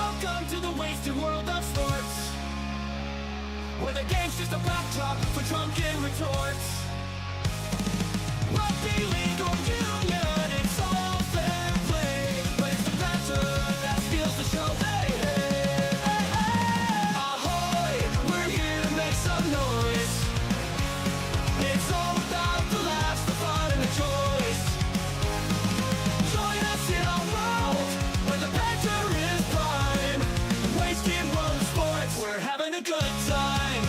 Welcome to the wasted world of sports, where the game's just a backdrop for drunken retorts. Rugby league or union, it's all fair play, but it's the banter that steals the show. Hey, hey, hey, hey. Ahoy, we're here to make some noise. It's all about the laughs, the fun, and the joys. Join us in our world, where the banter is prime. Wasted world of sports, we're having a good time.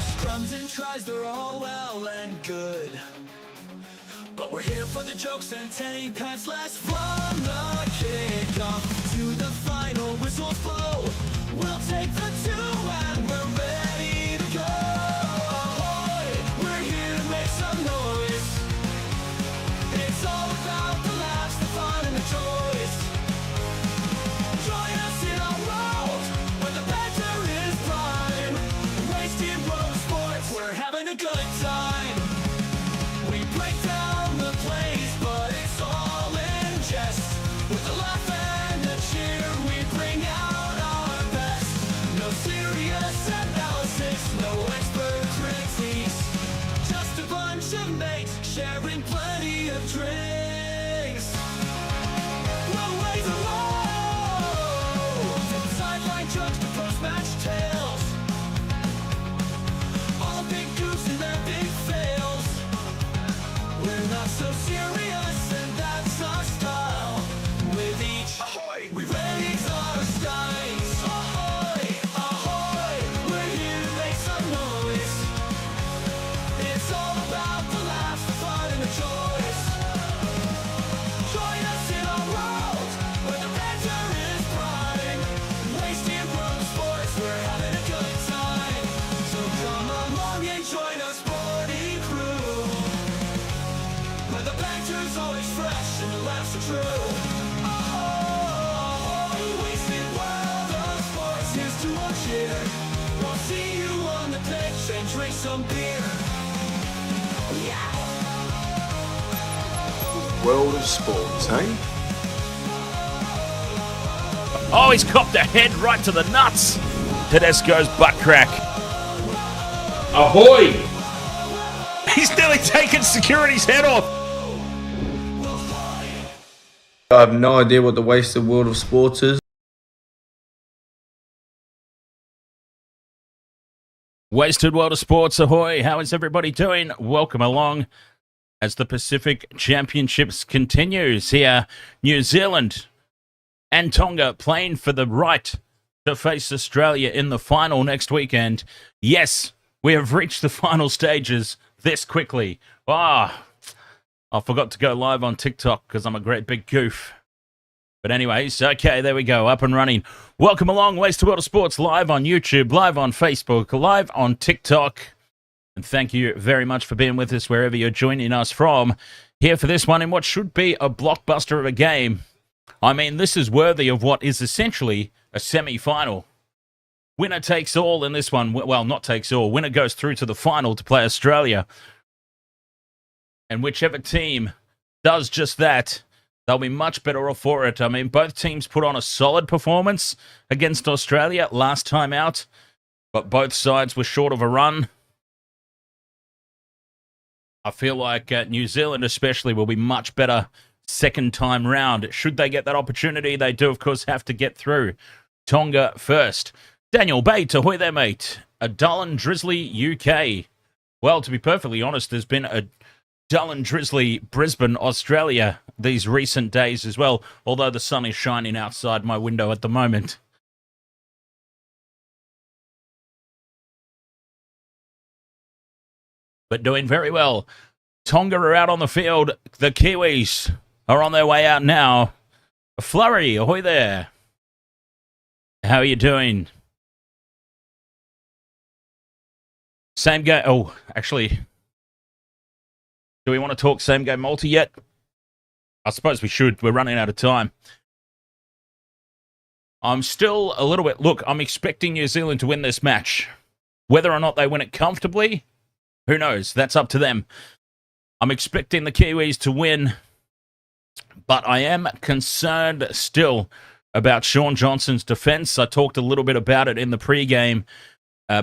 Scrums and tries, they're all well and good, but we're here for the jokes and 10 pass less from the kickoff to the final whistles blow. We'll take the 2 and we're ready to go. Ahoy, we're here to make some noise. It's all about the laughs, the fun, and the joys. Join us in our world, where the banter is prime. Wasted world of sports, we're having a good time. We break down the plays, but it's all in jest. With the laugh and the cheer, we bring out our best. No serious analysis, no expert critiques, just a bunch of mates sharing plenty of drinks. We'll raise a roll, from sideline jokes to post-match tales, all big goofs and their big fails. We're not so serious, and that's our style. With each ahoy, we raise our steins. Ahoy, ahoy, we're here to make some noise. It's all about the laughs, the fun, and the joys. Join us in our world, where the banter is prime. Wasted world of sports, we're having a good time. So come along and join our sporting crew, where the banter's always fresh and the laughs are true. Oh, wasted world of sports, here's to our cheer. We'll see you on the pitch and drink some beer. Yeah. World of sports, eh? Oh, he's copped a head right to the nuts. Tedesco's butt crack. Ahoy! He's nearly taken security's head off. I have no idea what the wasted world of sports is. Wasted World of Sports, ahoy. How is everybody doing? Welcome along as the Pacific Championships continues here. New Zealand and Tonga playing for the right to face Australia in the final next weekend. Yes, we have reached the final stages this quickly. I forgot to go live on TikTok because I'm a great big goof. But anyways, okay, there we go, up and running. Welcome along, Wasted World of Sports, live on YouTube, live on Facebook, live on TikTok. And thank you very much for being with us wherever you're joining us from. Here for this one in what should be a blockbuster of a game. I mean, this is worthy of what is essentially a semi-final. Winner takes all in this one. Well, not takes all. Winner goes through to the final to play Australia. And whichever team does just that, they'll be much better off for it. I mean, both teams put on a solid performance against Australia last time out, but both sides were short of a run. I feel like New Zealand especially will be much better second time round. Should they get that opportunity, they do, of course, have to get through. Tonga first. Daniel Bate, ahoy there, mate. A dull and drizzly UK. Well, to be perfectly honest, there's been a dull and drizzly Brisbane, Australia these recent days as well, although the sun is shining outside my window at the moment. But doing very well. Tonga are out on the field. The Kiwis are on their way out now. Flurry, ahoy there. How are you doing? Same game. Oh, actually, do we want to talk same game multi yet? I suppose we should. We're running out of time. I'm still a little bit... Look, I'm expecting New Zealand to win this match. Whether or not they win it comfortably, who knows? That's up to them. I'm expecting the Kiwis to win, but I am concerned still about Shaun Johnson's defence. I talked a little bit about it in the pre-game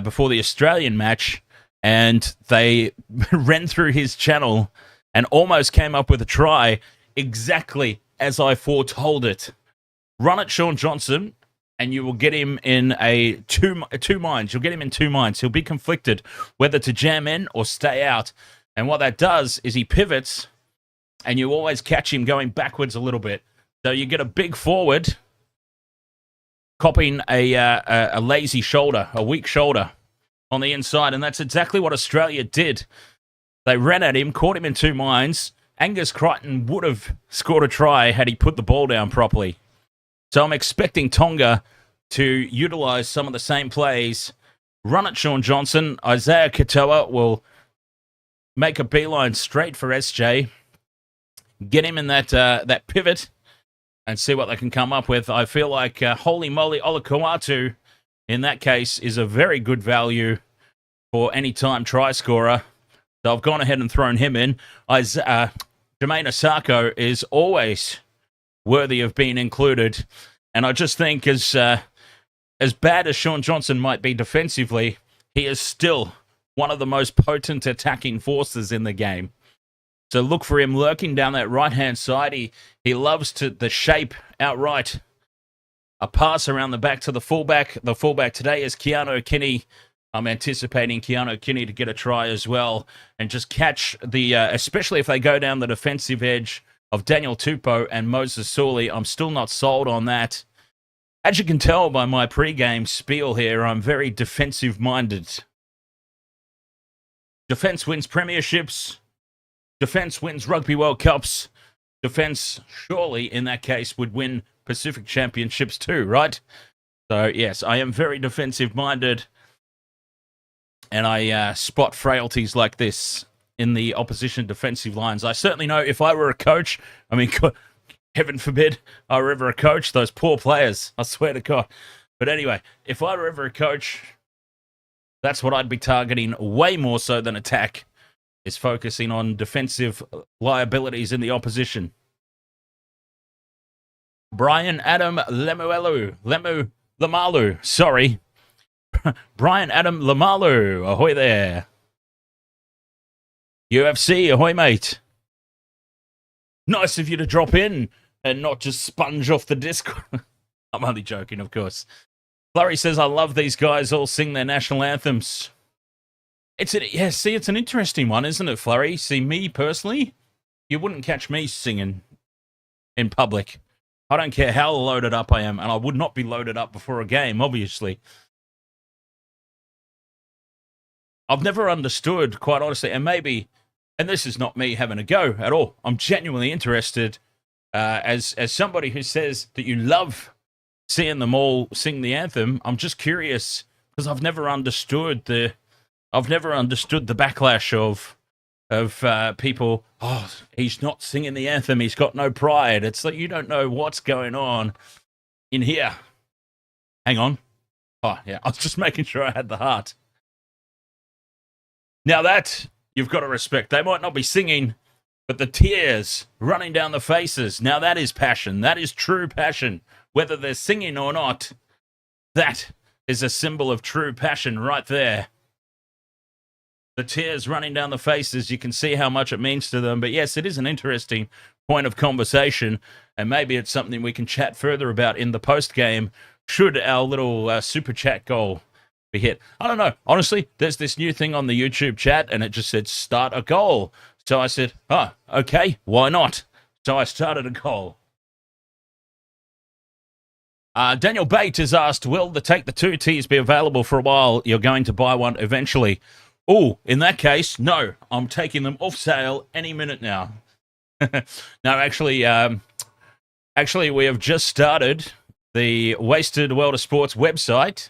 before the Australian match, and they ran through his channel and almost came up with a try exactly as I foretold it. Run at Shaun Johnson, and you will get him in two minds. You'll get him in two minds. He'll be conflicted whether to jam in or stay out. And what that does is he pivots, and you always catch him going backwards a little bit. So you get a big forward copying a lazy shoulder, a weak shoulder on the inside, and that's exactly what Australia did. They ran at him, caught him in two minds. Angus Crichton would have scored a try had he put the ball down properly. So I'm expecting Tonga to utilise some of the same plays. Run at Shaun Johnson. Isaiah Katoa will make a beeline straight for SJ. Get him in that pivot and see what they can come up with. I feel like Haumole Olakau'atu, in that case, is a very good value for any time try scorer. So I've gone ahead and thrown him in. Jermaine Osako is always worthy of being included. And I just think as bad as Shaun Johnson might be defensively, he is still one of the most potent attacking forces in the game. So look for him lurking down that right-hand side. He loves the shape outright. A pass around the back to the fullback. The fullback today is Keanu Kinney. I'm anticipating Keanu Kinney to get a try as well and just catch especially if they go down the defensive edge of Daniel Tupou and Moses Suli. I'm still not sold on that. As you can tell by my pre-game spiel here, I'm very defensive-minded. Defense wins premierships. Defense wins Rugby World Cups. Defense, surely, in that case, would win Pacific Championships too, right? So, yes, I am very defensive-minded, and I spot frailties like this in the opposition defensive lines. I certainly know if I were a coach, I mean, heaven forbid I were ever a coach, those poor players, I swear to God. But anyway, if I were ever a coach, that's what I'd be targeting way more so than attack, is focusing on defensive liabilities in the opposition. Brian Adam Lamalu, sorry. Brian Adam Lamalu, ahoy there. UFC, ahoy mate. Nice of you to drop in and not just sponge off the disc. I'm only joking, of course. Flurry says, I love these guys all sing their national anthems. It's an interesting one, isn't it, Flurry? See, me personally, you wouldn't catch me singing in public. I don't care how loaded up I am, and I would not be loaded up before a game, obviously. I've never understood, quite honestly, and this is not me having a go at all. I'm genuinely interested, as somebody who says that you love seeing them all sing the anthem. I'm just curious because I've never understood the backlash of people. Oh, he's not singing the anthem. He's got no pride. It's like you don't know what's going on in here. Hang on. Oh yeah, I was just making sure I had the heart. Now that you've got to respect. They might not be singing, but the tears running down the faces. Now that is passion. That is true passion. Whether they're singing or not, that is a symbol of true passion right there. The tears running down the faces, you can see how much it means to them. But yes, it is an interesting point of conversation, and maybe it's something we can chat further about in the post-game should our little super chat goal be hit. I don't know. Honestly, there's this new thing on the YouTube chat, and it just said, start a goal. So I said, oh, okay, why not? So I started a goal. Daniel Bate has asked, will the Take the Two tees be available for a while? You're going to buy one eventually. Oh, in that case, no. I'm taking them off sale any minute now. No, actually, we have just started the Wasted World of Sports website,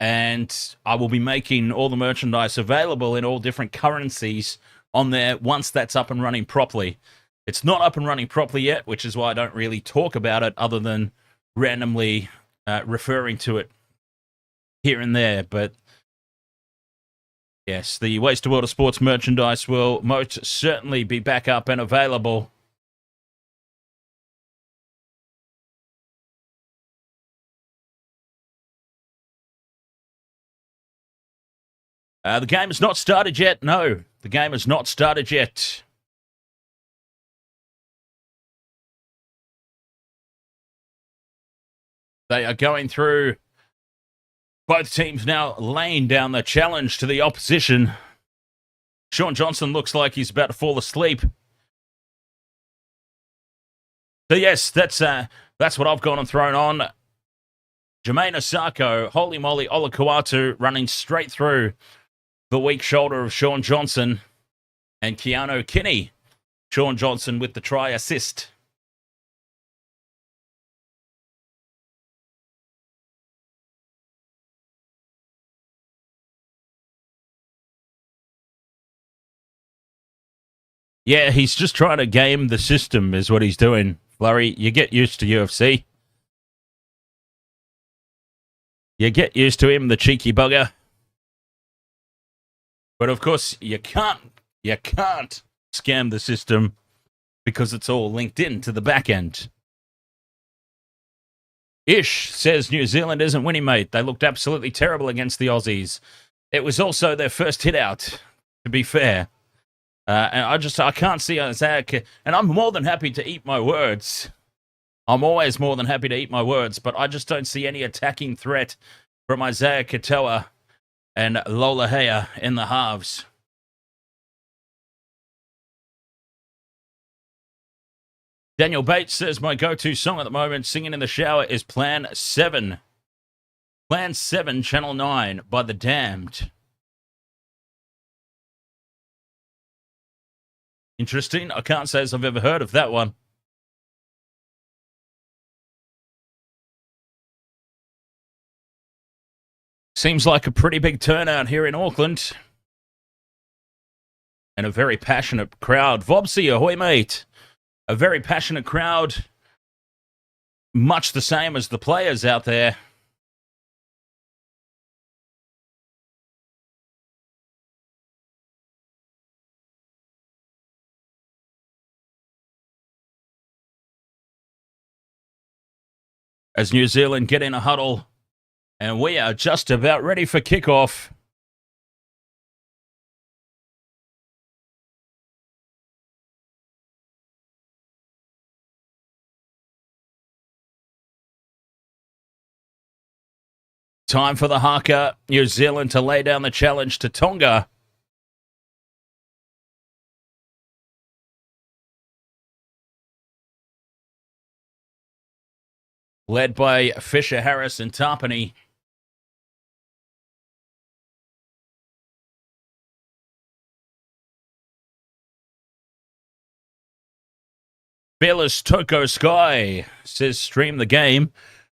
and I will be making all the merchandise available in all different currencies on there once that's up and running properly. It's not up and running properly yet, which is why I don't really talk about it other than randomly referring to it here and there. But Yes, the Wasted World of Sports merchandise will most certainly be back up and available. The game has not started yet. No, the game has not started yet. They are going through, both teams now laying down the challenge to the opposition. Shaun Johnson looks like he's about to fall asleep. So yes, that's what I've gone and thrown on. Jermaine Osako, Haumole Olakau'atu running straight through the weak shoulder of Shaun Johnson, and Keanu Kinney. Shaun Johnson with the try assist. Yeah, he's just trying to game the system is what he's doing. Flurry, you get used to UFC. You get used to him, the cheeky bugger. But of course, you can't scam the system because it's all linked in to the back end. Ish says New Zealand isn't winning, mate. They looked absolutely terrible against the Aussies. It was also their first hit out, to be fair. And I can't see Isaiah, and I'm more than happy to eat my words. I'm always more than happy to eat my words, but I just don't see any attacking threat from Isaiah Katoa and Lola Hea in the halves. Daniel Bates says, my go-to song at the moment, singing in the shower, is Plan 7. Plan 7, Channel 9, by The Damned. Interesting. I can't say as I've ever heard of that one. Seems like a pretty big turnout here in Auckland. And a very passionate crowd. Vobsy, ahoy, mate. A very passionate crowd. Much the same as the players out there. As New Zealand get in a huddle, and we are just about ready for kickoff. Time for the haka, New Zealand, to lay down the challenge to Tonga. Led by Fisher, Harris, and Tapine. Fearless Toko Sky says, stream the game.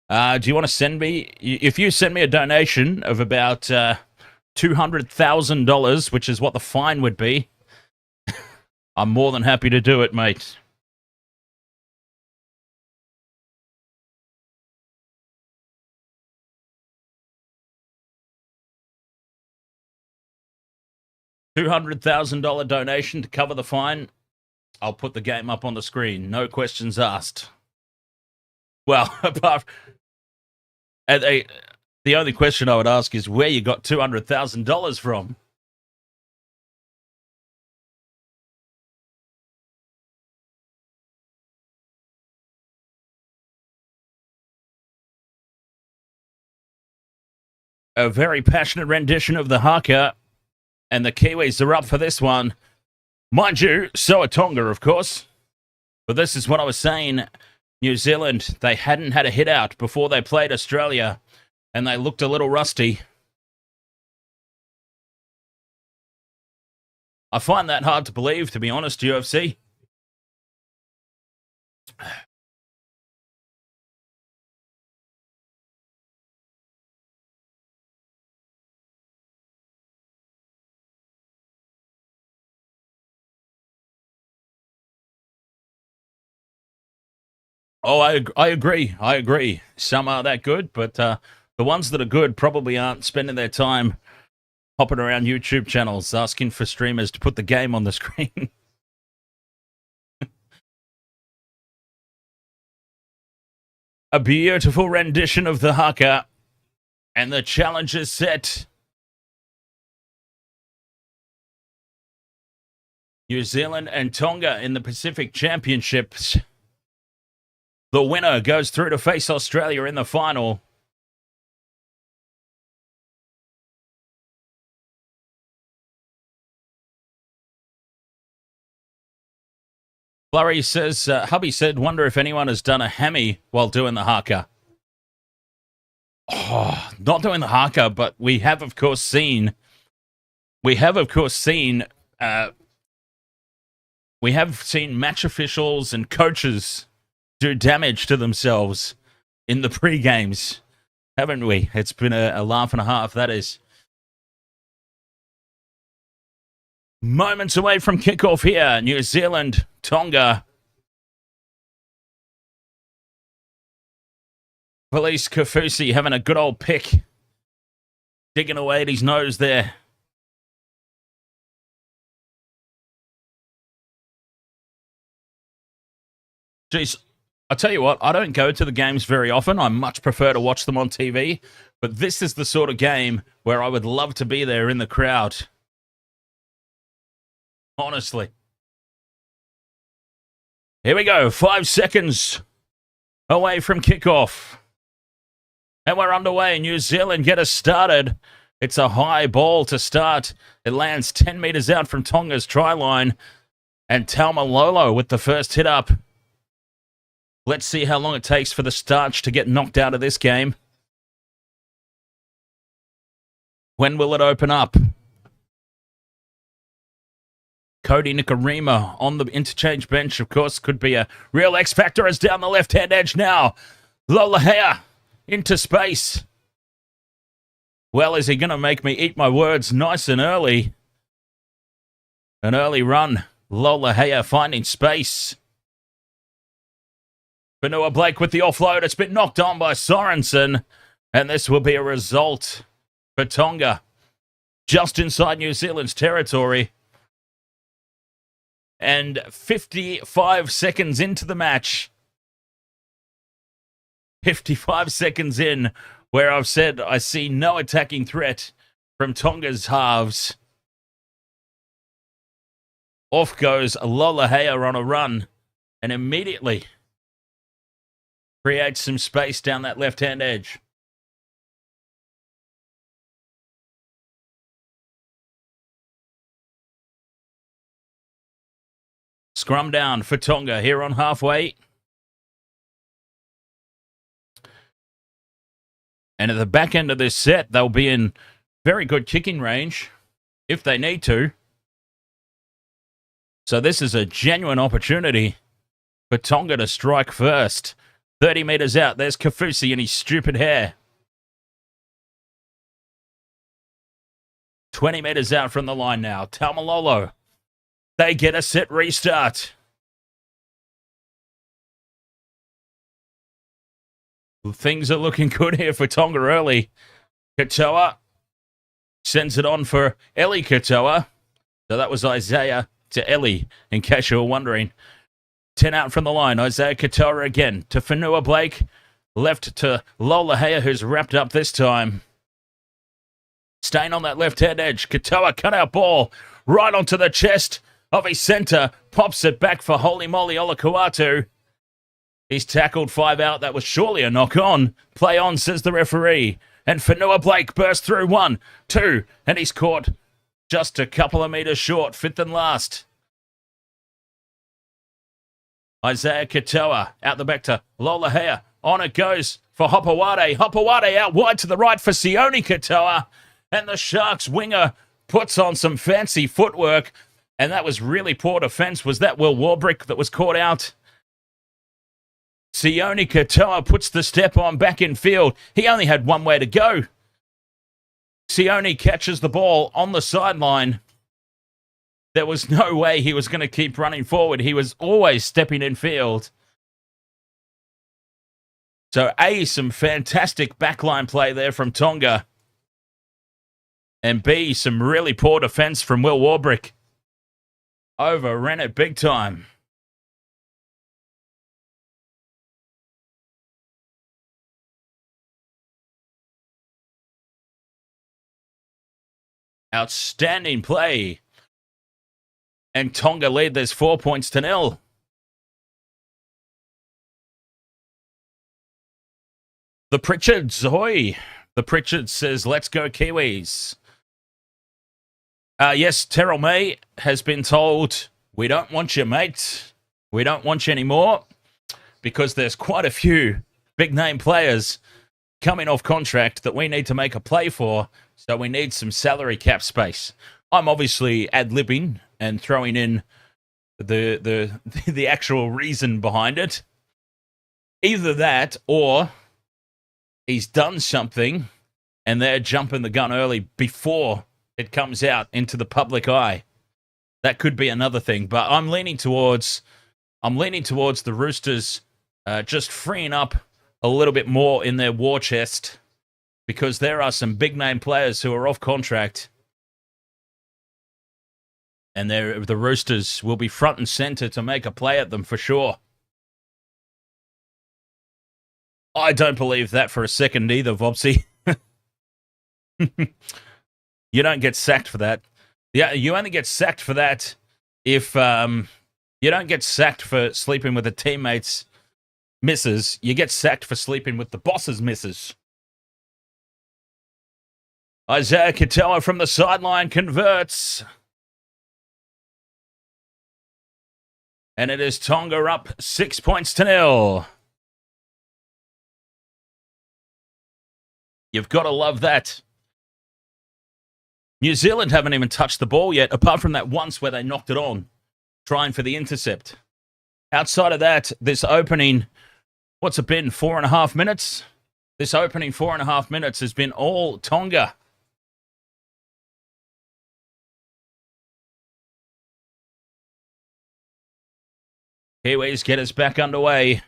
Do you want to send me, if you send me a donation of about $200,000, which is what the fine would be, I'm more than happy to do it, mate. $200,000 donation to cover the fine. I'll put the game up on the screen. No questions asked. Well, the only question I would ask is where you got $200,000 from. A very passionate rendition of the haka, and the Kiwis are up for this one. Mind you, so are Tonga, of course. But this is what I was saying. New Zealand, they hadn't had a hit out before they played Australia, and they looked a little rusty. I find that hard to believe, to be honest, UFC. Oh, I agree. Some are that good, but the ones that are good probably aren't spending their time hopping around YouTube channels asking for streamers to put the game on the screen. A beautiful rendition of the haka. And the challenge is set. New Zealand and Tonga in the Pacific Championships. The winner goes through to face Australia in the final. Flurry says, hubby said, wonder if anyone has done a hammy while doing the haka. Oh, not doing the haka, but we have, of course, seen match officials and coaches do damage to themselves in the pre-games, haven't we? It's been a laugh and a half, that is. Moments away from kickoff here, New Zealand, Tonga. Police Kafusi having a good old pick, digging away at his nose there. Jeez, I tell you what, I don't go to the games very often. I much prefer to watch them on TV, but this is the sort of game where I would love to be there in the crowd. Honestly. Here we go, 5 seconds away from kickoff. And we're underway. New Zealand get us started. It's a high ball to start. It lands 10 metres out from Tonga's try line. And Taumalolo with the first hit up. Let's see how long it takes for the starch to get knocked out of this game. When will it open up? Cody Nikarima on the interchange bench, of course, could be a real X factor as down the left-hand edge now. Olakau'atu into space. Well, is he going to make me eat my words nice and early? An early run. Olakau'atu finding space. Fonua-Blake with the offload. It's been knocked on by Sorensen. And this will be a result for Tonga. Just inside New Zealand's territory. And 55 seconds into the match. 55 seconds in, where I've said I see no attacking threat from Tonga's halves. Off goes Olakau'atu on a run and immediately creates some space down that left-hand edge. Scrum down for Tonga here on halfway. And at the back end of this set, they'll be in very good kicking range if they need to. So this is a genuine opportunity for Tonga to strike first. 30 metres out, there's Kafusi and his stupid hair. 20 metres out from the line now, Taumalolo. They get a set restart. Things are looking good here for Tonga early. Katoa sends it on for Eli Katoa. So that was Isaiah to Eli, in case you were wondering. 10 out from the line. Isaiah Katoa again to Fonua-Blake. Left to Olakau'atu, who's wrapped up this time. Staying on that left-hand edge. Katoa cut out ball right onto the chest of his centre. Pops it back for Haumole Olakau'atu. He's tackled 5 out. That was surely a knock-on. Play on, says the referee. And Fonua-Blake burst through 1, 2, and he's caught just a couple of metres short, 5th and last. Isaiah Katoa out the back to Olakau'atu. On it goes for Hopewade. Hopewade out wide to the right for Sione Katoa. And the Sharks winger puts on some fancy footwork. And that was really poor defence. Was that Will Warbrick that was caught out? Sione Katoa puts the step on back in field. He only had one way to go. Sione catches the ball on the sideline. There was no way he was going to keep running forward. He was always stepping in field. So, some fantastic backline play there from Tonga. And B, some really poor defense from Will Warbrick. Overran it big time. Outstanding play. And Tonga lead this 4 points to 0. The Pritchards, ahoy. The Pritchard says, let's go Kiwis. Yes, Terrell May has been told, we don't want you, mate. We don't want you anymore because there's quite a few big-name players coming off contract that we need to make a play for, so we need some salary cap space. I'm obviously ad-libbing and throwing in the actual reason behind it. Either that or he's done something and they're jumping the gun early before it comes out into the public eye. That could be another thing, but I'm leaning towards the Roosters just freeing up a little bit more in their war chest because there are some big name players who are off contract. And the Roosters will be front and center to make a play at them for sure. I don't believe that for a second either, Vopsy. You don't get sacked for that. Yeah, you only get sacked for that if you don't get sacked for sleeping with a teammate's missus. You get sacked for sleeping with the boss's missus. Isaiah Katoa from the sideline converts. And it is Tonga up 6 points to 0. You've got to love that. New Zealand haven't even touched the ball yet, apart from that once where they knocked it on, trying for the intercept. Outside of that, this opening, what's it been, 4.5 minutes? This opening 4.5 minutes has been all Tonga. Kiwis get us back underway.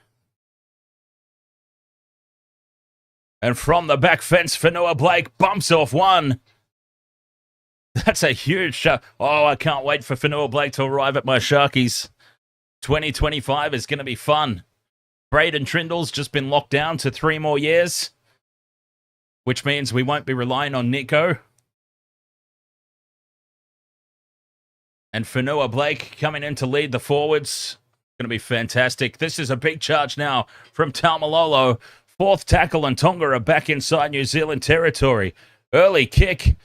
And from the back fence, Fonua-Blake bumps off one. That's a huge shot. Oh, I can't wait for Fonua-Blake to arrive at my Sharkies. 2025 is going to be fun. Braden Trindle's just been locked down to 3 more years, which means we won't be relying on Nico. And Fonua-Blake coming in to lead the forwards. Going to be fantastic. This is a big charge now from Taumalolo. 4th tackle and Tonga are back inside New Zealand territory. Early kick.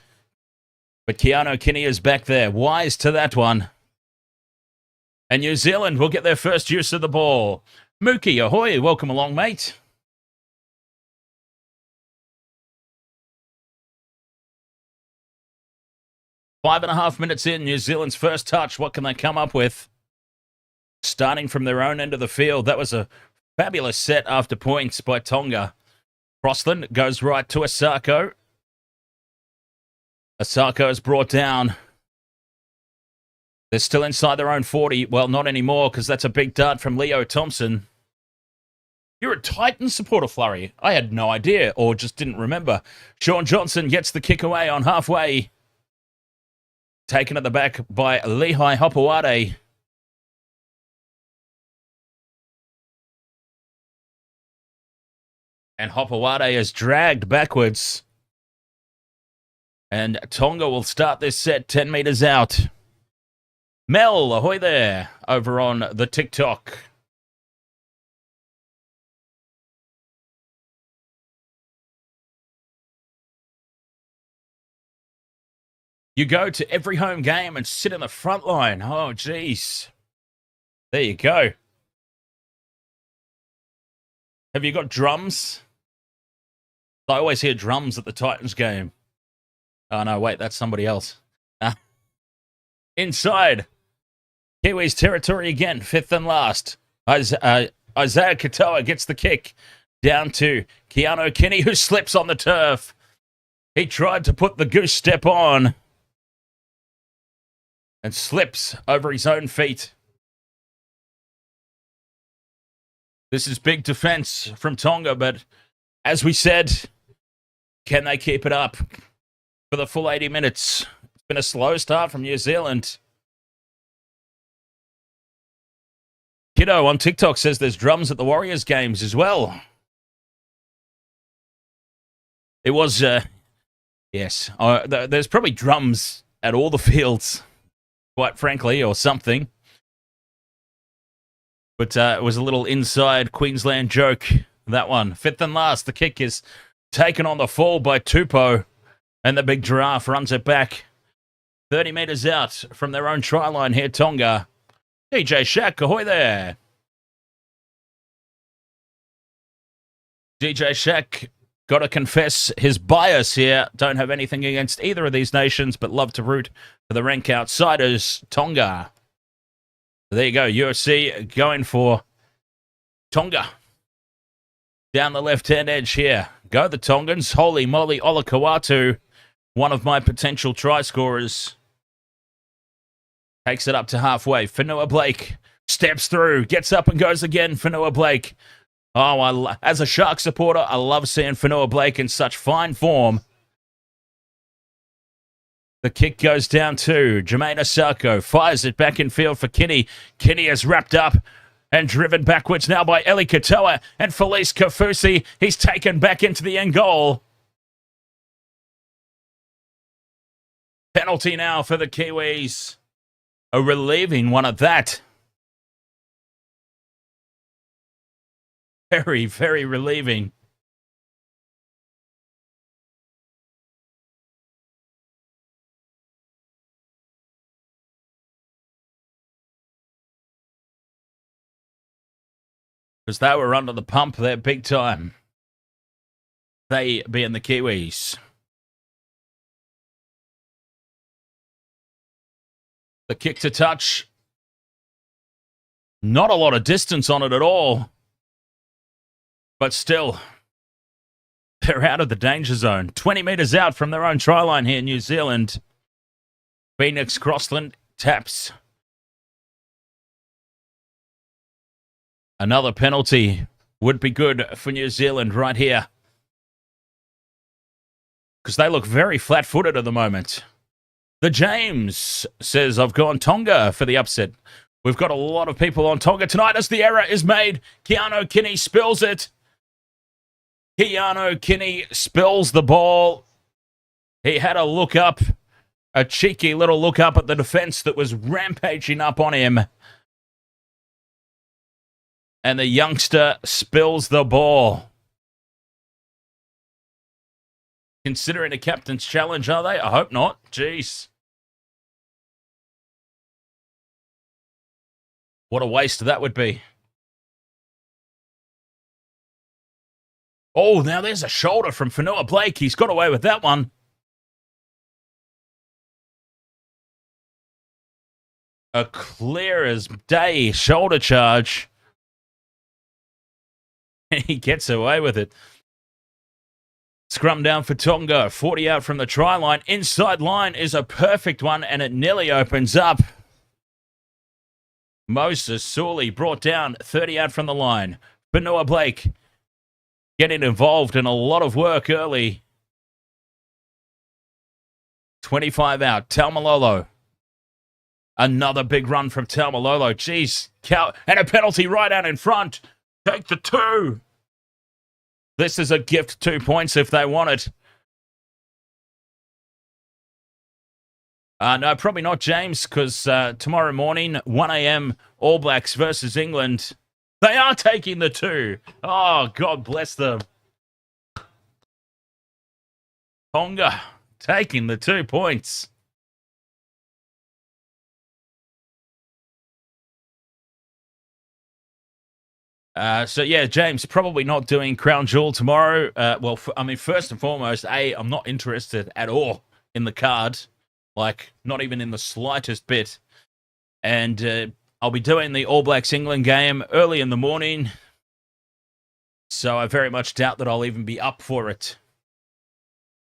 But Keanu Kinney is back there. Wise to that one. And New Zealand will get their first use of the ball. Mookie, ahoy. Welcome along, mate. Five and a half minutes in, New Zealand's first touch. What can they come up with? Starting from their own end of the field. That was a fabulous set after points by Tonga. Crossland goes right to Asako. Asako is brought down. They're still inside their own 40. Well, not anymore, because that's a big dart from Leo Thompson. You're a Titan supporter, Flurry. I had no idea, or just didn't remember. Sean Johnson gets the kick away on halfway. Taken at the back by Lehigh Hopewade. And Hopewade is dragged backwards. And Tonga will start this set 10 meters out. Mel, ahoy there, over on the TikTok. You go to every home game and sit in the front line. Oh, jeez. There you go. Have you got drums? I always hear drums at the Titans game. Oh, no, wait, that's somebody else. Inside. Kiwis territory again, 5th and last. Isaiah Katoa gets the kick down to Keanu Kinney, who slips on the turf. He tried to put the goose step on and slips over his own feet. This is big defense from Tonga, but as we said, can they keep it up? for the full 80 minutes. It's been a slow start from New Zealand. Kiddo on TikTok says there's drums at the Warriors games as well. It was, yes. There's probably drums at all the fields, quite frankly, or something. But it was a little inside Queensland joke, that one. Fifth and last, the kick is taken on the fall by Tupou, and the big giraffe runs it back 30 metres out from their own try line here, Tonga. DJ Shaq, ahoy there. DJ Shaq, got to confess his bias here. Don't have anything against either of these nations, but love to root for the rank outsiders, Tonga. There you go, UFC going for Tonga. Down the left-hand edge here. Go the Tongans. Haumole Olakau'atu, one of my potential try scorers. Takes it up to halfway. Fonua-Blake steps through, gets up and goes again. Fonua-Blake. Oh, as a Shark supporter, I love seeing Fonua-Blake in such fine form. The kick goes down to Jermaine Asako. Fires it back in field for Kinney. Kinney is wrapped up and driven backwards now by Eli Katoa and Felice Kafusi. He's taken back into the end goal. Penalty now for the Kiwis. A relieving one at that. Very, very relieving. Because they were under the pump there big time. They being the Kiwis. The kick to touch. Not a lot of distance on it at all. But still, they're out of the danger zone. 20 metres out from their own try line here, New Zealand. Phoenix Crossland taps. Another penalty would be good for New Zealand right here. Because they look very flat-footed at the moment. The James says, I've gone Tonga for the upset. We've got a lot of people on Tonga tonight as the error is made. Keanu Kinney spills it. Keanu Kinney spills the ball. He had a look up, a cheeky little look up at the defense that was rampaging up on him. And the youngster spills the ball. Considering a captain's challenge, are they? I hope not. Jeez. What a waste that would be. Oh, now there's a shoulder from Fonua-Blake. He's got away with that one. A clear as day shoulder charge. And he gets away with it. Scrum down for Tonga. 40 out from the try line. Inside line is a perfect one, and it nearly opens up. Moses Suli brought down 30 out from the line. Fonua-Blake getting involved in a lot of work early. 25 out. Taumalolo. Another big run from Taumalolo. Jeez. And a penalty right out in front. Take the 2. This is a gift 2 points if they want it. No, probably not, James, because tomorrow morning, 1 a.m., All Blacks versus England. They are taking the 2. Oh, God bless them. Tonga taking the 2 points. So, yeah, James, probably not doing Crown Jewel tomorrow. Well, first and foremost, I'm not interested at all in the card. Like, not even in the slightest bit. And I'll be doing the All Blacks England game early in the morning. So I very much doubt that I'll even be up for it.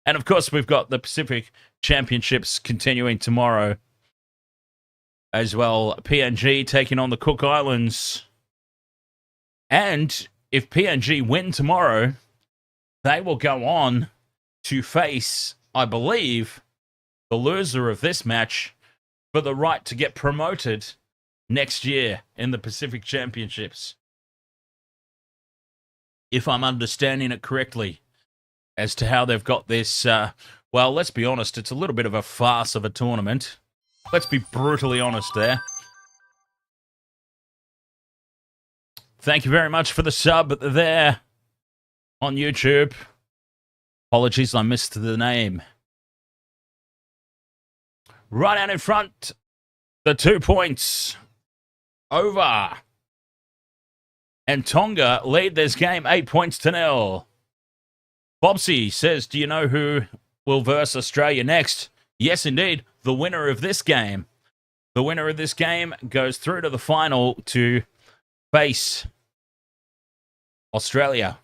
And, of course, we've got the Pacific Championships continuing tomorrow as well. PNG taking on the Cook Islands. And if PNG win tomorrow, they will go on to face I believe, the loser of this match for the right to get promoted next year in the Pacific Championships. If I'm understanding it correctly as to how they've got this, well, let's be honest, it's a little bit of a farce of a tournament. Let's be brutally honest there. Thank you very much for the sub there on YouTube. Apologies, I missed the name. Right out in front, the 2 points over. And Tonga lead this game 8-0. Bobsy says, do you know who will verse Australia next? Yes, indeed. The winner of this game. The winner of this game goes through to the final to face Australia.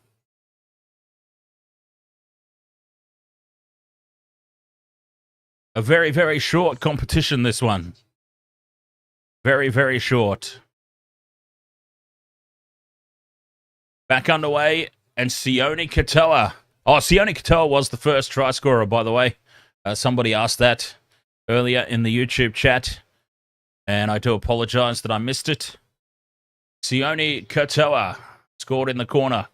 A very, very short competition, this one. Very, very short. Back underway, and Sione Katoa. Oh, Sione Katoa was the first try scorer, by the way. Somebody asked that earlier in the YouTube chat, and I do apologize that I missed it. Sione Katoa scored in the corner.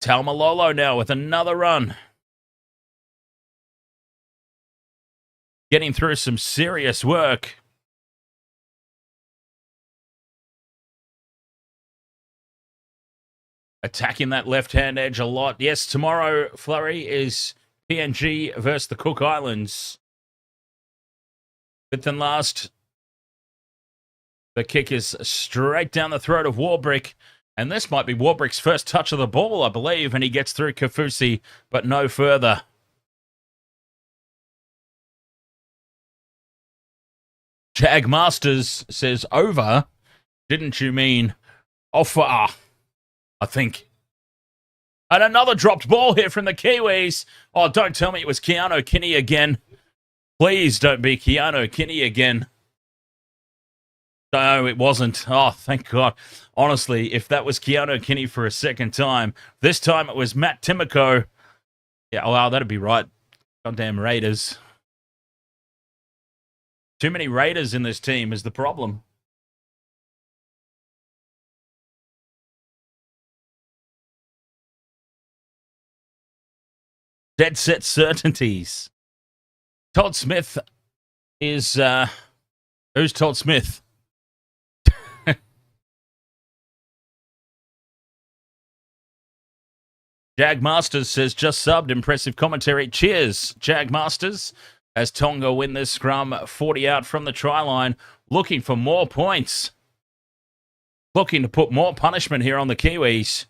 Taumalolo now with another run. Getting through some serious work. Attacking that left-hand edge a lot. Yes, tomorrow, Flurry, is PNG versus the Cook Islands. Fifth and last. The kick is straight down the throat of Warbrick. And this might be Warbrick's first touch of the ball, I believe. And he gets through Kafusi, but no further. Jag Masters says, over? Didn't you mean offer? I think. And another dropped ball here from the Kiwis. Oh, don't tell me it was Keanu Kinney again. Please don't be Keanu Kinney again. No, it wasn't. Oh, thank God. Honestly, if that was Keanu Kinney for a second time, this time it was Matt Timoko. Yeah, well, that'd be right. Goddamn Raiders. Too many Raiders in this team is the problem. Dead set certainties. Todd Smith is, who's Todd Smith? Jag Masters says, just subbed, impressive commentary. Cheers, Jag Masters, as Tonga win this scrum, 40 out from the try line, looking for more points. Looking to put more punishment here on the Kiwis.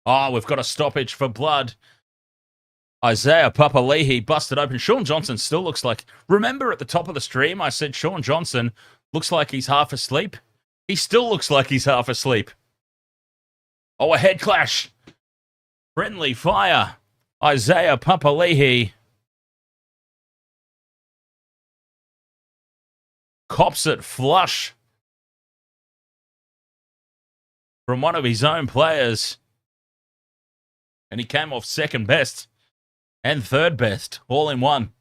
Oh, we've got a stoppage for blood. Isaiah Papali'i busted open. Sean Johnson still looks like... Remember at the top of the stream, I said Sean Johnson looks like he's half asleep? He still looks like he's half asleep. Oh, a head clash. Friendly fire. Isaiah Papali'i cops it flush from one of his own players. And he came off second best and third best, all in one.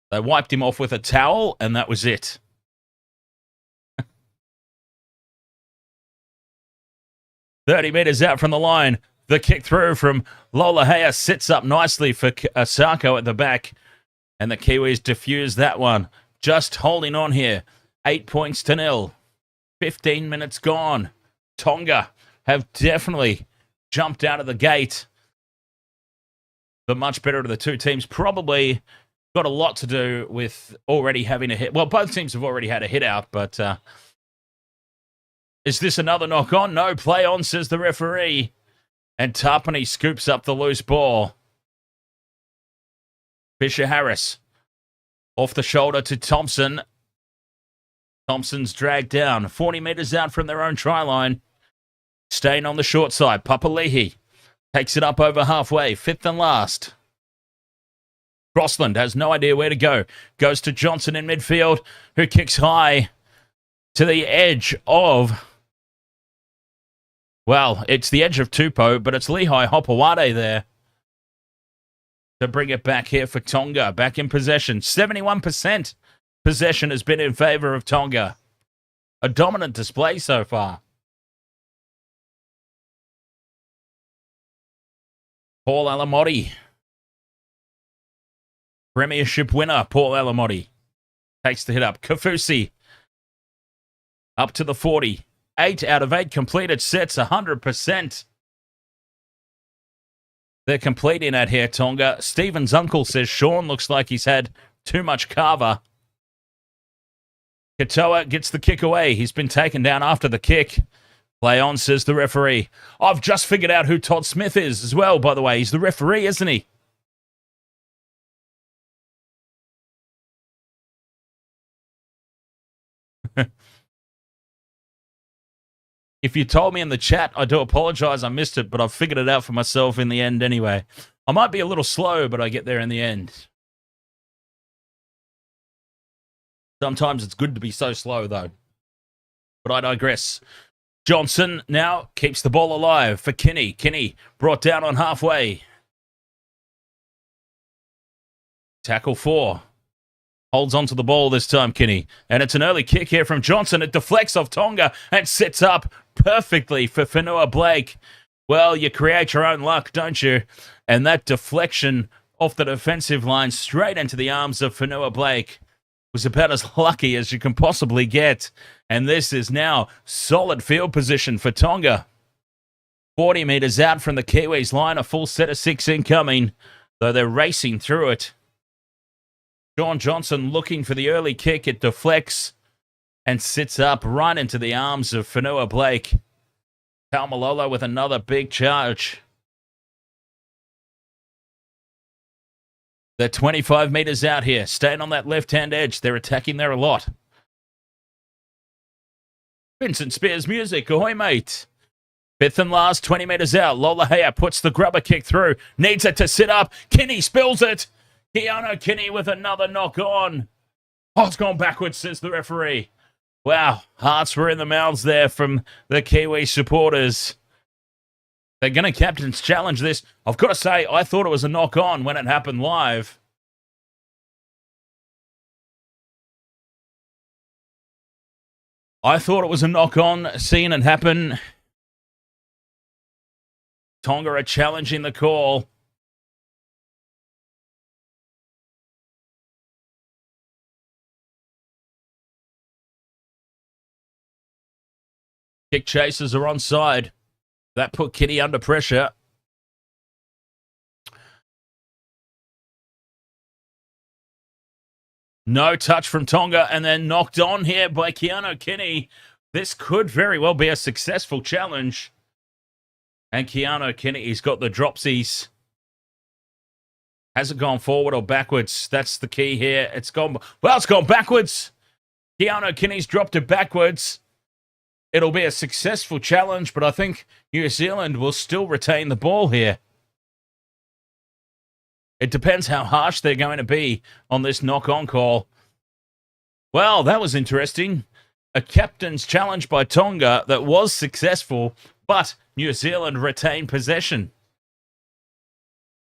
They wiped him off with a towel, and that was it. "30 meters out from the line. The kick through from Lolohea sits up nicely for Asako at the back. And the Kiwis defuse that one. Just holding on here. 8-0. 15 minutes gone. Tonga have definitely jumped out of the gate. The much better of the two teams probably got a lot to do with already having a hit. Well, both teams have already had a hit out, but is this another knock on? No, play on, says the referee. And Tapine scoops up the loose ball. Fisher Harris off the shoulder to Thompson. Thompson's dragged down 40 meters out from their own try line. Staying on the short side. Papali'i takes it up over halfway. Fifth and last. Crossland has no idea where to go. Goes to Johnson in midfield, who kicks high to the edge of Well, it's the edge of Tupou, but it's Lehigh Hopewade there to bring it back here for Tonga. Back in possession. 71% possession has been in favour of Tonga. A dominant display so far. Paul Alamotti. Premiership winner, Paul Alamotti. Takes the hit up. Kafusi. Up to the 40. 8 out of 8 completed sets, 100%. They're completing that here, Tonga. Stephen's uncle says Sean looks like he's had too much kava. Katoa gets the kick away. He's been taken down after the kick. Play on, says the referee. I've just figured out who Todd Smith is as well, by the way. He's the referee, isn't he? If you told me in the chat, I do apologize. I missed it, but I've figured it out for myself in the end anyway. I might be a little slow, but I get there in the end. Sometimes it's good to be so slow, though. But I digress. Johnson now keeps the ball alive for Kinney. Kinney brought down on halfway. Tackle 4. Holds onto the ball this time, Kinney. And it's an early kick here from Johnson. It deflects off Tonga and sets up perfectly for Fonua-Blake. Well, you create your own luck, don't you? And that deflection off the defensive line straight into the arms of Fonua-Blake was about as lucky as you can possibly get. And this is now solid field position for Tonga. 40 metres out from the Kiwis line, a full set of 6 incoming, though they're racing through it. Sean Johnson looking for the early kick. It deflects and sits up right into the arms of Fonua-Blake. Taumalolo with another big charge. They're 25 metres out here, staying on that left-hand edge. They're attacking there a lot. Vincent Spears music, ahoy mate. 5th and last, 20 metres out. Lolohea puts the grubber kick through. Needs it to sit up. Kinney spills it. Keanu Kinney with another knock on. Oh, it's gone backwards, says the referee. Wow, hearts were in the mouths there from the Kiwi supporters. They're going to captain's challenge this. I've got to say, I thought it was a knock on when it happened live. I thought it was a knock on, seeing it happen. Tonga are challenging the call. Kick chasers are onside. That put Kitty under pressure. No touch from Tonga, and then knocked on here by Keanu Kinney. This could very well be a successful challenge. And Keanu Kinney, he's got the dropsies. Has it gone forward or backwards? That's the key here. It's gone backwards. Keanu Kinney's dropped it backwards. It'll be a successful challenge, but I think New Zealand will still retain the ball here. It depends how harsh they're going to be on this knock-on call. Well, that was interesting. A captain's challenge by Tonga that was successful, but New Zealand retained possession.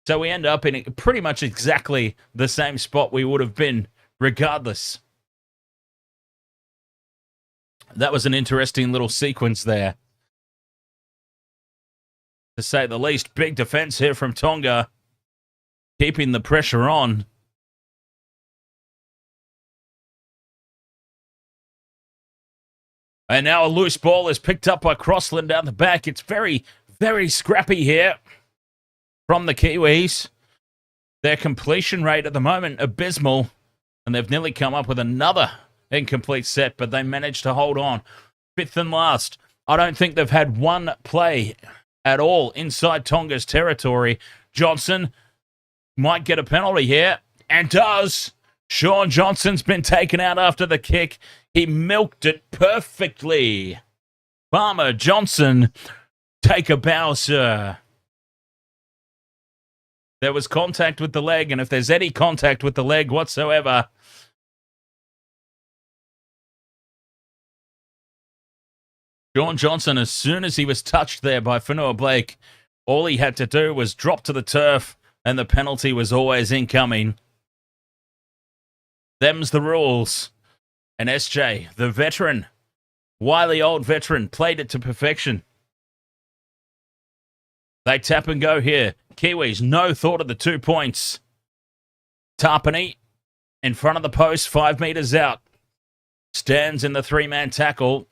So we end up in pretty much exactly the same spot we would have been regardless. That was an interesting little sequence there, to say the least. Big defense here from Tonga, keeping the pressure on. And now a loose ball is picked up by Crossland down the back. It's very, very scrappy here from the Kiwis. Their completion rate at the moment, abysmal. And they've nearly come up with another incomplete set, but they managed to hold on. 5th and last. I don't think they've had one play at all inside Tonga's territory. Johnson might get a penalty here, and does. Sean Johnson's been taken out after the kick. He milked it perfectly. Farmer Johnson, take a bow, sir. There was contact with the leg, and if there's any contact with the leg whatsoever, Sean Johnson, as soon as he was touched there by Fonua-Blake, all he had to do was drop to the turf, and the penalty was always incoming. Them's the rules. And SJ, the veteran, wily old veteran, played it to perfection. They tap and go here. Kiwis, no thought of the 2 points. Tapine, in front of the post, 5 metres out. Stands in the 3-man tackle.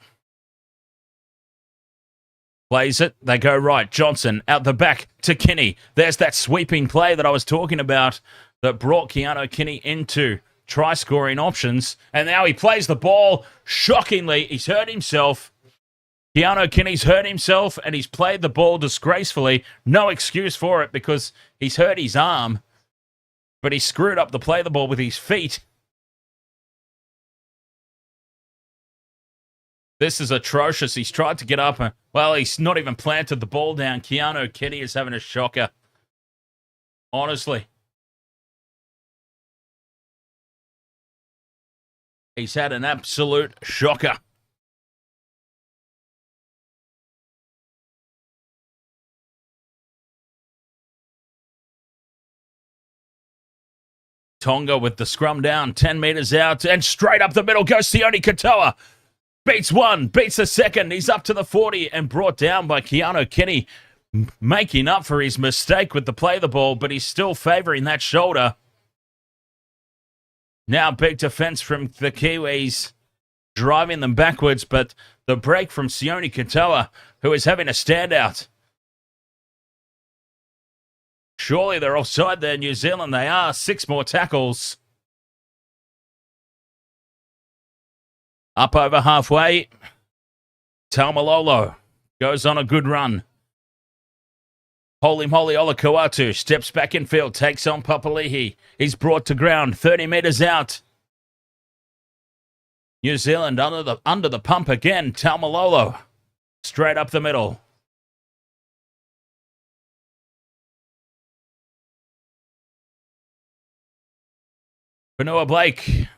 Plays it. They go right. Johnson out the back to Kinney. There's that sweeping play that I was talking about that brought Keanu Kinney into try-scoring options. And now he plays the ball. Shockingly, he's hurt himself. Keanu Kinney's hurt himself and he's played the ball disgracefully. No excuse for it because he's hurt his arm. But he screwed up the play of the ball with his feet. This is atrocious. He's tried to get up. Well, he's not even planted the ball down. Keanu Kinney is having a shocker. Honestly. He's had an absolute shocker. Tonga with the scrum down, 10 metres out, and straight up the middle goes Sione Katoa. Beats one, beats the second. He's up to the 40 and brought down by Keanu Kinney, making up for his mistake with the play of the ball, but he's still favouring that shoulder. Now big defence from the Kiwis, driving them backwards, but the break from Sione Katoa, who is having a standout. Surely they're offside there, New Zealand. They are. 6 more tackles. Up over halfway. Taumalolo goes on a good run. Haumole Olakau'atu steps back in field, takes on Papali'i. He's brought to ground, 30 metres out. New Zealand under the pump again. Taumalolo straight up the middle. Fonua-Blake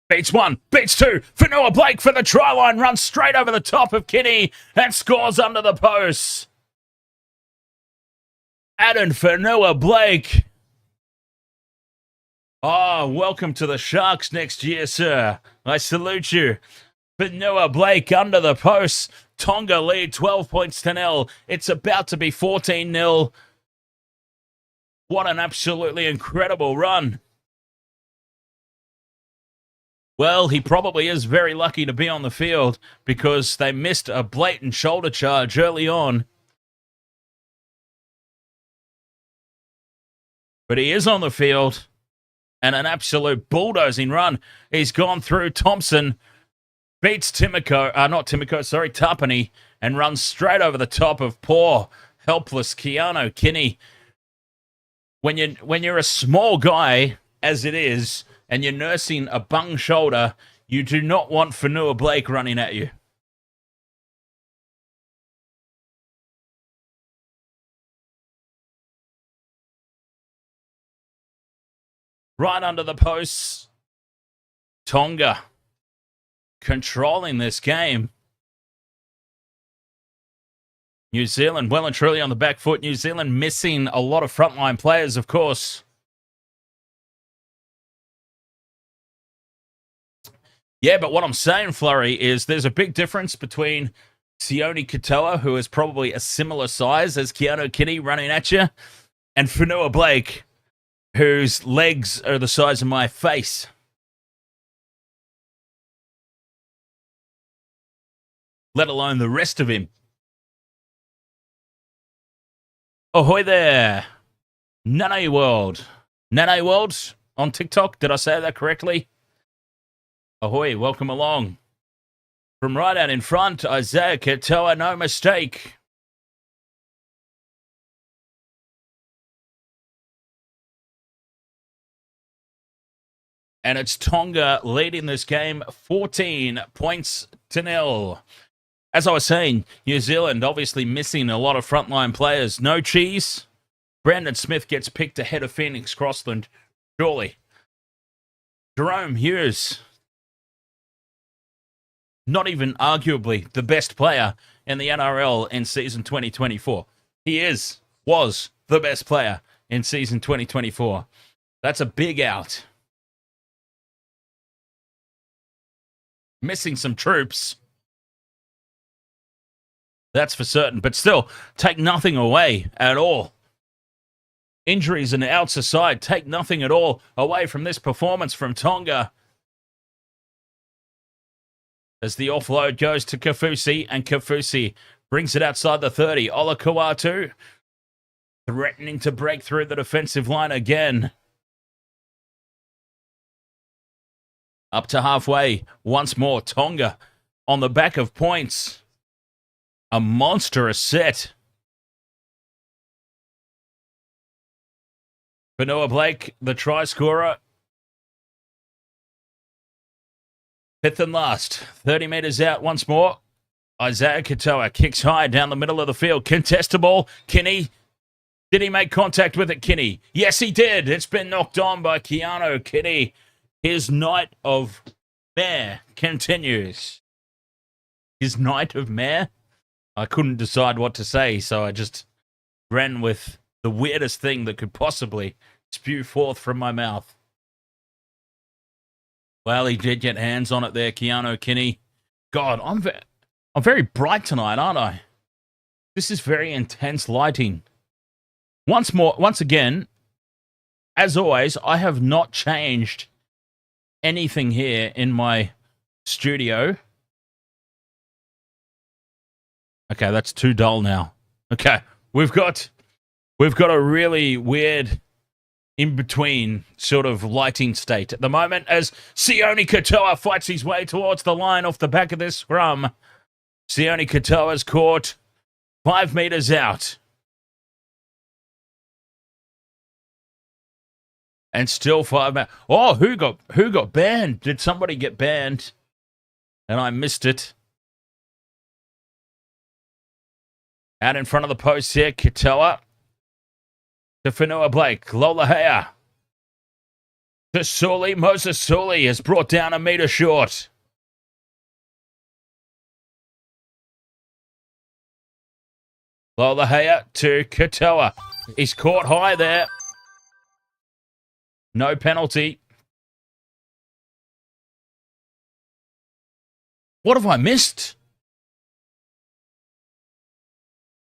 beats one, beats two. Fonua-Blake for the try line, runs straight over the top of Kinney and scores under the post. Addin Fonua-Blake. Oh, welcome to the Sharks next year, sir. I salute you. Fonua-Blake under the post. Tonga lead 12 points to 0. It's about to be 14-0. What an absolutely incredible run. Well, he probably is very lucky to be on the field because they missed a blatant shoulder charge early on. But he is on the field and an absolute bulldozing run. He's gone through Thompson, beats Tapine, and runs straight over the top of poor, helpless Keanu Kinney. When you're a small guy, as it is, and you're nursing a bung shoulder, you do not want Fonua-Blake running at you. Right under the posts. Tonga controlling this game. New Zealand well and truly on the back foot. New Zealand missing a lot of frontline players, of course. Yeah, but what I'm saying, Flurry, is there's a big difference between Sione Katoa, who is probably a similar size as Keanu Kinney running at you, and Fonua-Blake, whose legs are the size of my face. Let alone the rest of him. Ahoy there. Nane World. Nane World on TikTok. Did I say that correctly? Ahoy, welcome along. From right out in front, Isaiah Katoa, no mistake. And it's Tonga leading this game 14 points to 0. As I was saying, New Zealand obviously missing a lot of frontline players. No cheese. Brandon Smith gets picked ahead of Phoenix Crossland. Surely. Jahrome Hughes not even arguably the best player in the NRL in season 2024. He was the best player in season 2024. That's a big out. Missing some troops. That's for certain. But still, take nothing away at all. Injuries and outs aside, take nothing at all away from this performance from Tonga. As the offload goes to Kafusi, and Kafusi brings it outside the 30. Olakau'atu threatening to break through the defensive line again. Up to halfway, once more, Tonga on the back of points. A monstrous set. Fonua-Blake, the try scorer. Fifth and last, 30 metres out once more. Isaiah Katoa kicks high down the middle of the field. Contestable. Kinney. Did he make contact with it, Kinney? Yes, he did. It's been knocked on by Keanu Kinney. His night of mare continues. His night of mare? I couldn't decide what to say, so I just ran with the weirdest thing that could possibly spew forth from my mouth. Well, he did get hands on it there, Keanu Kinney. God, I'm very bright tonight, aren't I? This is very intense lighting. Once again, as always, I have not changed anything here in my studio. Okay, that's too dull now. Okay, we've got a really weird in-between sort of lighting state at the moment as Sione Katoa fights his way towards the line off the back of this scrum. Sione Katoa's caught 5 metres out. And still 5 metres. Oh, who got banned? Did somebody get banned? And I missed it. Out in front of the post here, Katoa. To Fonua-Blake, Lola to Sully. Moses Sully is brought down a metre short. Lola to Katoa. He's caught high there. No penalty. What have I missed?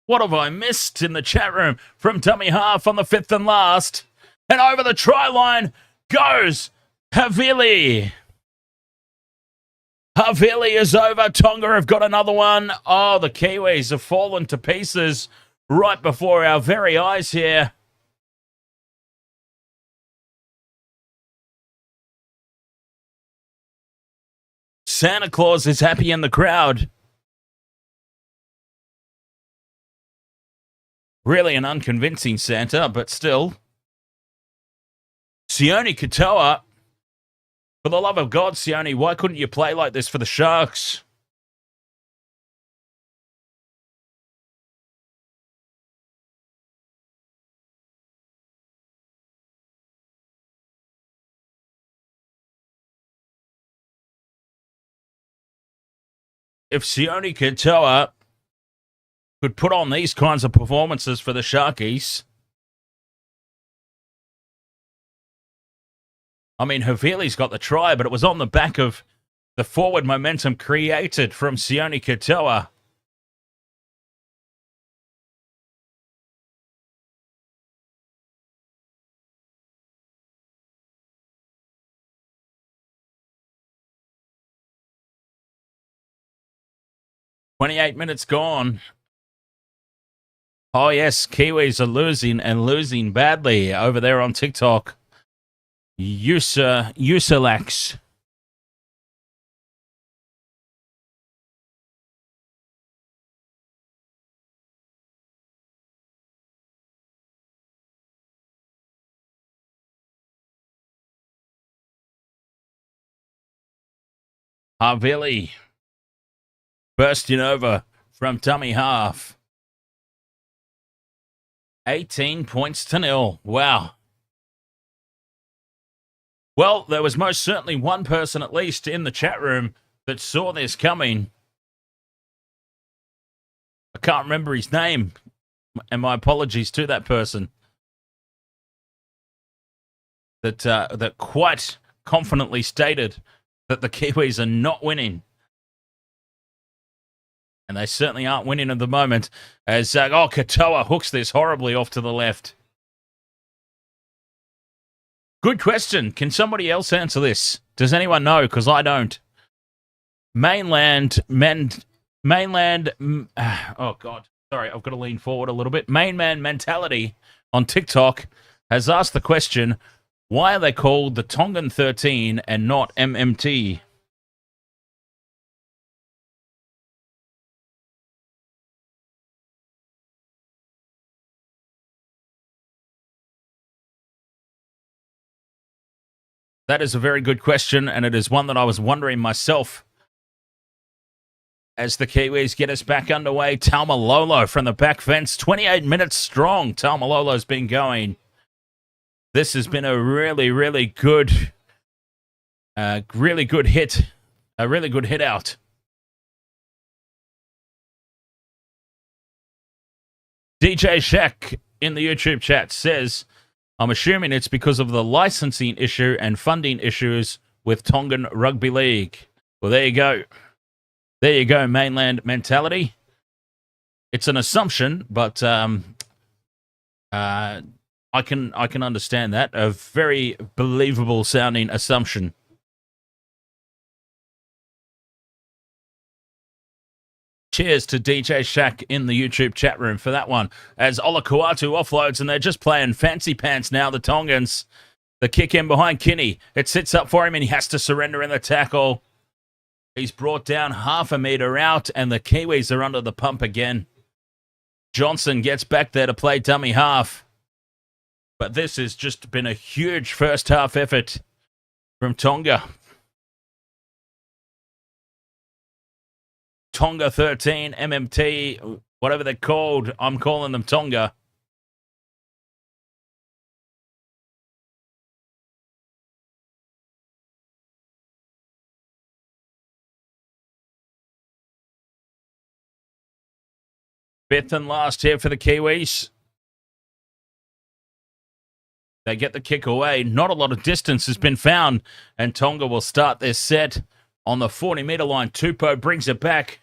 What have I missed in the chat room from dummy half on the 5th and last? And over the try line goes Havili. Havili is over. Tonga have got another one. Oh, the Kiwis have fallen to pieces right before our very eyes here. Santa Claus is happy in the crowd. Really an unconvincing Santa, but still. Sione Katoa. For the love of God, Sione, why couldn't you play like this for the Sharks? If Sione Katoa could put on these kinds of performances for the Sharkies. I mean, Havili's got the try, but it was on the back of the forward momentum created from Sione Katoa. "28 minutes gone. Oh, yes, Kiwis are losing and losing badly over there on TikTok. Usalax. Havili bursting over from dummy half. 18 points to 0. Wow. Well, there was most certainly one person at least in the chat room that saw this coming. I can't remember his name, and my apologies to that person. That quite confidently stated that the Kiwis are not winning. And they certainly aren't winning at the moment, as Katoa hooks this horribly off to the left. Good question. Can somebody else answer this? Does anyone know? Because I don't. Oh, God. Sorry, I've got to lean forward a little bit. Main Man Mentality on TikTok has asked the question, why are they called the Tongan 13 and not MMT? That is a very good question, and it is one that I was wondering myself. As the Kiwis get us back underway, Taumalolo from the back fence, 28 minutes strong. Taumalolo's been going. This has been a really, really good hit. A really good hit out. DJ Shack in the YouTube chat says, I'm assuming it's because of the licensing issue and funding issues with Tongan Rugby League. Well, there you go. There you go, Mainland Mentality. It's an assumption, but I can understand that. A very believable sounding assumption. Cheers to DJ Shack in the YouTube chat room for that one. As Olakau'atu offloads, and they're just playing fancy pants now, the Tongans. The kick in behind Kinney. It sits up for him, and he has to surrender in the tackle. He's brought down half a metre out, and the Kiwis are under the pump again. Johnson gets back there to play dummy half. But this has just been a huge first half effort from Tonga. Tonga 13, MMT, whatever they're called, I'm calling them Tonga. Fifth and last here for the Kiwis. They get the kick away. Not a lot of distance has been found, and Tonga will start their set on the 40-metre line. Tupou brings it back.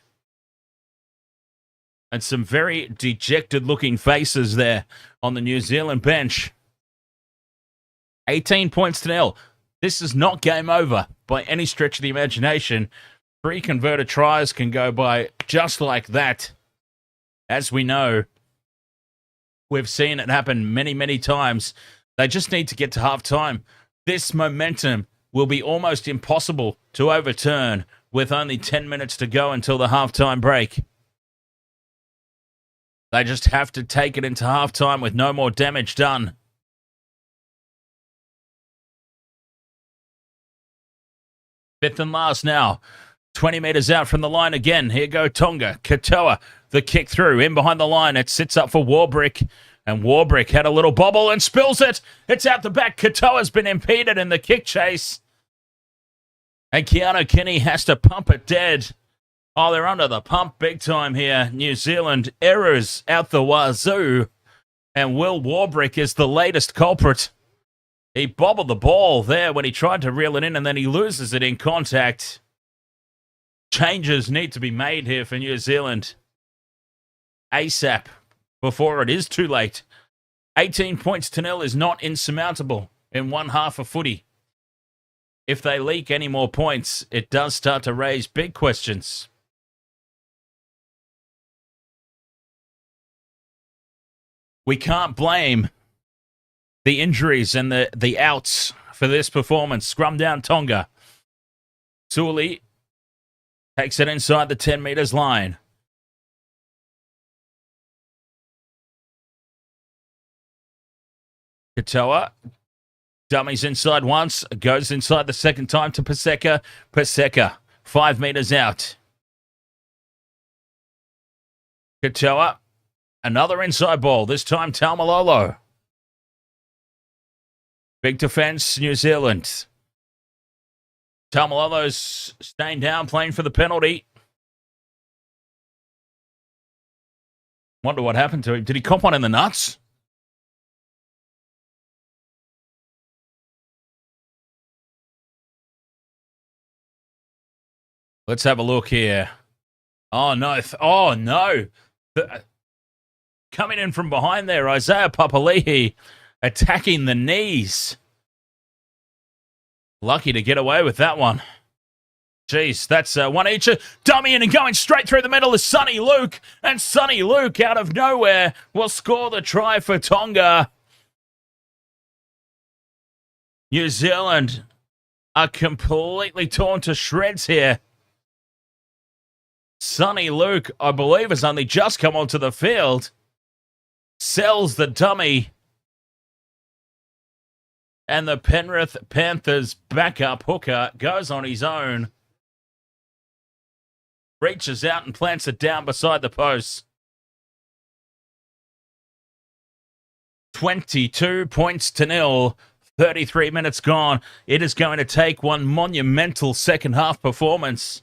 And some very dejected-looking faces there on the New Zealand bench. 18 points to nil. This is not game over by any stretch of the imagination. 3 converted tries can go by just like that. As we know, we've seen it happen many, many times. They just need to get to halftime. This momentum will be almost impossible to overturn with only 10 minutes to go until the halftime break. They just have to take it into halftime with no more damage done. Fifth and last now. 20 metres out from the line again. Here go Tonga. Katoa, the kick through. In behind the line. It sits up for Warbrick. And Warbrick had a little bobble and spills it. It's out the back. Katoa's been impeded in the kick chase. And Keanu Kinney has to pump it dead. Oh, they're under the pump big time here. New Zealand errors out the wazoo. And Will Warbrick is the latest culprit. He bobbled the ball there when he tried to reel it in, and then he loses it in contact. Changes need to be made here for New Zealand ASAP before it is too late. 18 points to nil is not insurmountable in one half of footy. If they leak any more points, it does start to raise big questions. We can't blame the injuries and the outs for this performance. Scrum down Tonga. Suli takes it inside the 10 metres line. Katoa dummies inside once, goes inside the second time to Paseka. Paseka, 5 metres out. Katoa, another inside ball, this time Taumalolo. Big defence, New Zealand. Taumalolo's staying down, playing for the penalty. Wonder what happened to him. Did he cop one in the nuts? Let's have a look here. Oh, no. Oh, no. Coming in from behind there, Isaiah Papali'i attacking the knees. Lucky to get away with that one. Jeez, that's one each. Dummy in and going straight through the middle is Sonny Luke. And Sonny Luke, out of nowhere, will score the try for Tonga. New Zealand are completely torn to shreds here. Sonny Luke, I believe, has only just come onto the field. Sells the dummy. And the Penrith Panthers backup hooker goes on his own. Reaches out and plants it down beside the post. 22 points to nil. 33 minutes gone. It is going to take one monumental second half performance.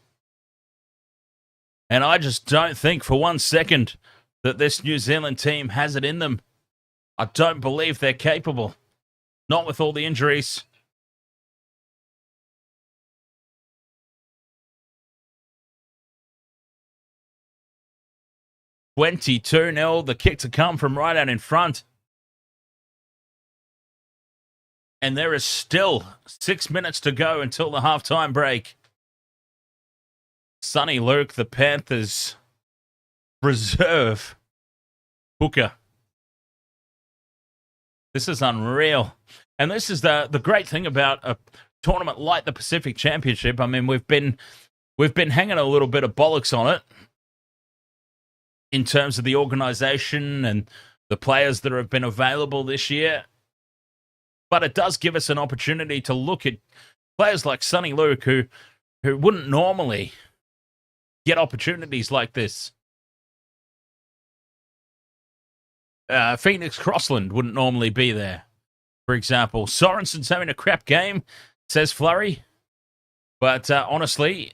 And I just don't think for 1 second that this New Zealand team has it in them. I don't believe they're capable. Not with all the injuries. $22-0. The kick to come from right out in front. And there is still 6 minutes to go until the halftime break. Sonny Luke, the Panthers reserve hooker. This is unreal. And this is the great thing about a tournament like the Pacific Championship. I mean, we've been hanging a little bit of bollocks on it in terms of the organization and the players that have been available this year. But it does give us an opportunity to look at players like Sonny Luke who wouldn't normally get opportunities like this. Phoenix Crossland wouldn't normally be there, for example. Sorensen's having a crap game, says Flurry. But honestly,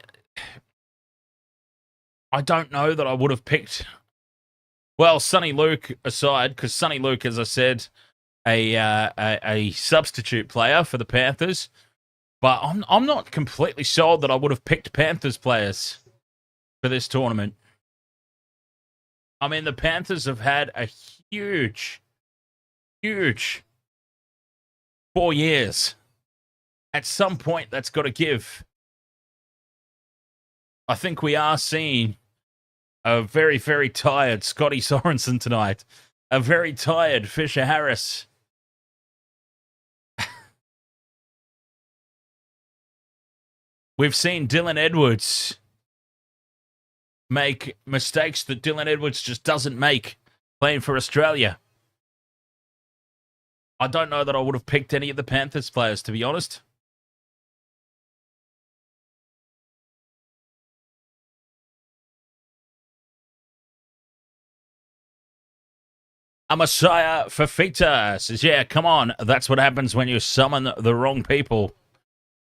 I don't know that I would have picked, well, Sonny Luke aside, because Sonny Luke, as I said, a substitute player for the Panthers. But I'm not completely sold that I would have picked Panthers players for this tournament. I mean, the Panthers have had a huge 4 years. At some point, that's got to give. I think we are seeing a very, very tired Scotty Sorensen tonight. A very tired Fisher Harris. We've seen Dylan Edwards make mistakes that Dylan Edwards just doesn't make playing for Australia. I don't know that I would have picked any of the Panthers players, to be honest. A Messiah Fafita says, yeah, come on. That's what happens when you summon the wrong people.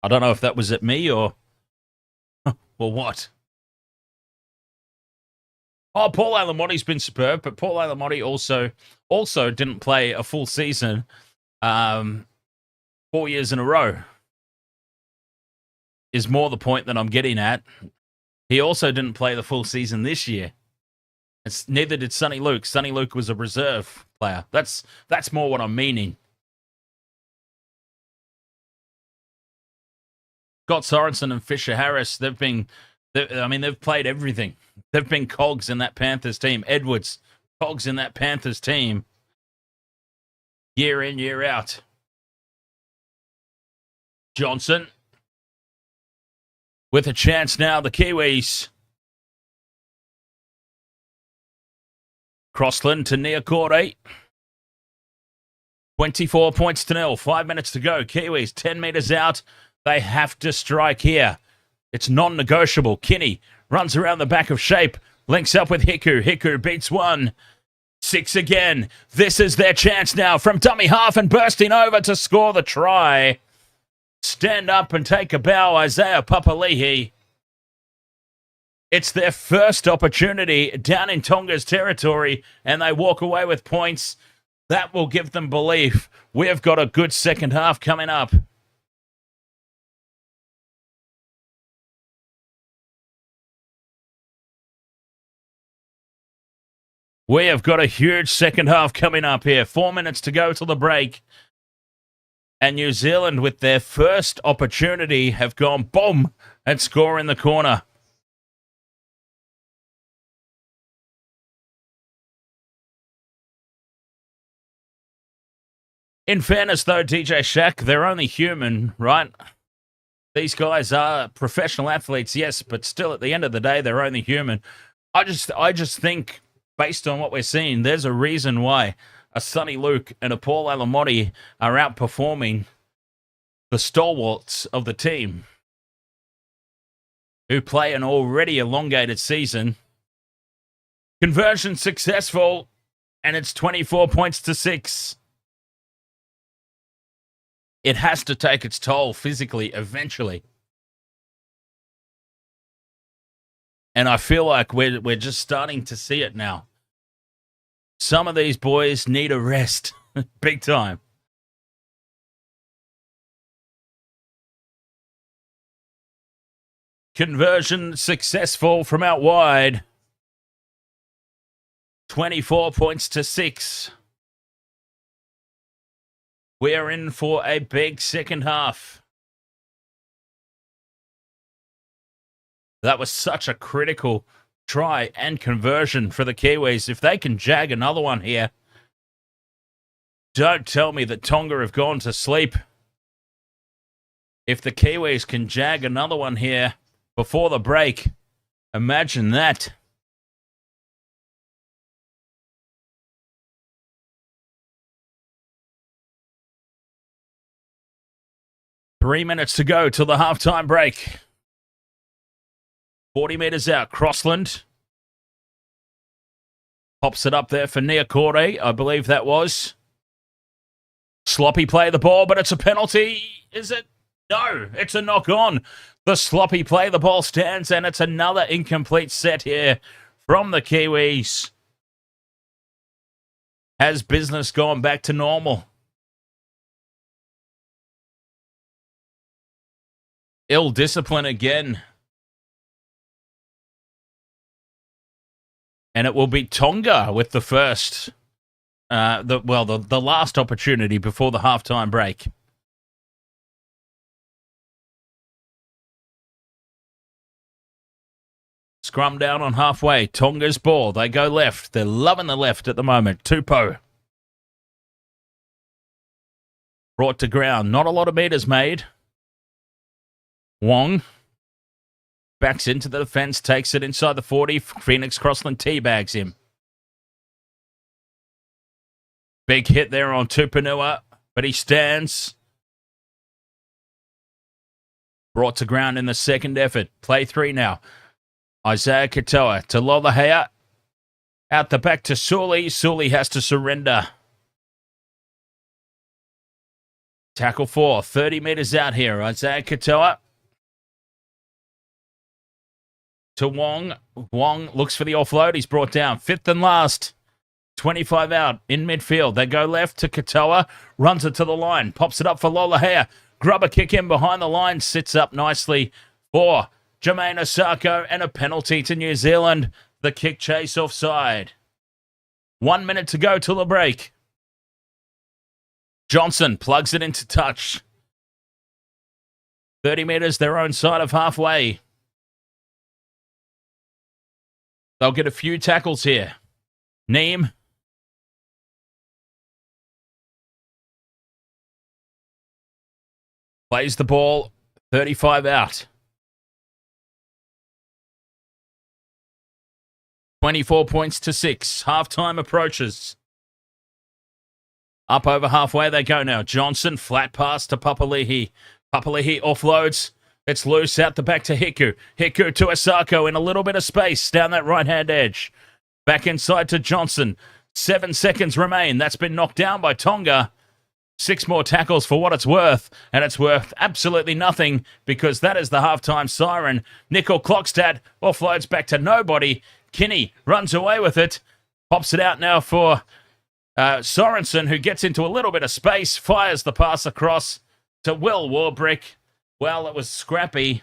I don't know if that was at me or what. Oh, Paul Alamoti's been superb, but Paul Alamoti also didn't play a full season 4 years in a row. Is more the point that I'm getting at. He also didn't play the full season this year. Neither did Sonny Luke. Sonny Luke was a reserve player. That's more what I'm meaning. Scott Sorensen and Fisher Harris, they've played everything. They've been cogs in that Panthers team. Edwards, cogs in that Panthers team. Year in, year out. Johnson. With a chance now, the Kiwis. Crossland to Niokore. 24 points to nil. 5 minutes to go. Kiwis 10 meters out. They have to strike here. It's non-negotiable. Kinney runs around the back of shape. Links up with Hiku. Hiku beats one. 6 again. This is their chance now from dummy half and bursting over to score the try. stand up and take a bow, Isaiah Papali'i. It's their first opportunity down in Tonga's territory, and they walk away with points. That will give them belief. We've got a good second half coming up. We have got a huge second half coming up here. 4 minutes to go till the break. And New Zealand, with their first opportunity, have gone boom and score in the corner. In fairness, though, DJ Shaq, they're only human, right? These guys are professional athletes, yes, but still, at the end of the day, they're only human. I just think, based on what we're seeing, there's a reason why a Sonny Luke and a Paul Alamotti are outperforming the stalwarts of the team, who play an already elongated season. Conversion successful, and it's 24 points to 6. It has to take its toll physically eventually. And I feel like we're just starting to see it now. Some of these boys need a rest. Big time. Conversion successful from out wide. 24 points to 6. We're in for a big second half. That was such a critical try and conversion for the Kiwis. If they can jag another one here, don't tell me that Tonga have gone to sleep. If the Kiwis can jag another one here before the break, imagine that. Three minutes to go till the halftime break. 40 metres out, Crossland. Pops it up there for Niakore, I believe that was. Sloppy play the ball, but it's a penalty. Is it? No, it's a knock on. The sloppy play, the ball stands, and it's another incomplete set here from the Kiwis. Has business gone back to normal? Ill discipline again. And it will be Tonga with the first, the last opportunity before the halftime break. Scrum down on halfway. Tonga's ball. They go left. They're loving the left at the moment. Tupou. Brought to ground. Not a lot of meters made. Wong backs into the defense, takes it inside the 40. Phoenix Crossland teabags him. Big hit there on Tupanua, but he stands. Brought to ground in the second effort. Play 3 now. Isaiah Katoa to Lolahea. Out the back to Sully. Sully has to surrender. Tackle 4. 30 metres out here. Isaiah Katoa. To Wong. Wong looks for the offload. He's brought down. 5th and last. 25 out in midfield. They go left to Katoa. Runs it to the line. Pops it up for Lolahea. Grubber kick in behind the line. Sits up nicely for Jermaine Osako. And a penalty to New Zealand. The kick chase offside. 1 minute to go till the break. Johnson plugs it into touch. 30 metres their own side of halfway. They'll get a few tackles here. Neem. Plays the ball. 35 out. 24 points to 6. Halftime approaches. Up over halfway they go now. Johnson, flat pass to Papali'i. Papali'i offloads. It's loose out the back to Hiku. Hiku to Osako in a little bit of space down that right-hand edge. Back inside to Johnson. 7 seconds remain. That's been knocked down by Tonga. 6 more tackles for what it's worth, and it's worth absolutely nothing because that is the halftime siren. Nickel Clockstad offloads back to nobody. Kinney runs away with it, pops it out now for Sorensen, who gets into a little bit of space, fires the pass across to Will Warbrick. Well, it was scrappy.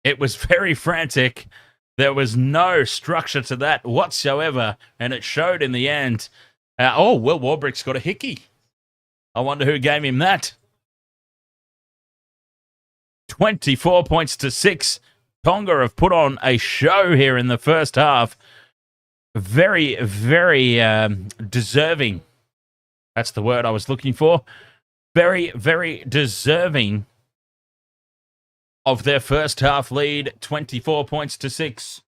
It was very frantic. There was no structure to that whatsoever, and it showed in the end. Will Warbrick's got a hickey. I wonder who gave him that. 24 points to 6. Tonga have put on a show here in the first half. Very, very deserving. That's the word I was looking for. Very, very deserving of their first half lead. 24 points to 6.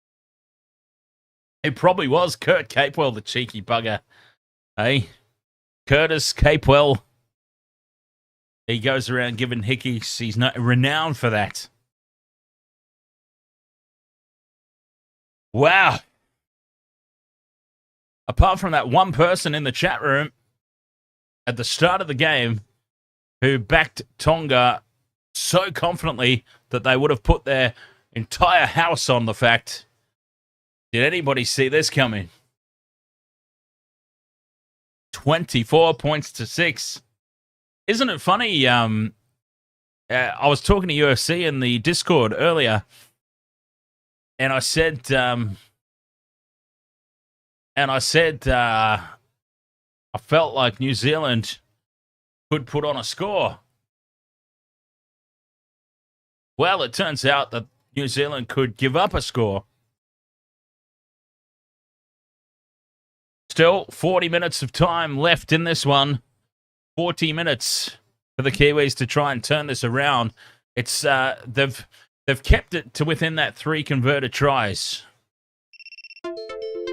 It probably was Kurt Capewell, the cheeky bugger. Hey, Curtis Capewell. He goes around giving hickeys. He's not renowned for that. Wow. Apart from that one person in the chat room at the start of the game who backed Tonga so confidently that they would have put their entire house on the fact. Did anybody see this coming? 24 points to 6. Isn't it funny? I was talking to UFC in the Discord earlier, and I said, I felt like New Zealand could put on a score. Well, it turns out that New Zealand could give up a score. Still, 40 minutes of time left in this one. 40 minutes for the Kiwis to try and turn this around. It's they've kept it to within that 3 converted tries.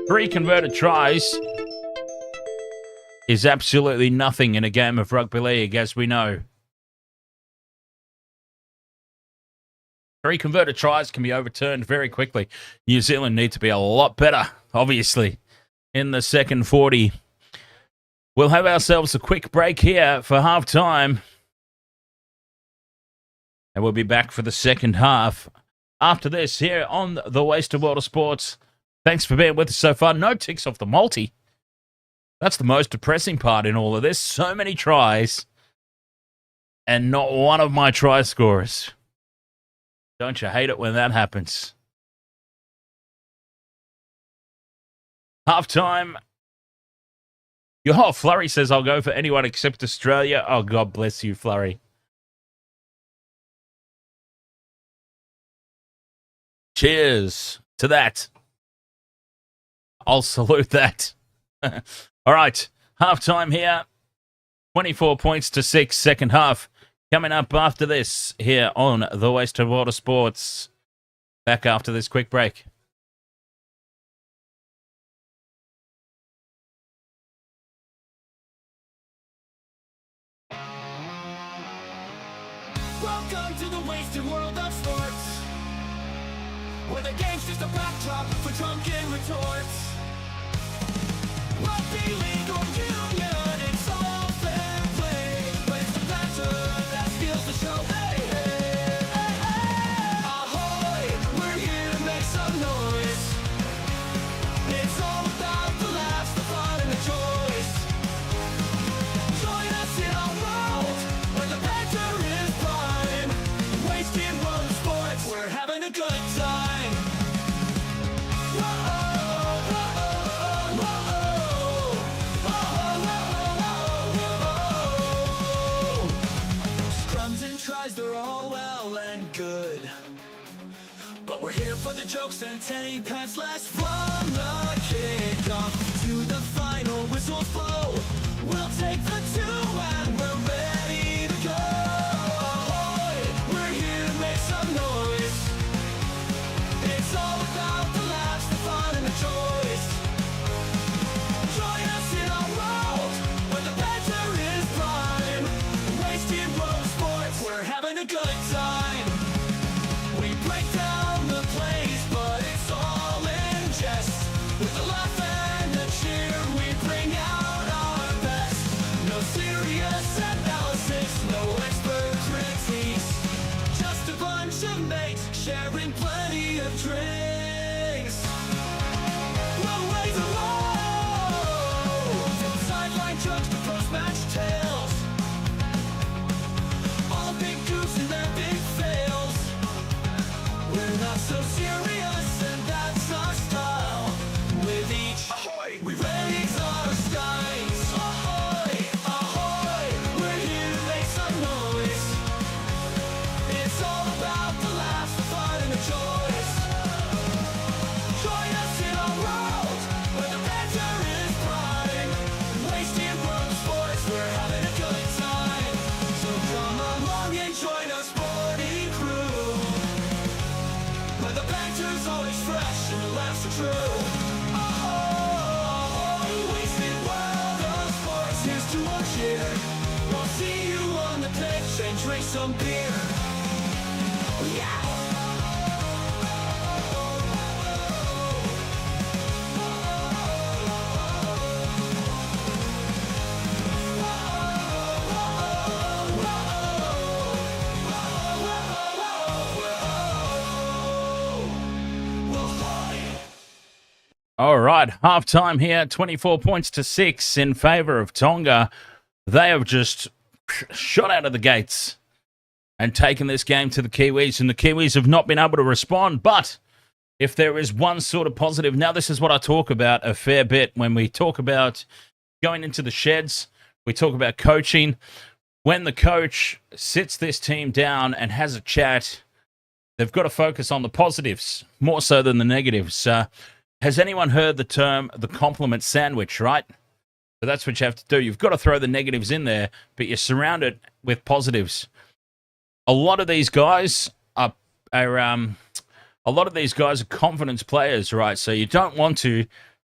3 converted tries is absolutely nothing in a game of rugby league, as we know. 3 converted tries can be overturned very quickly. New Zealand need to be a lot better, obviously, in the second 40. We'll have ourselves a quick break here for halftime. And we'll be back for the second half after this here on the Wasted World of Sports. Thanks for being with us so far. No ticks off the multi. That's the most depressing part in all of this. So many tries and not one of my try scorers. Don't you hate it when that happens? Halftime. Flurry says, I'll go for anyone except Australia. Oh, God bless you, Flurry. Cheers to that. I'll salute that. All right, halftime here. 24 points to 6, second half. Coming up after this here on the Wasted World of Sports. Back after this quick break. Welcome to the wasted world of sports, where the game's just a backdrop for drunken retorts. Rugby league or union, it's all fair play, but it's the banter that steals the show. Hey, hey, hey, hey. Ahoy, we're here to make some noise. It's all about the laughs, the fun, and the joys. Join us in our world, where the banter is prime. Wasted world of sports, we're having a good time. Scrums and tries, they're all well and good, but we're here for the jokes and tank pants last from the kickoff to the final whistles blow. We'll take the 2 and we're ready to go. Ahoy, we're here to make some noise. It's all about the laughs, the fun, and the joys. Join us in our world, where the banter is prime. Wasted world of sports, we're having a good time. We break down the plays, but it's all in jest. some beer. All right, half-time here, 24 points to 6 in favour of Tonga. They have just shot out of the gates and taken this game to the Kiwis, and the Kiwis have not been able to respond. But if there is one sort of positive, now this is what I talk about a fair bit when we talk about going into the sheds, we talk about coaching. When the coach sits this team down and has a chat, they've got to focus on the positives more so than the negatives. Has anyone heard the term the compliment sandwich, right? So that's what you have to do. You've got to throw the negatives in there, but you surround it with positives. A lot of these guys are confidence players, right? So you don't want to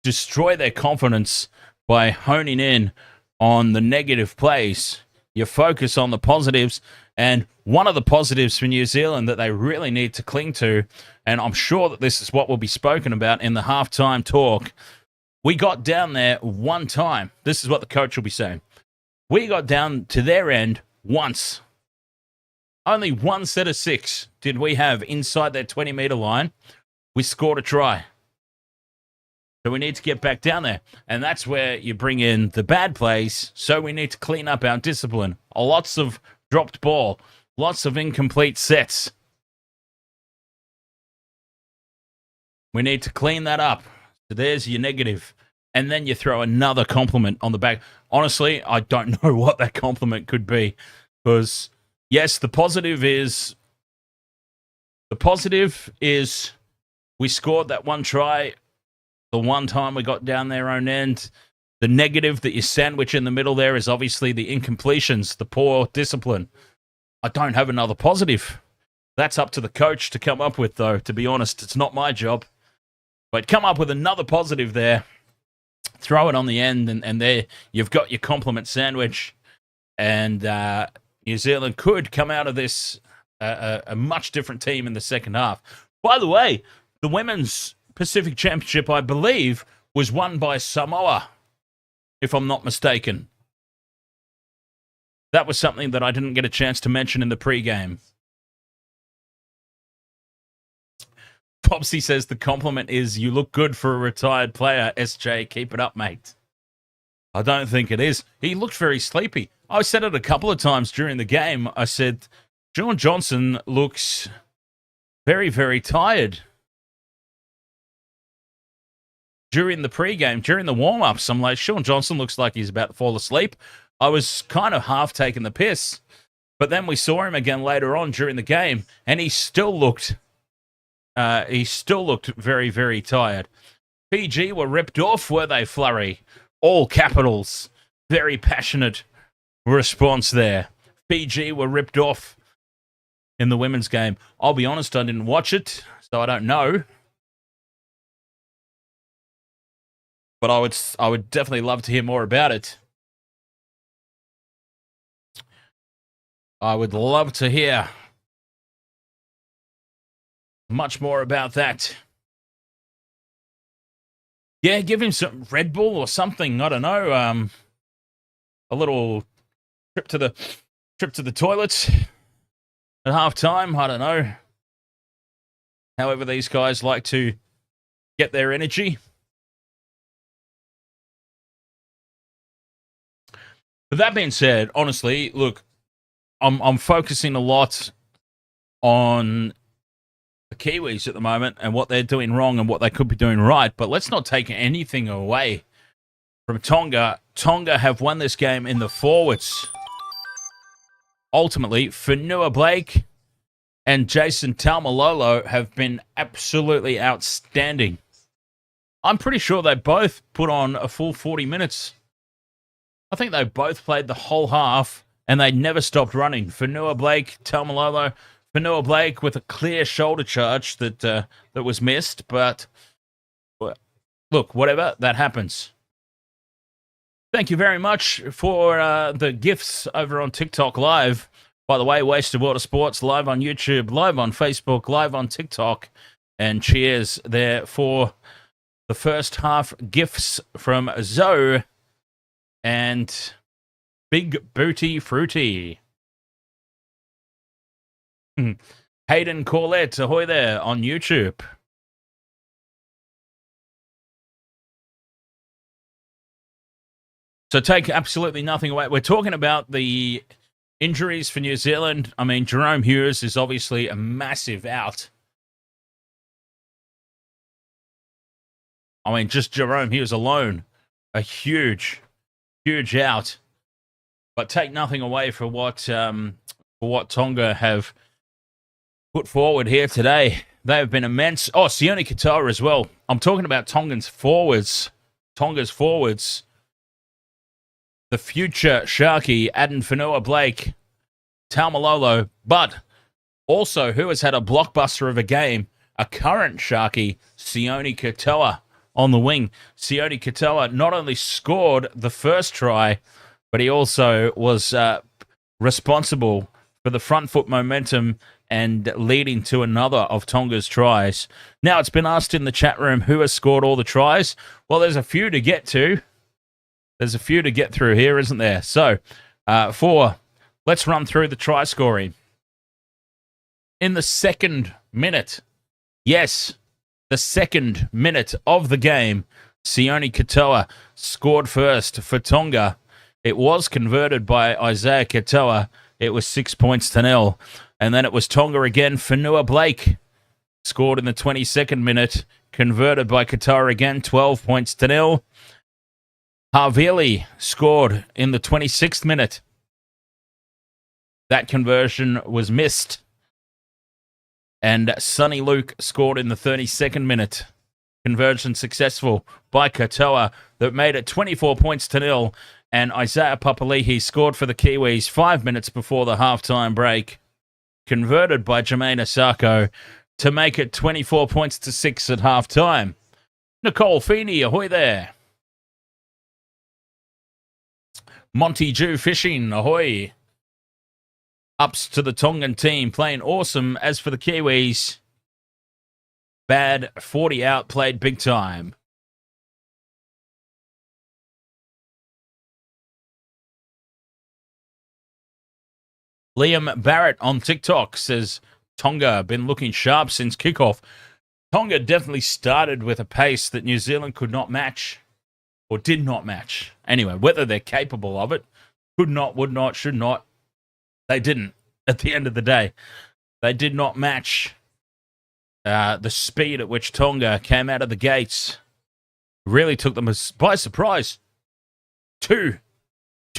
destroy their confidence by honing in on the negative plays. You focus on the positives, and one of the positives for New Zealand that they really need to cling to, and I'm sure that this is what will be spoken about in the halftime talk, we got down there one time. This is what the coach will be saying. We got down to their end once. Only one set of 6 did we have inside their 20-metre line. We scored a try. So we need to get back down there. And that's where you bring in the bad plays. So we need to clean up our discipline. Lots of dropped ball. Lots of incomplete sets. We need to clean that up. So there's your negative. And then you throw another compliment on the back. Honestly, I don't know what that compliment could be. Because, yes, the positive is we scored that one try the one time we got down their own end. The negative that you sandwich in the middle there is obviously the incompletions, the poor discipline. I don't have another positive. That's up to the coach to come up with, though, to be honest. It's not my job. But come up with another positive there. Throw it on the end, and there you've got your compliment sandwich. And New Zealand could come out of this a much different team in the second half. By the way, the Women's Pacific Championship, I believe, was won by Samoa, if I'm not mistaken. That was something that I didn't get a chance to mention in the pregame. Popsy says the compliment is, you look good for a retired player. SJ, keep it up, mate. I don't think it is. He looked very sleepy. I said it a couple of times during the game. I said, John Johnson looks very, very tired. During the pregame, during the warm-ups, I'm like, Shaun Johnson looks like he's about to fall asleep. I was kind of half taking the piss. But then we saw him again later on during the game, and he still looked very, very tired. Fiji were ripped off, were they, Flurry? All capitals. Very passionate response there. Fiji were ripped off in the women's game. I'll be honest, I didn't watch it, so I don't know. But I would definitely love to hear more about it. I would love to hear much more about that. Yeah, give him some Red Bull or something. I don't know. A little trip to the toilets at halftime. I don't know. However, these guys like to get their energy. But that being said, honestly, look, I'm focusing a lot on the Kiwis at the moment and what they're doing wrong and what they could be doing right. But let's not take anything away from Tonga. Tonga have won this game in the forwards. Ultimately, Fonua-Blake and Jason Taumalolo have been absolutely outstanding. I'm pretty sure they both put on a full 40 minutes. I think they both played the whole half, and they never stopped running. Fonua-Blake, Taumalolo, Fonua-Blake with a clear shoulder charge that was missed, but look, whatever, that happens. Thank you very much for the gifts over on TikTok Live. By the way, Wasted World of Sports, live on YouTube, live on Facebook, live on TikTok. And cheers there for the first half gifts from Zoe and Big Booty Fruity. Hayden Corlett, ahoy there on YouTube. So take absolutely nothing away. We're talking about the injuries for New Zealand. I mean, Jahrome Hughes is obviously a massive out. I mean, just Jahrome Hughes alone, a huge out. But take nothing away for what Tonga have put forward here today. They have been immense. Oh, Sione Katoa as well. I'm talking about Tonga's forwards. The future Sharky, Addin Fonua-Blake, Taumalolo, but also who has had a blockbuster of a game, a current Sharky, Sione Katoa on the wing. Sione Katoa not only scored the first try, but he also was responsible for the front foot momentum and leading to another of Tonga's tries. Now, it's been asked in the chat room who has scored all the tries. Well, there's a few to get to. There's a few to get through here, isn't there? So, let's run through the try scoring. In the second minute, yes, the second minute of the game, Sione Katoa scored first for Tonga. It was converted by Isaiah Katoa. It was 6-0. And then it was Tonga again. Fonua-Blake scored in the 22nd minute, converted by Katoa again, 12-0. Havili scored in the 26th minute. That conversion was missed. And Sonny Luke scored in the 32nd minute. Conversion successful by Katoa that made it 24-0. And Isaiah Papali'i scored for the Kiwis 5 minutes before the halftime break. Converted by Jermaine Asako to make it 24-6 at halftime. Nicole Feeney, ahoy there. Monty Jew Fishing, ahoy. Ups to the Tongan team, playing awesome. As for the Kiwis, bad 40 out, played big time. Liam Barrett on TikTok says, Tonga been looking sharp since kickoff. Tonga definitely started with a pace that New Zealand could not match. Or did not match. Anyway, whether they're capable of it, could not, would not, should not, they didn't. At the end of the day, they did not match the speed at which Tonga came out of the gates. Really took them by surprise. 2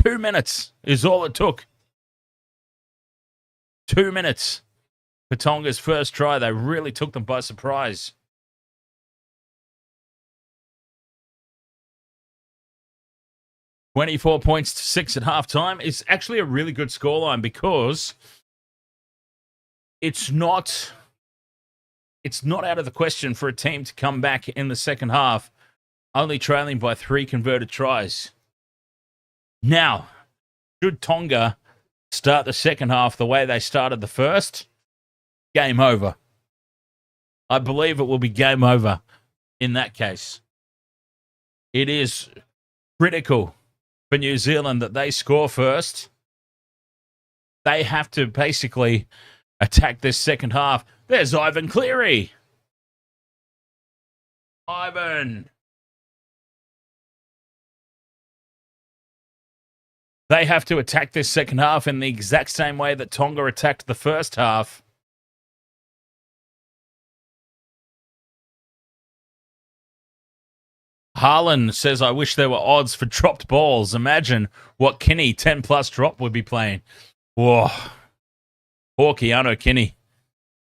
minutes is all it took. 2 minutes for Tonga's first try. They really took them by surprise. $24-6 at halftime is actually a really good scoreline because it's not out of the question for a team to come back in the second half, only trailing by 3 converted tries. Now, should Tonga start the second half the way they started the first, game over. I believe it will be game over in that case. It is critical for New Zealand that they score first. They have to basically attack this second half. There's Ivan Cleary. Ivan. They have to attack this second half in the exact same way that Tonga attacked the first half. Harlan says, I wish there were odds for dropped balls. Imagine what Kinney 10-plus drop would be playing. Whoa. Poor Keanu Kinney.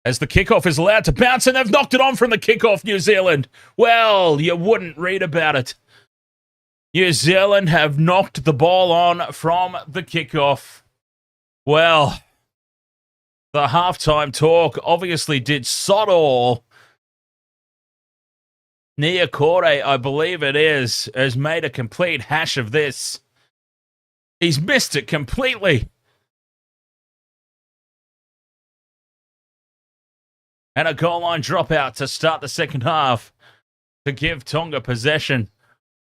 As the kickoff is allowed to bounce, and they've knocked it on from the kickoff, New Zealand. Well, you wouldn't read about it. New Zealand have knocked the ball on from the kickoff. Well, the halftime talk obviously did sod all. Nia Kore, I believe it is, has made a complete hash of this. He's missed it completely. And a goal line dropout to start the second half to give Tonga possession.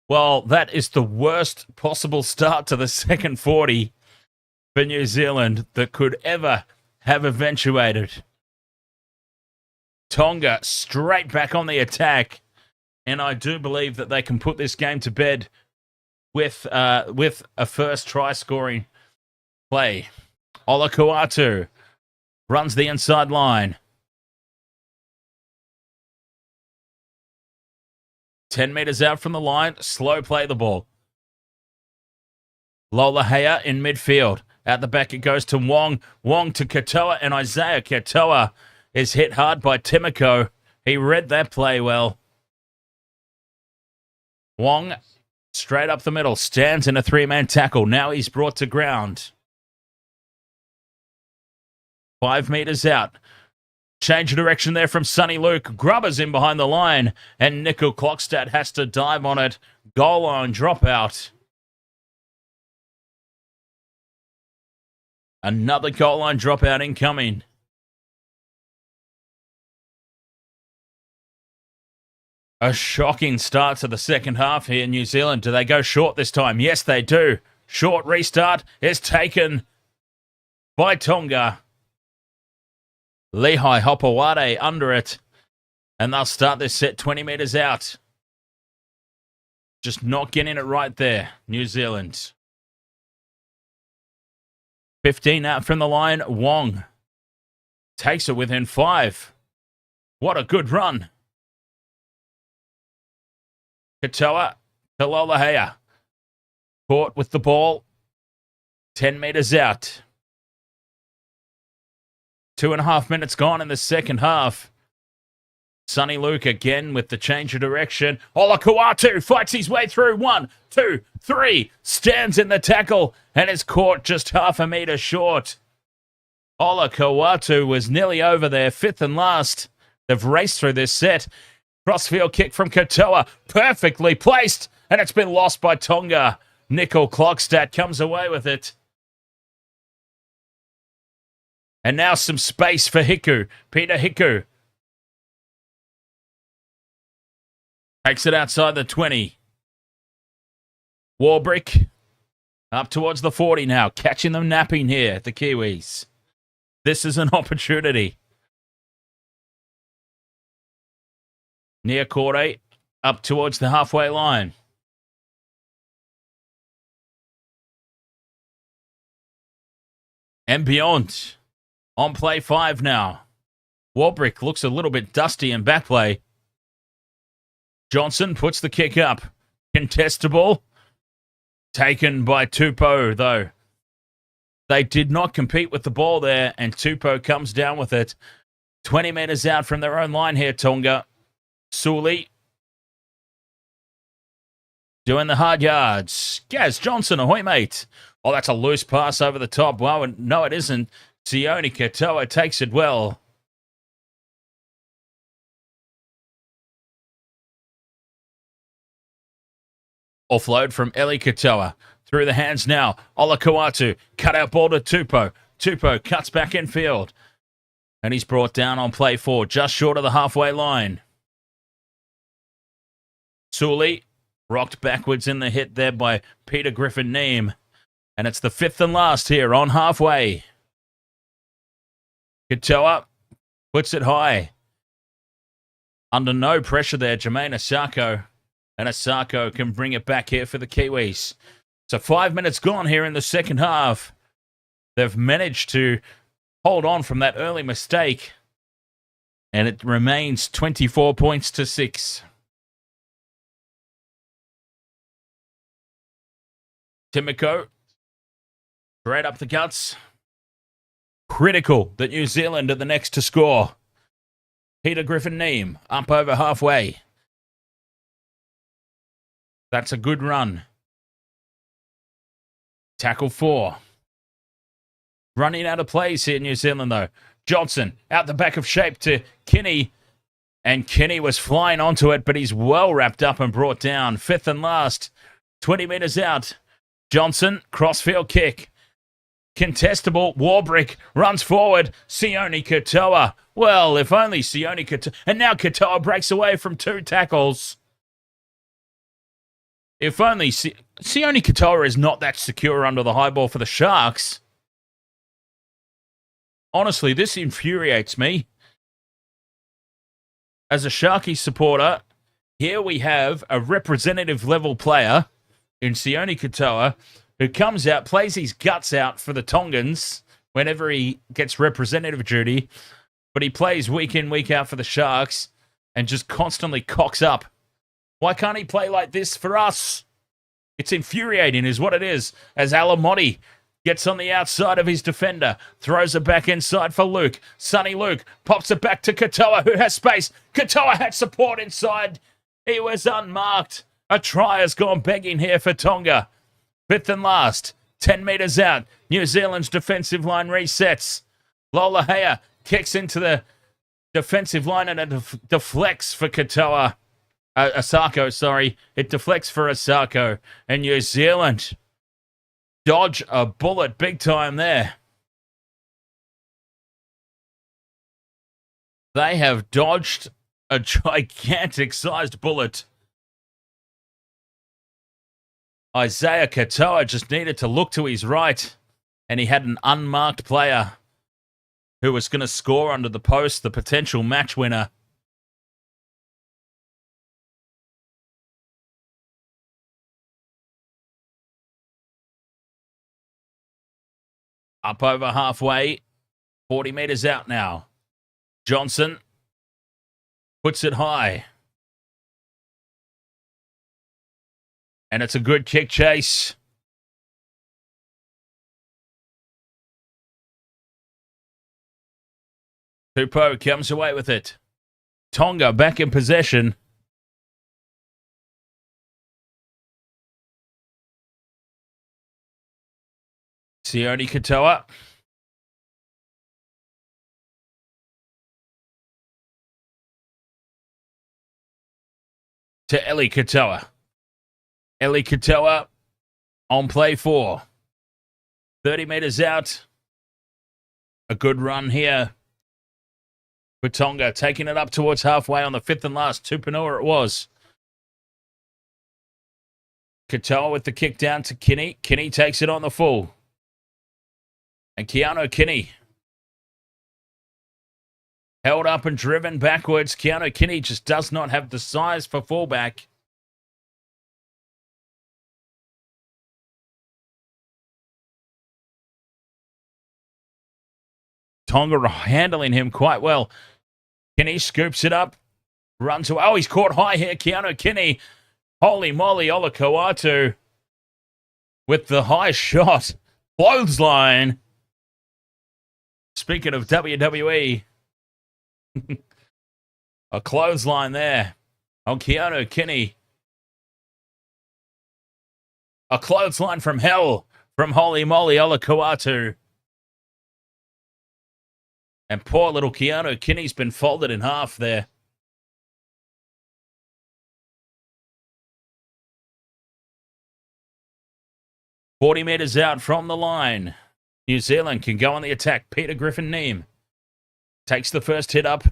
Well, that is the worst possible start to the second 40 for New Zealand that could ever have eventuated. Tonga straight back on the attack, and I do believe that they can put this game to bed with a first try scoring play. Olakau'atu runs the inside line. 10 metres out from the line, slow play the ball. Lola in midfield. Out the back it goes to Wong. Wong to Katoa, and Isaiah Katoa is hit hard by Timoko. He read that play well. Wong, straight up the middle, stands in a three-man tackle. Now he's brought to ground. 5 metres out. Change of direction there from Sonny Luke. Grubbers in behind the line, and Nickel Clockstad has to dive on it. Goal line dropout. Another goal line dropout incoming. A shocking start to the second half here in New Zealand. Do they go short this time? Yes, they do. Short restart is taken by Tonga. Lehigh Hopawade under it. And they'll start this set 20 metres out. Just not getting it right there, New Zealand. 15 out from the line. Wong takes it within 5. What a good run. Katoa to Lola caught with the ball. 10 metres out. 2.5 minutes gone in the second half. Sonny Luke again with the change of direction. Olakau'atu fights his way through. 1, 2, 3. Stands in the tackle and is caught just half a metre short. Olakau'atu was nearly over there. 5th and last. They've raced through this set. Crossfield kick from Katoa. Perfectly placed. And it's been lost by Tonga. Nickel Clockstad comes away with it. And now some space for Hiku. Peter Hiku takes it outside the 20. Warbrick up towards the 40 now. Catching them napping here, the Kiwis. This is an opportunity. Near Corday, up towards the halfway line. And beyond. On play 5 now. Warbrick looks a little bit dusty in back play. Johnson puts the kick up. Contestable. Taken by Tupou, though. They did not compete with the ball there, and Tupou comes down with it. 20 metres out from their own line here, Tonga. Suli doing the hard yards. Gaz Johnson, ahoy, mate. Oh, that's a loose pass over the top. Well, no, it isn't. Sione Katoa takes it well. Offload from Eli Katoa. Through the hands now. Olakau'atu. Cut out ball to Tupou. Tupou cuts back in field. And he's brought down on play 4, just short of the halfway line. Suli rocked backwards in the hit there by Peter Griffin-Neame. And it's the 5th and last here on halfway. Katoa puts it high. Under no pressure there, Jermaine Asako. And Asako can bring it back here for the Kiwis. So 5 minutes gone here in the second half. They've managed to hold on from that early mistake. And it remains 24 points to 6. Timoko. Straight up the guts. Critical that New Zealand are the next to score. Peter Griffin-Neame up over halfway. That's a good run. Tackle 4. Running out of plays here, New Zealand, though. Johnson out the back of shape to Kinney. And Kinney was flying onto it, but he's well wrapped up and brought down. 5th and last. 20 metres out. Johnson, crossfield kick. Contestable. Warbrick runs forward. Sione Katoa. Well, if only Sione Katoa. And now Katoa breaks away from 2 tackles. If only Sione Katoa is not that secure under the high ball for the Sharks. Honestly, this infuriates me. As a Sharky supporter, here we have a representative level player in Sione Katoa who comes out, plays his guts out for the Tongans whenever he gets representative duty, but he plays week in, week out for the Sharks and just constantly cocks up. Why can't he play like this for us? It's infuriating is what it is, as Alamotti gets on the outside of his defender, throws it back inside for Luke. Sonny Luke pops it back to Katoa, who has space. Katoa had support inside. He was unmarked. A try has gone begging here for Tonga. 5th and last, 10 metres out. New Zealand's defensive line resets. Lola Hea kicks into the defensive line and it deflects for Katoa. Asako, sorry. It deflects for Asako. And New Zealand dodge a bullet big time there. They have dodged a gigantic-sized bullet. Isaiah Katoa just needed to look to his right, and he had an unmarked player who was going to score under the post, the potential match winner. Up over halfway, 40 metres out now. Johnson puts it high. And it's a good kick chase. Tupou comes away with it. Tonga back in possession. Sione Katoa. To Eli Katoa. Eli Katoa on play 4. 30 metres out. A good run here for Tonga, taking it up towards halfway on the 5th and last. Tupanua it was. Katoa with the kick down to Kinney. Kinney takes it on the full. And Keanu Kinney held up and driven backwards. Keanu Kinney just does not have the size for fullback. Tonga handling him quite well. Kinney scoops it up. Runs away. Oh, he's caught high here. Keanu Kinney. Holy moly, Olakau'atu with the high shot. Clothesline. Speaking of WWE, a clothesline there on Keanu Kinney. A clothesline from hell from Holy Moly Olakau'atu. And poor little Keanu Kinney's been folded in half there. "40 metres out from the line. New Zealand can go on the attack. Peter Griffin-Neame takes the first hit up.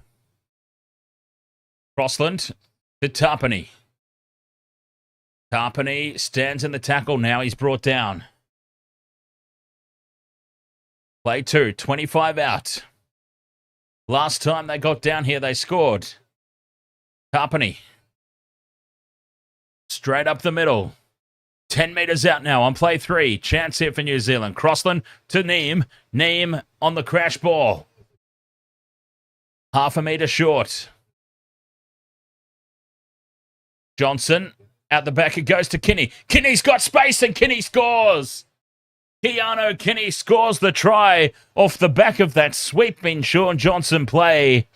Crossland to Tapine. Tapine stands in the tackle. Now he's brought down. Play 2, 25 out. Last time they got down here, they scored. Tapine. Straight up the middle. 10 metres out now on play 3. Chance here for New Zealand. Crossland to Neame. Neame on the crash ball. Half a metre short. Johnson out the back. It goes to Kinney. Kinney's got space and Kinney scores. Keanu Kinney scores the try off the back of that sweeping Sean Johnson play.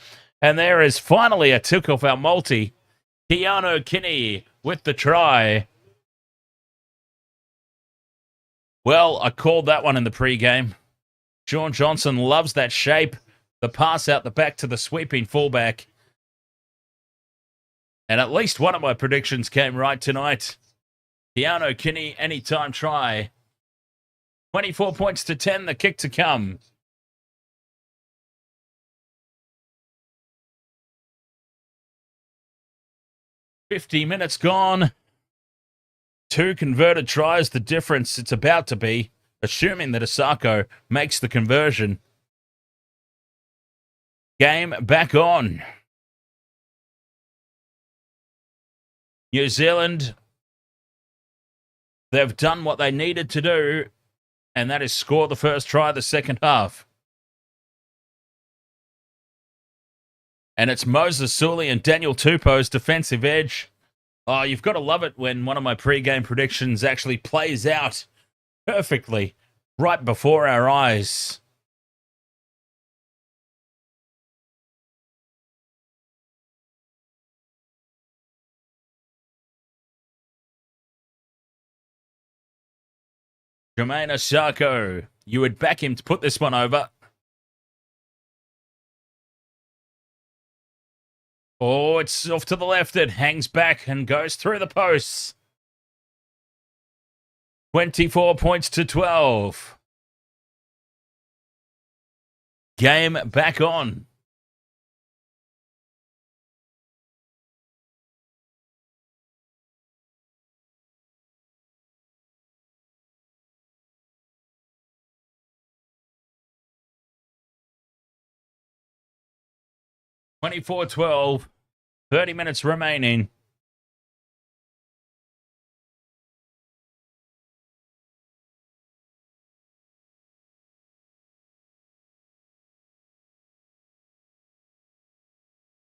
And there is finally a tick off our multi. Keanu Kinney with the try. Well, I called that one in the pregame. Sean Johnson loves that shape. The pass out the back to the sweeping fullback. And at least one of my predictions came right tonight. Keanu Kinney, anytime try. 24 points to 10, the kick to come. .50 gone. 2 converted tries, the difference it's about to be, assuming that Asako makes the conversion. Game back on. New Zealand, they've done what they needed to do, and that is score the first try of the second half. And it's Moses Sully and Daniel Tupou's defensive edge. Oh, you've got to love it when one of my pre-game predictions actually plays out perfectly right before our eyes. Jermaine Asako, you would back him to put this one over. Oh, it's off to the left. It hangs back and goes through the posts. 24 points to 12. Game back on. (24-12). 30 minutes remaining.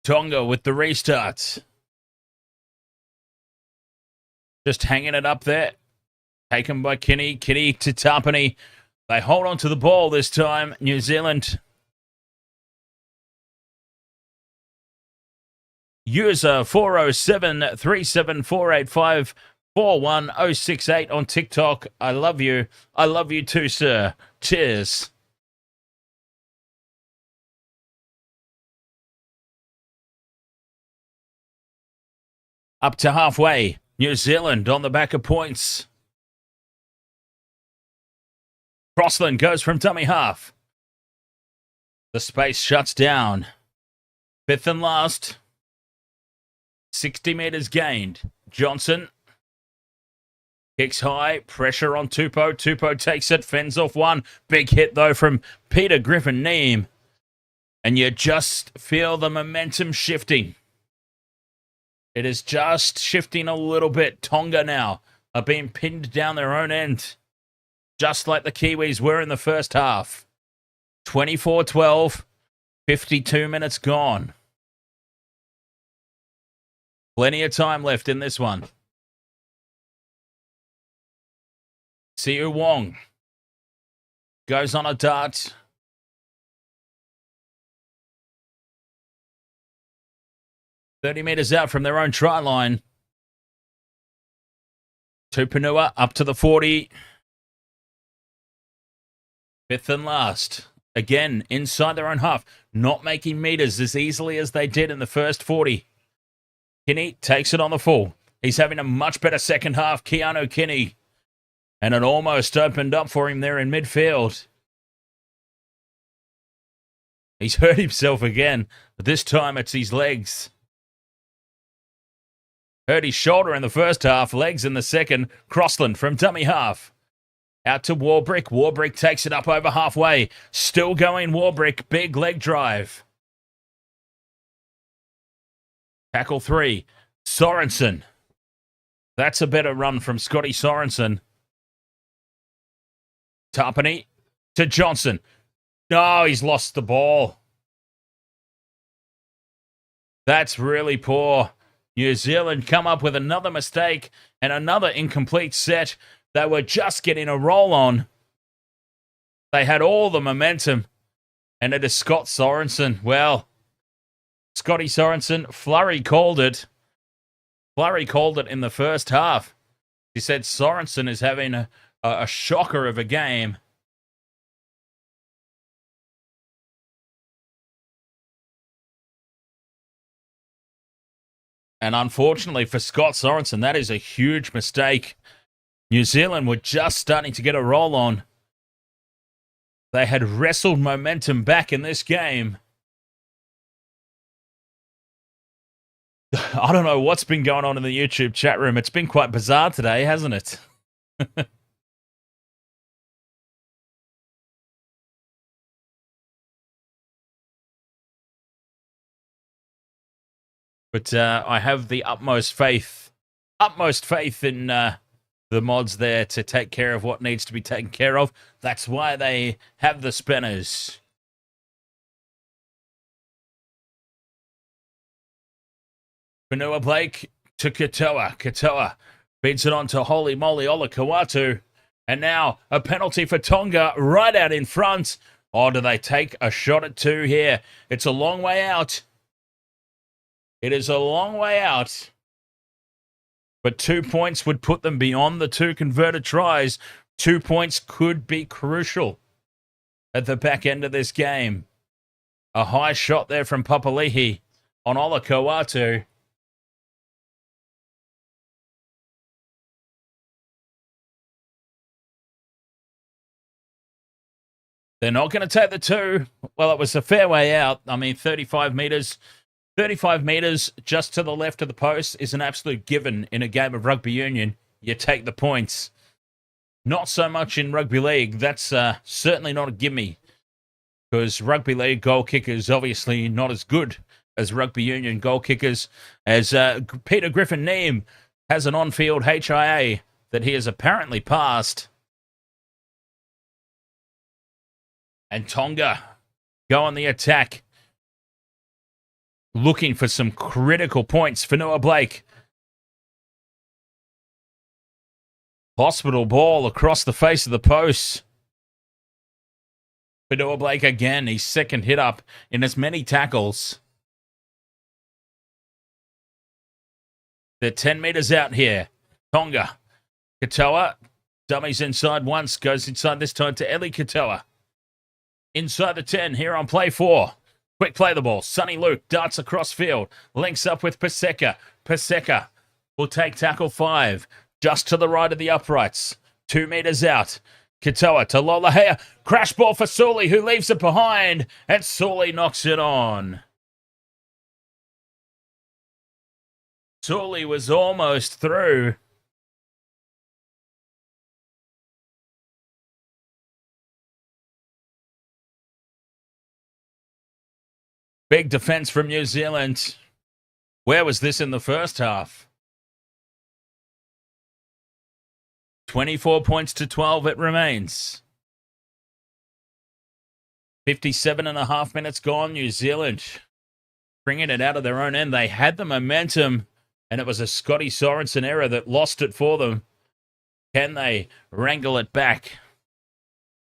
Tonga with the restart. Just hanging it up there. Taken by Kinney. Kinney to Tapine. They hold on to the ball this time, New Zealand. User 407-37485-41068 on TikTok. I love you. I love you too, sir. Cheers. Up to halfway. New Zealand on the back of points. Crossland goes from dummy half. The space shuts down. Fifth and last. 60 metres gained. Johnson kicks high. Pressure on Tupou. Tupou takes it. Fends off one. Big hit, though, from Peter Griffin-Neame. And you just feel the momentum shifting. It is just shifting a little bit. Tonga now are being pinned down their own end, just like the Kiwis were in the first half. 24-12, 52 minutes gone. Plenty of time left in this one. Siu Wong goes on a dart. .30 metres out from their own try line. Tupanua up to the 40. Fifth and last. Again, inside their own half. Not making metres as easily as they did in the first 40. Kinney takes it on the full. He's having a much better second half, Keanu Kinney. And it almost opened up for him there in midfield. He's hurt himself again, but this time it's his legs. Hurt his shoulder in the first half, legs in the second. Crossland from dummy half. Out to Warbrick. Warbrick takes it up over halfway. Still going Warbrick. Big leg drive. Tackle 3. Sorensen. That's a better run from Scotty Sorensen. Tapine to Johnson. No, he's lost the ball. That's really poor. New Zealand come up with another mistake and another incomplete set. They were just getting a roll on. They had all the momentum. And it is Scott Sorensen. Well, Scotty Sorensen, Flurry called it. Flurry called it in the first half. He said Sorensen is having a shocker of a game. And unfortunately for Scott Sorensen, that is a huge mistake. New Zealand were just starting to get a roll on. They had wrestled momentum back in this game. I don't know what's been going on in the YouTube chat room. It's been quite bizarre today, hasn't it? But I have the utmost faith in the mods there to take care of what needs to be taken care of. That's why they have the spinners. Fonua-Blake to Katoa. Katoa feeds it on to Haumole Olakau'atu. And now a penalty for Tonga right out in front. Or do they take a shot at two here? It's a long way out. It is a long way out. But 2 points would put them beyond the two converted tries. 2 points could be crucial at the back end of this game. A high shot there from Papali'i on Olakau'atu. They're not going to take the two. Well, it was a fair way out. I mean, 35 metres. 35 metres just to the left of the post is an absolute given in a game of rugby union. You take the points. Not so much in rugby league. That's certainly not a gimme. Because rugby league goal kickers obviously not as good as rugby union goal kickers. As Peter Griffin-Neame has an on-field HIA that he has apparently passed. And Tonga go on the attack. Looking for some critical points. Fonua-Blake. Hospital ball across the face of the post. Fonua-Blake again. His second hit up in as many tackles. They're 10 metres out here. Tonga. Katoa. Dummies inside once. Goes inside this time to Eli Katoa. Inside the 10 here on play 4. Quick play the ball. Sonny Luke darts across field. Links up with Paseka. Paseka will take tackle 5. Just to the right of the uprights. 2 metres out. Katoa to Lolahea. Crash ball for Sully, who leaves it behind. And Sully knocks it on. Sully was almost through. Big defense from New Zealand. Where was this in the first half? 24 points to 12 it remains. 57.5 minutes gone. New Zealand bringing it out of their own end. They had the momentum, and it was a Scotty Sorensen error that lost it for them. Can they wrangle it back?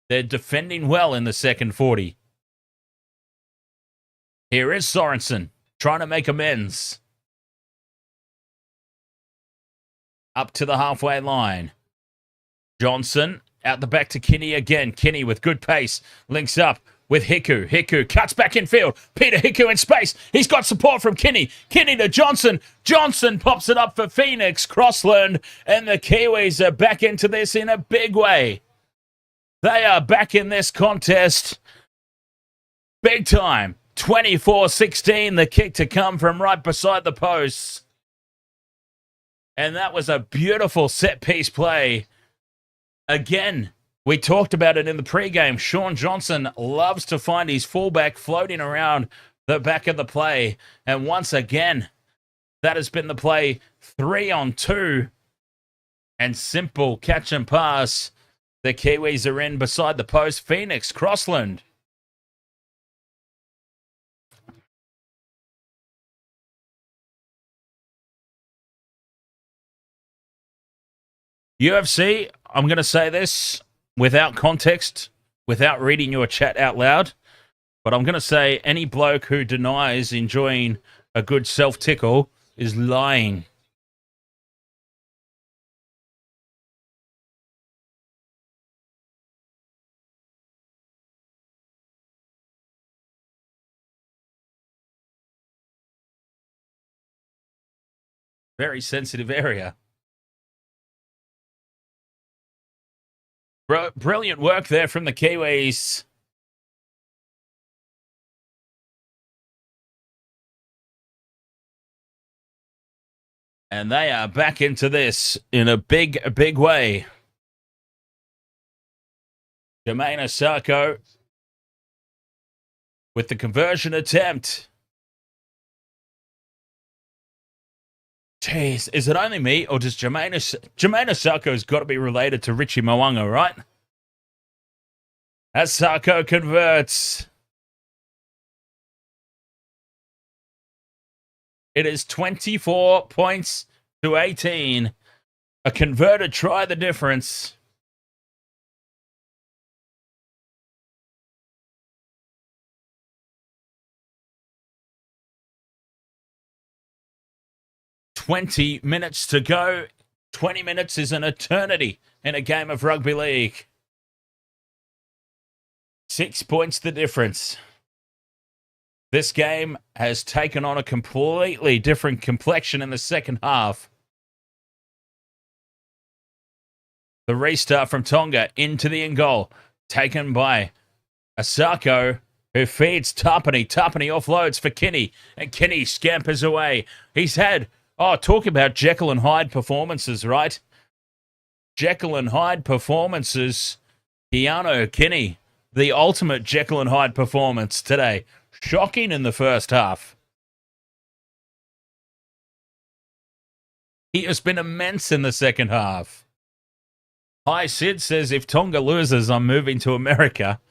They're defending well in the second 40. Here is Sorensen trying to make amends. Up to the halfway line. Johnson out the back to Kinney again. Kinney with good pace. Links up with Hiku. Hiku cuts back in field. Peter Hiku in space. He's got support from Kinney. Kinney to Johnson. Johnson pops it up for Phoenix. Crossland. And the Kiwis are back into this in a big way. They are back in this contest. Big time. 24-16, the kick to come from right beside the posts. And that was a beautiful set-piece play. Again, we talked about it in the pregame. Sean Johnson loves to find his fullback floating around the back of the play. And once again, that has been the play. 3-on-2. And simple catch and pass. The Kiwis are in beside the post. Phoenix, Crossland. UFC, I'm going to say this without context, without reading your chat out loud, but I'm going to say any bloke who denies enjoying a good self-tickle is lying. Very sensitive area. Brilliant work there from the Kiwis. And they are back into this in a big way. Jahrome Hughes with the conversion attempt. Jeez, is it only me, or does Jahrome Hughes got to be related to Richie Mo'unga, right? As Sarko converts. It is 24 points to 18. A converted try the difference. "20 minutes to go." 20 minutes is an eternity in a game of rugby league. 6 points the difference. This game has taken on a completely different complexion in the second half. The restart from Tonga into the end goal, taken by Asako, who feeds Tapine. Tapine offloads for Kinney, and Kinney scampers away. He's had, talk about Jekyll and Hyde performances, right? Jekyll and Hyde performances. Keanu Kinney, the ultimate Jekyll and Hyde performance today. Shocking in the first half. He has been immense in the second half. Hi, Sid says, if Tonga loses, I'm moving to America.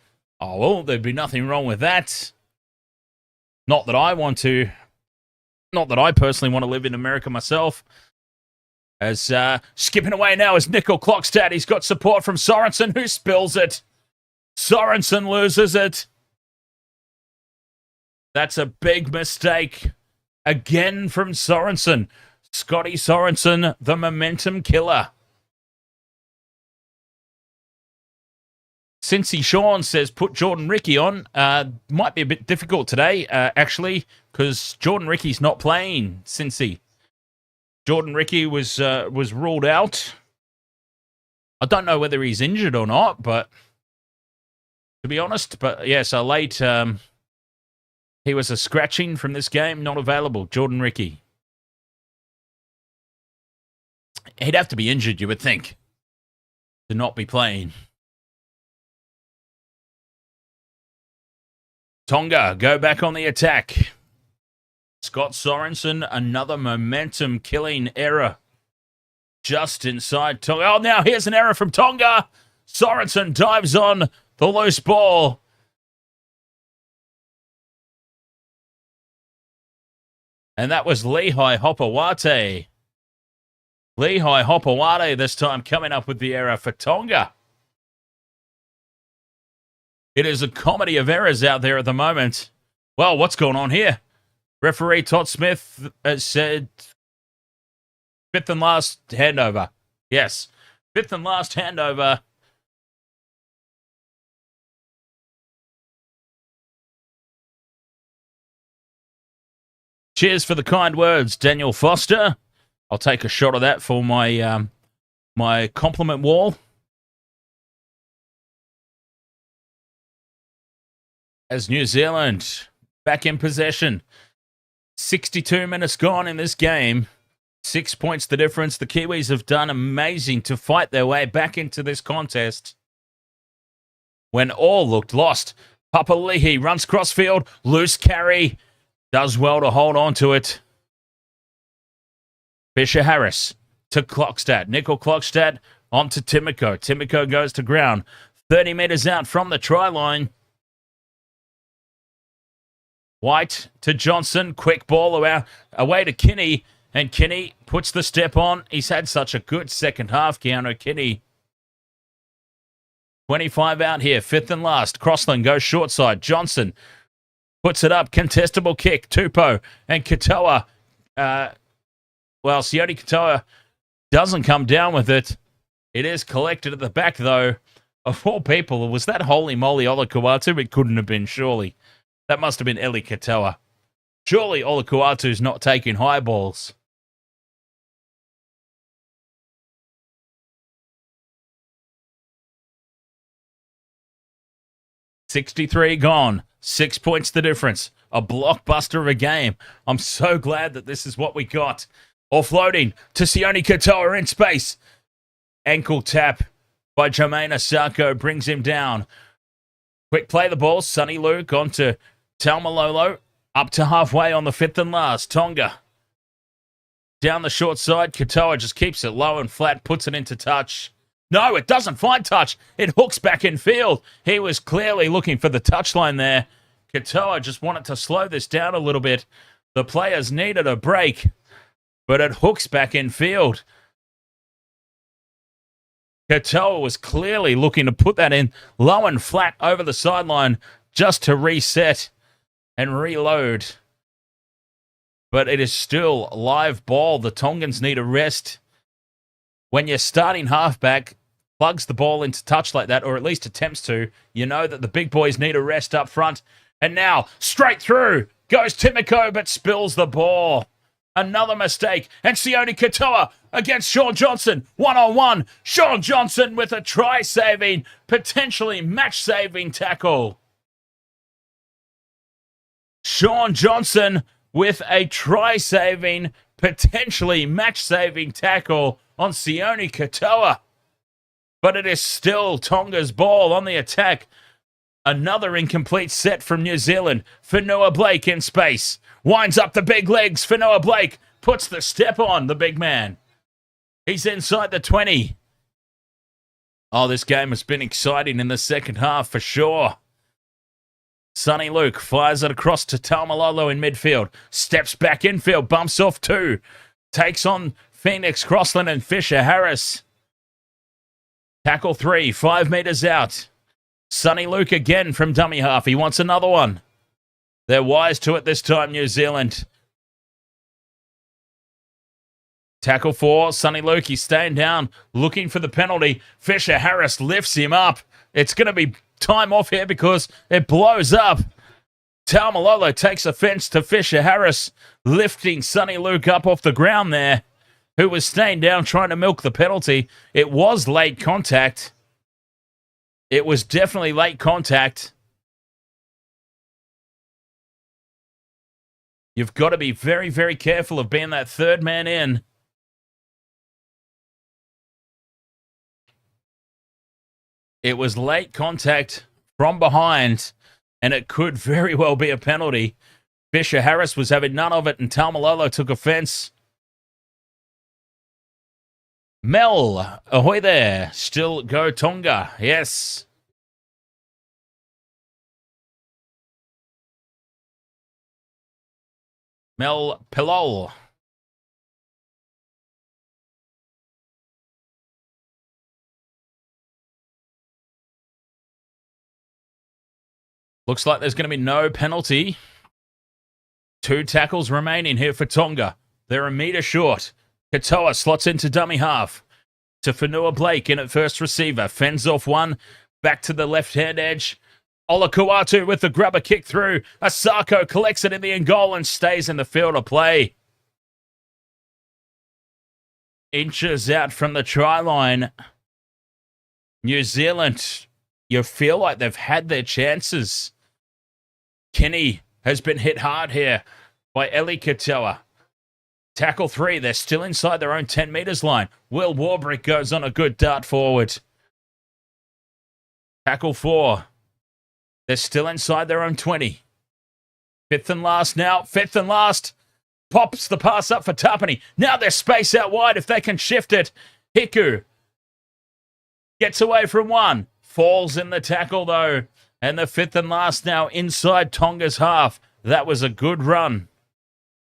Oh, well, there'd be nothing wrong with that. Not that I want to. Not that I personally want to live in America myself. As skipping away now is Nickel Clockstad. He's got support from Sorensen, who spills it. Sorensen loses it. That's a big mistake. Again from Sorensen. Scotty Sorensen, the momentum killer. Cincy Sean says, put Jordan Ricky on. Might be a bit difficult today, actually, because Jordan Ricky's not playing, Cincy. Jordan Ricky was ruled out. I don't know whether he's injured or not, but to be honest, but yeah, so late, he was a scratching from this game, not available. Jordan Ricky. He'd have to be injured, you would think, to not be playing. Tonga go back on the attack. Scott Sorensen, another momentum-killing error. Just inside Tonga. Oh, now here's an error from Tonga. Sorensen dives on the loose ball. And that was Lehigh Hopawate. Lehigh Hopawate this time coming up with the error for Tonga. It is a comedy of errors out there at the moment. Well, what's going on here? Referee Todd Smith has said fifth and last handover. Yes, fifth and last handover. Cheers for the kind words, Daniel Foster. I'll take a shot of that for my my compliment wall. As New Zealand back in possession. 62 minutes gone in this game. 6 points the difference. The Kiwis have done amazing to fight their way back into this contest. When all looked lost, Papali'i runs crossfield. Loose carry. Does well to hold on to it. Fisher Harris to Clockstad. Nickel Clockstad on to Timoko. Timoko goes to ground. 30 metres out from the try line. White to Johnson. Quick ball away to Kinney. And Kinney puts the step on. He's had such a good second half, Keanu Kinney. 25 out here. Fifth and last. Crossland goes short side. Johnson puts it up. Contestable kick. Tupou and Katoa. Sione Katoa doesn't come down with it. It is collected at the back, though. Of all people, was that Haumole Olakau'atu? It couldn't have been, surely. That must have been Eli Katoa. Surely Olakau'atu's not taking high balls. $63 gone. 6 points the difference. A blockbuster of a game. I'm so glad that this is what we got. Offloading to Sione Katoa in space. Ankle tap by Jermaine Asako brings him down. Quick play the ball. Sonny Luke onto Taumalolo. Up to halfway on the fifth and last. Tonga. Down the short side. Katoa just keeps it low and flat. Puts it into touch. No, it doesn't find touch. It hooks back in field. He was clearly looking for the touchline there. Katoa just wanted to slow this down a little bit. The players needed a break, but it hooks back in field. Katoa was clearly looking to put that in low and flat over the sideline just to reset and reload. But it is still live ball. The Tongans need a rest. When your starting halfback plugs the ball into touch like that, or at least attempts to, you know that the big boys need a rest up front. And now, straight through, goes Timoko, but spills the ball. Another mistake. And Sione Katoa against Sean Johnson. 1-on-1. Sean Johnson with a try-saving, potentially match-saving tackle. Sean Johnson with a try-saving, potentially match-saving tackle on Sione Katoa. But it is still Tonga's ball on the attack. Another incomplete set from New Zealand. Fonua-Blake in space. Winds up the big legs. Fonua-Blake puts the step on the big man. He's inside the 20. Oh, this game has been exciting in the second half for sure. Sonny Luke fires it across to Taumalolo in midfield. Steps back infield. Bumps off two. Takes on Phoenix, Crossland and Fisher Harris. Tackle 3, 5 meters out. Sonny Luke again from dummy half. He wants another one. They're wise to it this time, New Zealand. Tackle 4, Sonny Luke. He's staying down, looking for the penalty. Fisher Harris lifts him up. It's going to be time off here because it blows up. Taumalolo takes offense to Fisher Harris, lifting Sonny Luke up off the ground there, who was staying down trying to milk the penalty. It was late contact. It was definitely late contact. You've got to be very, very careful of being that third man in. It was late contact from behind, and it could very well be a penalty. Fisher Harris was having none of it, and Taumalolo took offense. Mel, ahoy there. Still go Tonga. Yes. Mel Pelol. Looks like there's going to be no penalty. 2 tackles remaining here for Tonga. They're a metre short. Katoa slots into dummy half. To Fonua-Blake in at first receiver. Fends off one. Back to the left-hand edge. Olakau'atu with the grubber kick through. Asako collects it in the end goal and stays in the field of play. Inches out from the try line. New Zealand, you feel like they've had their chances. Kenny has been hit hard here by Eli Katoa. Tackle 3, they're still inside their own 10 metres line. Will Warbrick goes on a good dart forward. Tackle 4, they're still inside their own 20. 5th and last now, 5th and last. Pops the pass up for Tapine. Now there's space out wide if they can shift it. Hiku gets away from one. Falls in the tackle though. And the 5th and last now inside Tonga's half. That was a good run.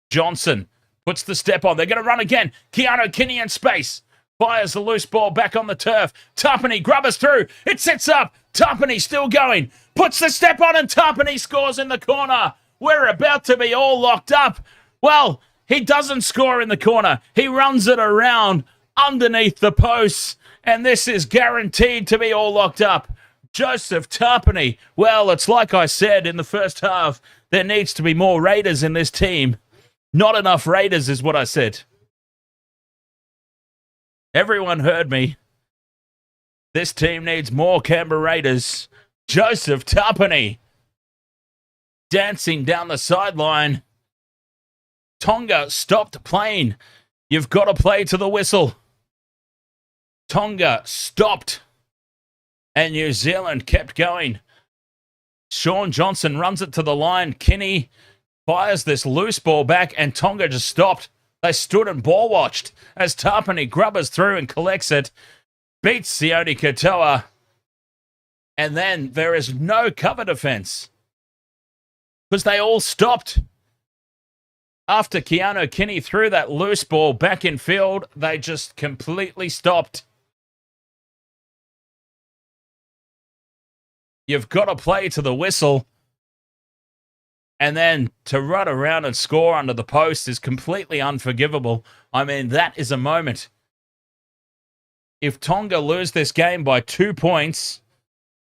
Johnson puts the step on. They're going to run again. Keanu Kinney in space. Fires the loose ball back on the turf. Tapine grubbers through. It sits up. Tapine still going. Puts the step on and Tapine scores in the corner. We're about to be all locked up. Well, he doesn't score in the corner. He runs it around underneath the posts. And this is guaranteed to be all locked up. Joseph Tapine. Well, it's like I said in the first half. There needs to be more Raiders in this team. Not enough Raiders is what I said. Everyone heard me. This team needs more Canberra Raiders. Joseph Tapine dancing down the sideline. Tonga stopped playing You've got to play to the whistle. Tonga stopped. And New Zealand kept going. Sean Johnson runs it to the line. Kinney fires this loose ball back, and Tonga just stopped. They stood and ball watched as Tapine grubbers through and collects it. Beats Sione Katoa. And then there is no cover defense. Because they all stopped. After Keanu Kinney threw that loose ball back in field, they just completely stopped. You've got to play to the whistle. And then to run around and score under the post is completely unforgivable. I mean, that is a moment. If Tonga lose this game by 2 points,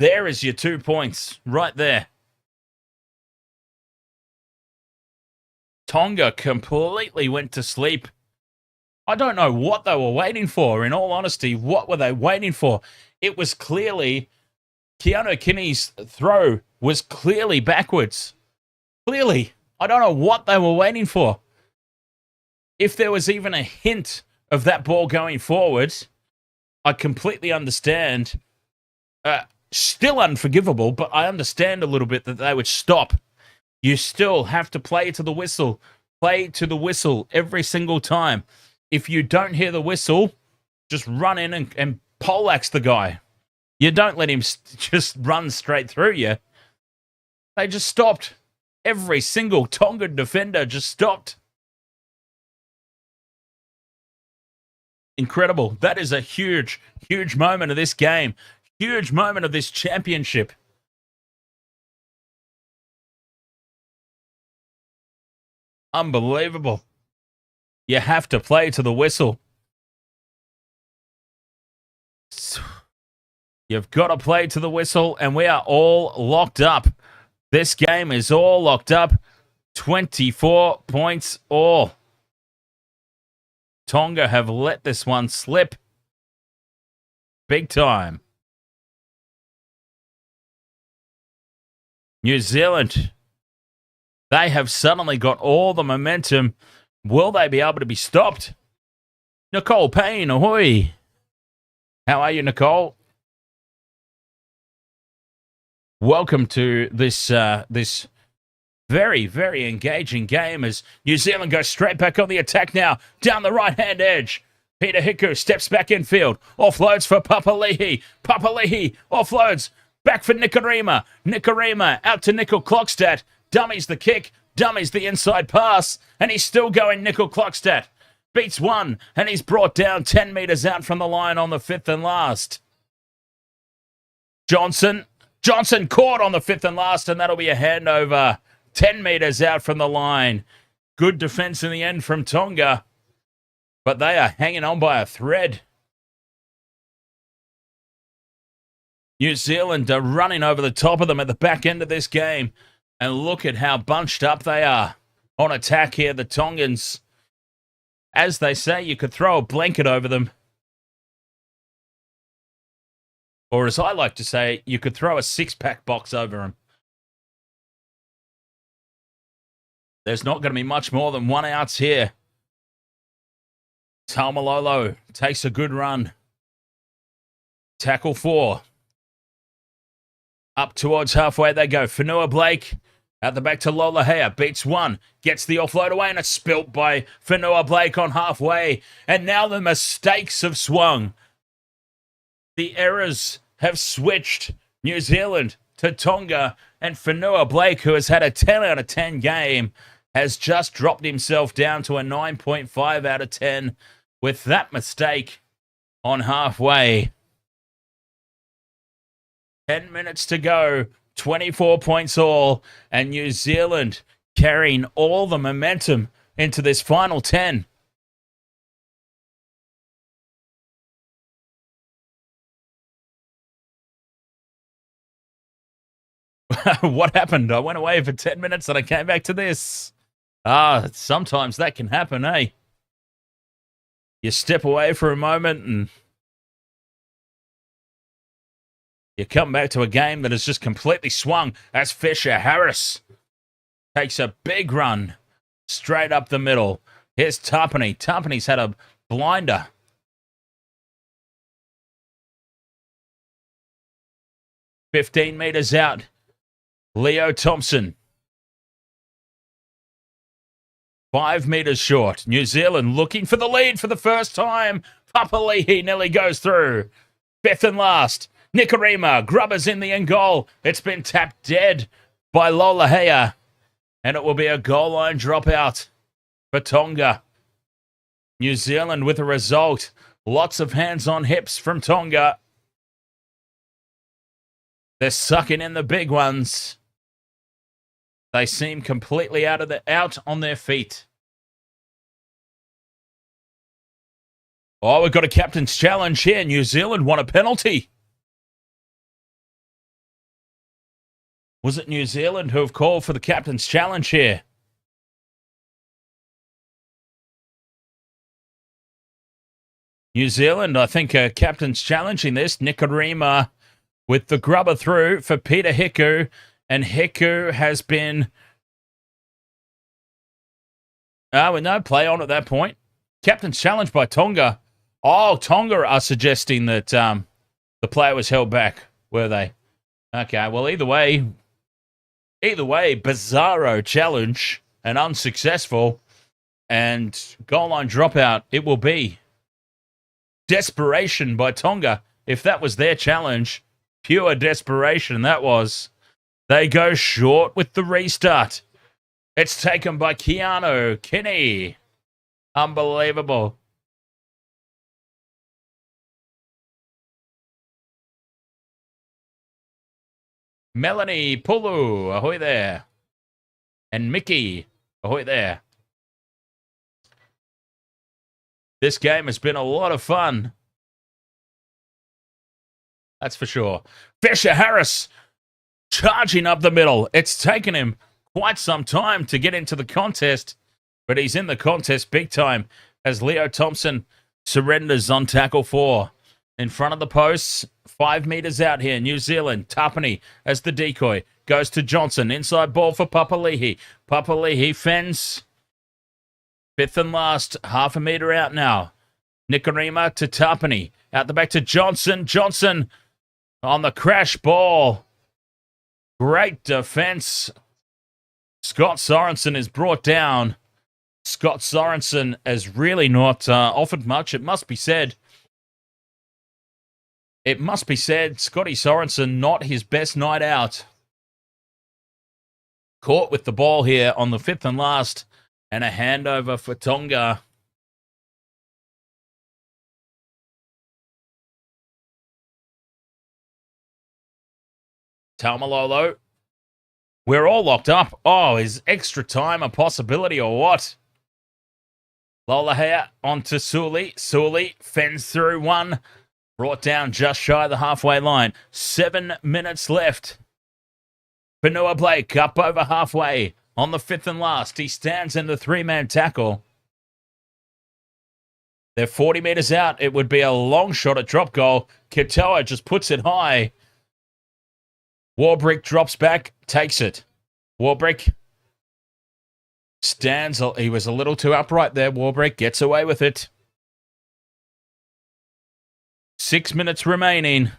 there is your 2 points right there. Tonga completely went to sleep. I don't know what they were waiting for. In all honesty, what were they waiting for? It was clearly, Keanu Kinney's throw was clearly backwards. Clearly. I don't know what they were waiting for. If there was even a hint of that ball going forward, I completely understand. Still unforgivable, but I understand a little bit that they would stop. You still have to play to the whistle. Play to the whistle every single time. If you don't hear the whistle, just run in and poleaxe the guy. You don't let him just run straight through you. They just stopped. Every single Tongan defender just stopped. Incredible. That is a huge, huge moment of this game. Huge moment of this championship. Unbelievable. You have to play to the whistle. You've got to play to the whistle, and we are all locked up. This game is all locked up. 24 points all. Tonga have let this one slip. Big time. New Zealand, they have suddenly got all the momentum. Will they be able to be stopped? Nicole Payne, ahoy. How are you, Nicole? Welcome to this this very, very engaging game as New Zealand goes straight back on the attack now, down the right-hand edge. Peter Hiku steps back in field, offloads for Papali'i. Papali'i offloads, back for Nikorima. Nikorima out to Nickel Clockstad. Dummies the kick, dummies the inside pass, and he's still going Nickel Clockstad. Beats one, and he's brought down 10 metres out from the line on the fifth and last. Johnson caught on the fifth and last, and that'll be a handover. 10 metres out from the line. Good defence in the end from Tonga, but they are hanging on by a thread. New Zealand are running over the top of them at the back end of this game, and look at how bunched up they are on attack here, the Tongans. As they say, you could throw a blanket over them. Or as I like to say, you could throw a six-pack box over them. There's not going to be much more than one outs here. Taumalolo takes a good run. Tackle 4. Up towards halfway they go. Fonua-Blake out the back to Lolahea. Beats one. Gets the offload away, and it's spilt by Fonua-Blake on halfway. And now the mistakes have swung. The errors have switched. New Zealand to Tonga, and Fonua-Blake, who has had a 10 out of 10 game, has just dropped himself down to a 9.5 out of 10 with that mistake on halfway. 10 minutes to go, 24 points all, and New Zealand carrying all the momentum into this final 10. What happened? I went away for 10 minutes and I came back to this. Sometimes that can happen, eh? You step away for a moment and you come back to a game that has just completely swung. As Fisher Harris takes a big run straight up the middle. Here's Tapine. Tapine's had a blinder. "15 metres out. Leo Thompson. 5 metres short. New Zealand looking for the lead for the first time. Papali'i nearly goes through. 5th and last. Nikorima. Grubbers in the end goal. It's been tapped dead by Lolahea. And it will be a goal line dropout for Tonga. New Zealand with a result. Lots of hands on hips from Tonga. They're sucking in the big ones. They seem completely out on their feet. Oh, we've got a captain's challenge here. New Zealand won a penalty. Was it New Zealand who have called for the captain's challenge here? New Zealand, I think, captain's challenging this. Nikorima with the grubber through for Peter Hiku. And Hiku has been... with no play on at that point. Captain's challenge by Tonga. Oh, Tonga are suggesting that the player was held back, were they? Okay, well, either way, bizarro challenge and unsuccessful. And goal line dropout, it will be. Desperation by Tonga. If that was their challenge, pure desperation that was. They go short with the restart. It's taken by Keanu Kinney. Unbelievable. Melanie Pulu, ahoy there. And Mickey, ahoy there. This game has been a lot of fun. That's for sure. Fisher Harris charging up the middle. It's taken him quite some time to get into the contest, but he's in the contest big time as Leo Thompson surrenders on tackle 4. In front of the posts, 5 metres out here, New Zealand. Tapine as the decoy. Goes to Johnson. Inside ball for Papali'i. Papali'i fends. 5th and last. Half a metre out now. Nikorima to Tapine. Out the back to Johnson. Johnson on the crash ball. Great defence. Scott Sorensen is brought down. Scott Sorensen has really not offered much, it must be said. It must be said, Scotty Sorensen, not his best night out. Caught with the ball here on the 5th and last, and a handover for Tonga. Taumalolo. We're all locked up. Oh, is extra time a possibility or what? Lolahea onto Suli. Suli fends through one. Brought down just shy of the halfway line. 7 minutes left. Fonua-Blake up over halfway on the 5th and last. He stands in the 3-man tackle. They're 40 metres out. It would be a long shot at drop goal. Katoa just puts it high. Warbrick drops back, takes it. Warbrick stands. He was a little too upright there. Warbrick gets away with it. 6 minutes remaining.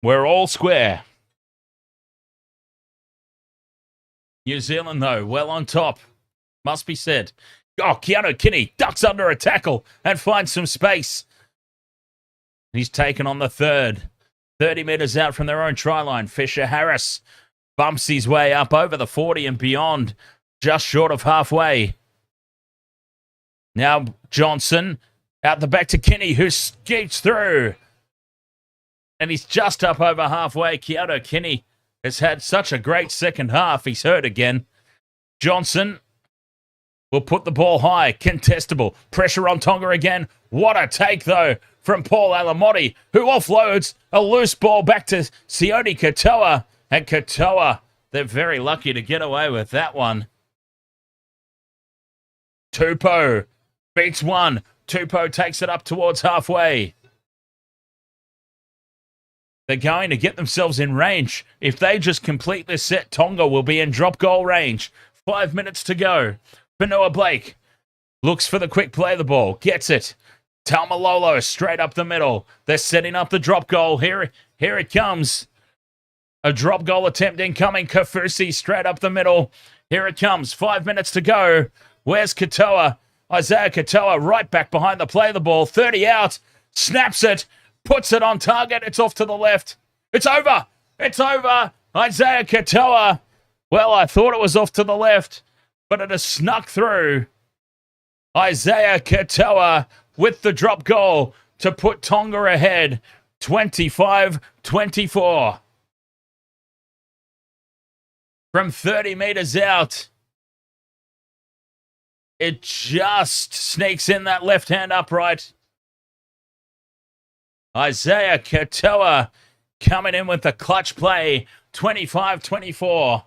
We're all square. New Zealand, though, well on top. Must be said. Oh, Keanu Kinney ducks under a tackle and finds some space. He's taken on the 3rd. 30 metres out from their own try line. Fisher Harris bumps his way up over the 40 and beyond, just short of halfway. Now Johnson out the back to Kinney, who skates through. And he's just up over halfway. Keanu Kinney has had such a great second half. He's hurt again. Johnson will put the ball high. Contestable. Pressure on Tonga again. What a take, though, from Paul Alamotti, who offloads a loose ball back to Sione Katoa. And Katoa, they're very lucky to get away with that one. Tupou beats one. Tupou takes it up towards halfway. They're going to get themselves in range. If they just complete this set, Tonga will be in drop goal range. 5 minutes to go. Fonua-Blake Looks for the quick play of the ball. Gets it. Taumalolo straight up the middle. They're setting up the drop goal. Here it comes. A drop goal attempt incoming. Kafusi straight up the middle. Here it comes. 5 minutes to go. Where's Katoa? Isaiah Katoa right back behind the play of the ball. 30 out. Snaps it. Puts it on target. It's off to the left. It's over. It's over. Isaiah Katoa. Well, I thought it was off to the left, but it has snuck through. Isaiah Katoa with the drop goal to put Tonga ahead. 25-24. From 30 meters out. It just sneaks in that left-hand upright. Isaiah Katoa coming in with the clutch play. 25-24.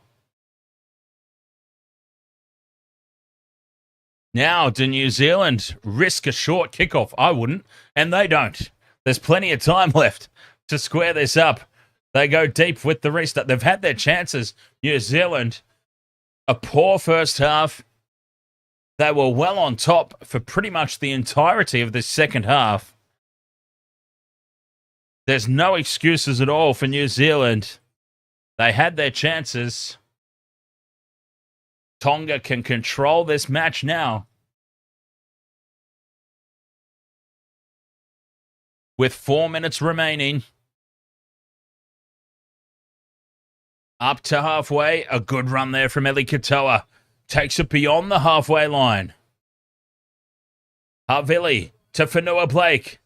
Now, do New Zealand risk a short kickoff? I wouldn't, and they don't. There's plenty of time left to square this up. They go deep with the restart. They've had their chances. New Zealand, a poor first half. They were well on top for pretty much the entirety of this second half. There's no excuses at all for New Zealand. They had their chances. Tonga can control this match now. With 4 minutes remaining. Up to halfway. A good run there from Eli Katoa. Takes it beyond the halfway line. Havili to Fonua-Blake.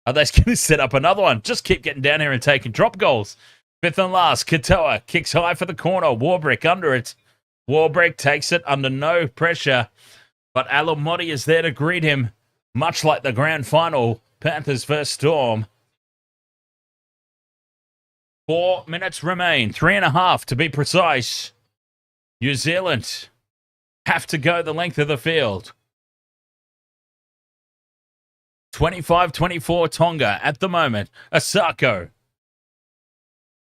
Are they going to set up another one? Just keep getting down here and taking drop goals. Fifth and last. Katoa kicks high for the corner. Warbrick under it. Warbrick takes it under no pressure. But Alamoti is there to greet him. Much like the grand final. Panthers versus Storm. 4 minutes remain. 3.5 to be precise. New Zealand have to go the length of the field. 25-24 Tonga at the moment. Asako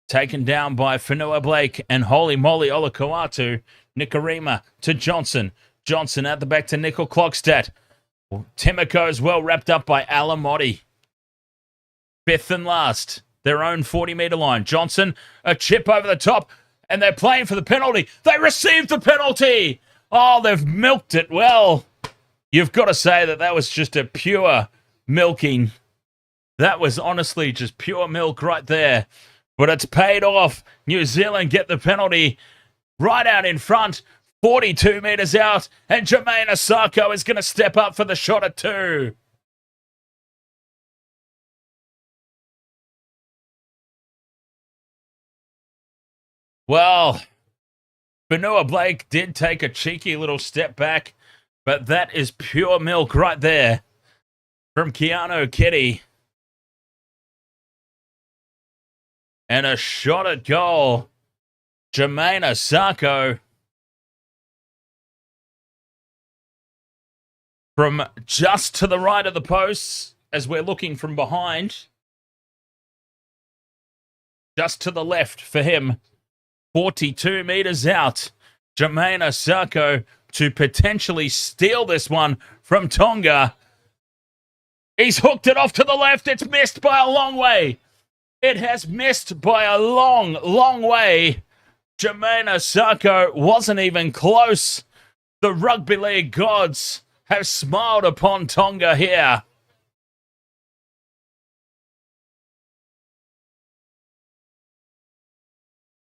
taken down by Fonua-Blake and Haumole Olakau'atu. Nikarima to Johnson. Johnson at the back to Nickel Clockstadt. Timoko is well wrapped up by Alamoti. Fifth and last. Their own 40-metre line. Johnson, a chip over the top, and they're playing for the penalty. They received the penalty. Oh, they've milked it. Well, you've got to say that was just a pure milking. That was honestly just pure milk right there. But it's paid off. New Zealand get the penalty right out in front. 42 metres out. And Jermaine Asako is going to step up for the shot at 2. Well, Fonua-Blake did take a cheeky little step back, but that is pure milk right there from Keanu Kitty. And a shot at goal. Jermaine Asako from just to the right of the posts as we're looking from behind. Just to the left for him. 42 metres out. Jermaine Asako to potentially steal this one from Tonga. He's hooked it off to the left. It's missed by a long way. It has missed by a long, long way. Jermaine Asako wasn't even close. The rugby league gods have smiled upon Tonga here.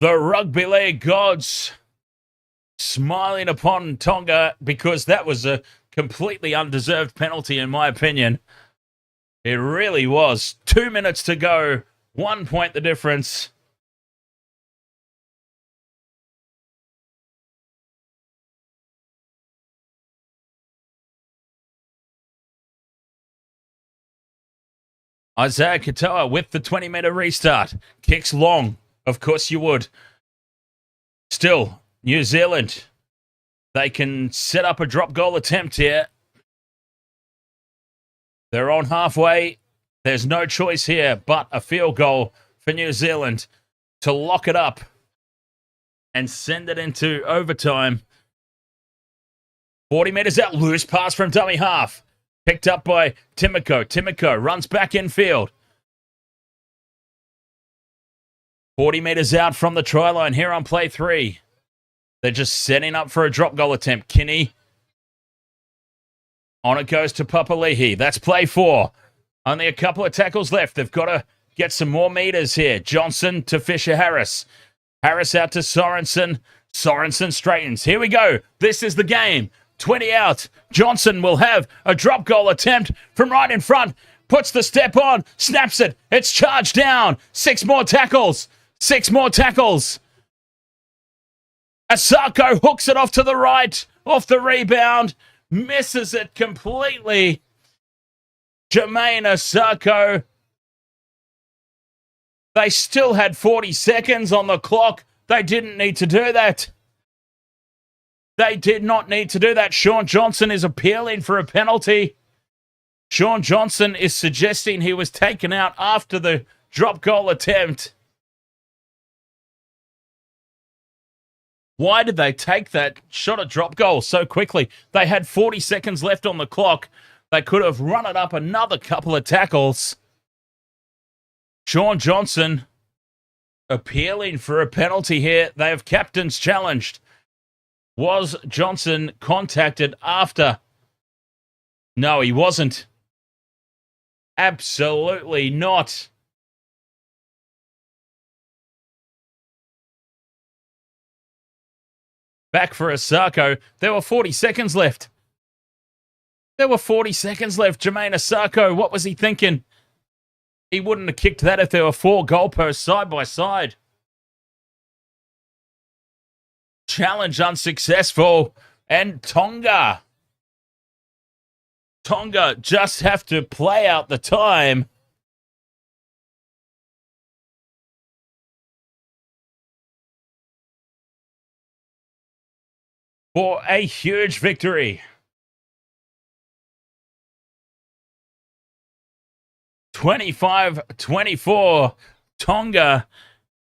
The rugby league gods smiling upon Tonga because that was a completely undeserved penalty in my opinion. It really was. 2 minutes to go. 1 point the difference. Isaiah Katoa with the 20-metre restart. Kicks long. Of course you would. Still, New Zealand. They can set up a drop goal attempt here. They're on halfway. There's no choice here but a field goal for New Zealand to lock it up and send it into overtime. 40 metres out, loose pass from dummy half. Picked up by Timoko. Timoko runs back infield. 40 metres out from the try line here on play 3. They're just setting up for a drop goal attempt. Kinney. On it goes to Papali'i. That's play 4. Only a couple of tackles left. They've got to get some more meters here. Johnson to Fisher-Harris. Harris out to Sorensen. Sorensen straightens. Here we go. This is the game. 20 out. Johnson will have a drop goal attempt from right in front. Puts the step on. Snaps it. It's charged down. 6 more tackles. 6 more tackles. Asako hooks it off to the right. Off the rebound. Misses it completely. Jermaine Asako. They still had 40 seconds on the clock. They didn't need to do that. They did not need to do that. Sean Johnson is appealing for a penalty. Sean Johnson is suggesting he was taken out after the drop goal attempt. Why did they take that shot at drop goal so quickly? They had 40 seconds left on the clock. They could have run it up another couple of tackles. Sean Johnson appealing for a penalty here. They have captains challenged. Was Johnson contacted after? No, he wasn't. Absolutely not. Back for Asako. There were 40 seconds left. There were 40 seconds left. Jermaine Asako, what was he thinking? He wouldn't have kicked that if there were 4 goalposts side by side. Challenge unsuccessful. And Tonga. Tonga just have to play out the time. For a huge victory. 25-24. Tonga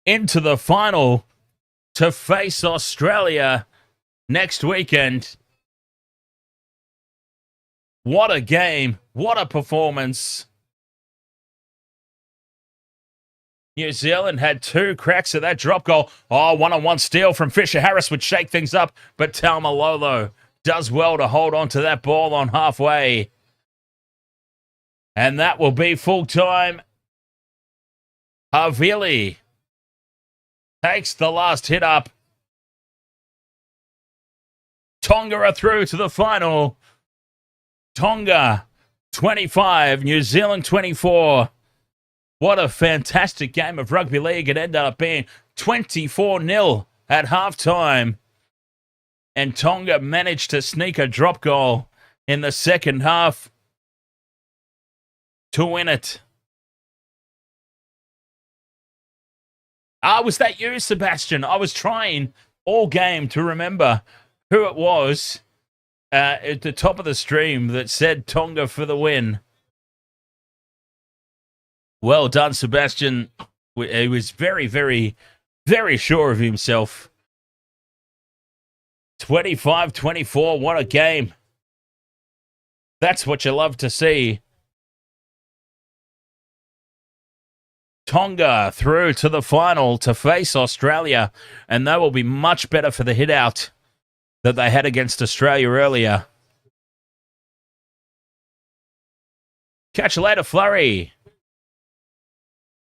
into the final to face Australia next weekend. What a game. What a performance. New Zealand had 2 cracks at that drop goal. Oh, one-on-one steal from Fisher-Harris would shake things up, but Taumalolo does well to hold on to that ball on halfway. And that will be full-time. Havili takes the last hit up. Tonga are through to the final. Tonga 25, New Zealand 24. What a fantastic game of rugby league. It ended up being 24-0 at halftime. And Tonga managed to sneak a drop goal in the second half to win it. Was that you, Sebastian? I was trying all game to remember who it was at the top of the stream that said Tonga for the win. Well done, Sebastian. He was very, very, very sure of himself. 25-24, what a game. That's what you love to see. Tonga through to the final to face Australia, and they will be much better for the hit out that they had against Australia earlier. Catch you later, Flurry.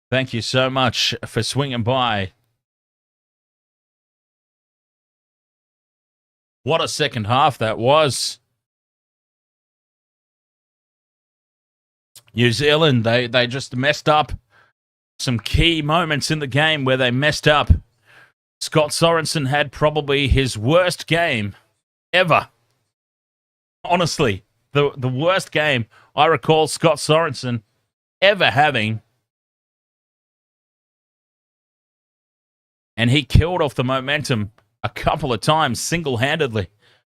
Thank you so much for swinging by. What a second half that was. New Zealand, they just messed up. Some key moments in the game where they messed up. Scott Sorensen had probably his worst game ever. Honestly, the worst game I recall Scott Sorensen ever having. And he killed off the momentum a couple of times single-handedly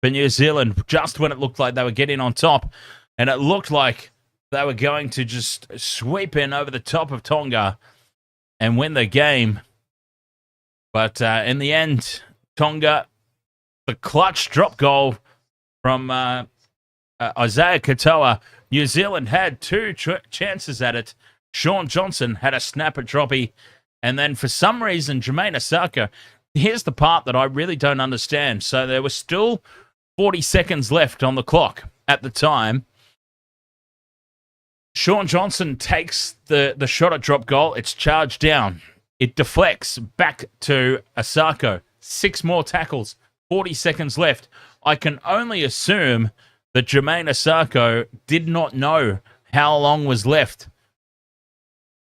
for New Zealand just when it looked like they were getting on top. And it looked like they were going to just sweep in over the top of Tonga and win the game. But in the end, Tonga, the clutch drop goal from Isaiah Katoa. New Zealand had two chances at it. Sean Johnson had a snapper droppy. And then for some reason, Jahrome Hughes, here's the part that I really don't understand. So there was still 40 seconds left on the clock at the time. Sean Johnson takes the shot at drop goal. It's charged down. It deflects back to Asako. 6 more tackles. 40 seconds left. I can only assume that Jahrome Hughes did not know how long was left.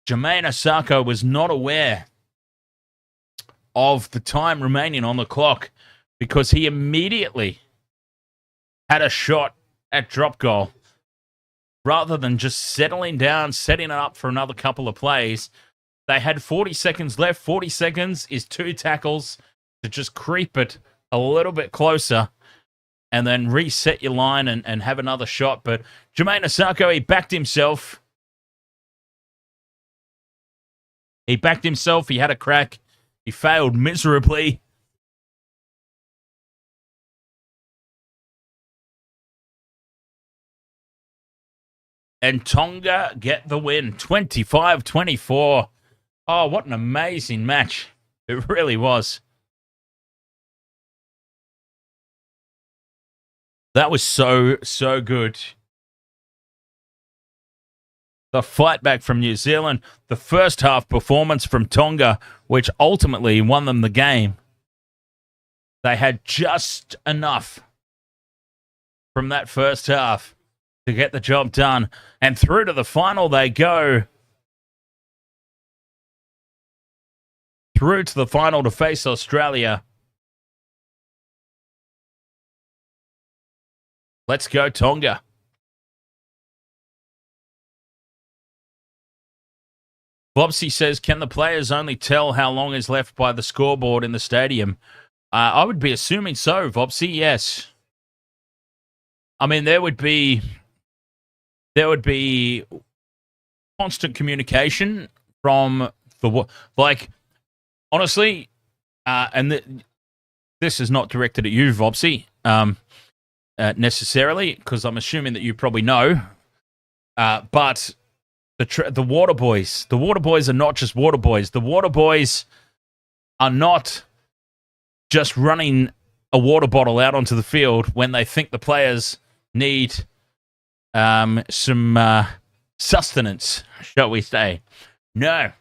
Jahrome Hughes was not aware of the time remaining on the clock because he immediately had a shot at drop goal. Rather than just settling down, setting it up for another couple of plays, they had 40 seconds left. 40 seconds is 2 tackles to just creep it a little bit closer and then reset your line and have another shot. But Jahrome Hughes, he backed himself. He backed himself. He had a crack. He failed miserably. And Tonga get the win, 25-24. Oh, what an amazing match. It really was. That was so good. The fight back from New Zealand, the first half performance from Tonga, which ultimately won them the game. They had just enough from that first half to get the job done. And through to the final they go. Through to the final to face Australia. Let's go, Tonga. Bobsy says, can the players only tell how long is left by the scoreboard in the stadium? I would be assuming so, Bobsy, yes. I mean, there would be constant communication from the, like, honestly, and this is not directed at you, Vopsy, necessarily, because I'm assuming that you probably know, but the water boys are not just water boys. The water boys are not just running a water bottle out onto the field when they think the players need some sustenance, shall we say. No.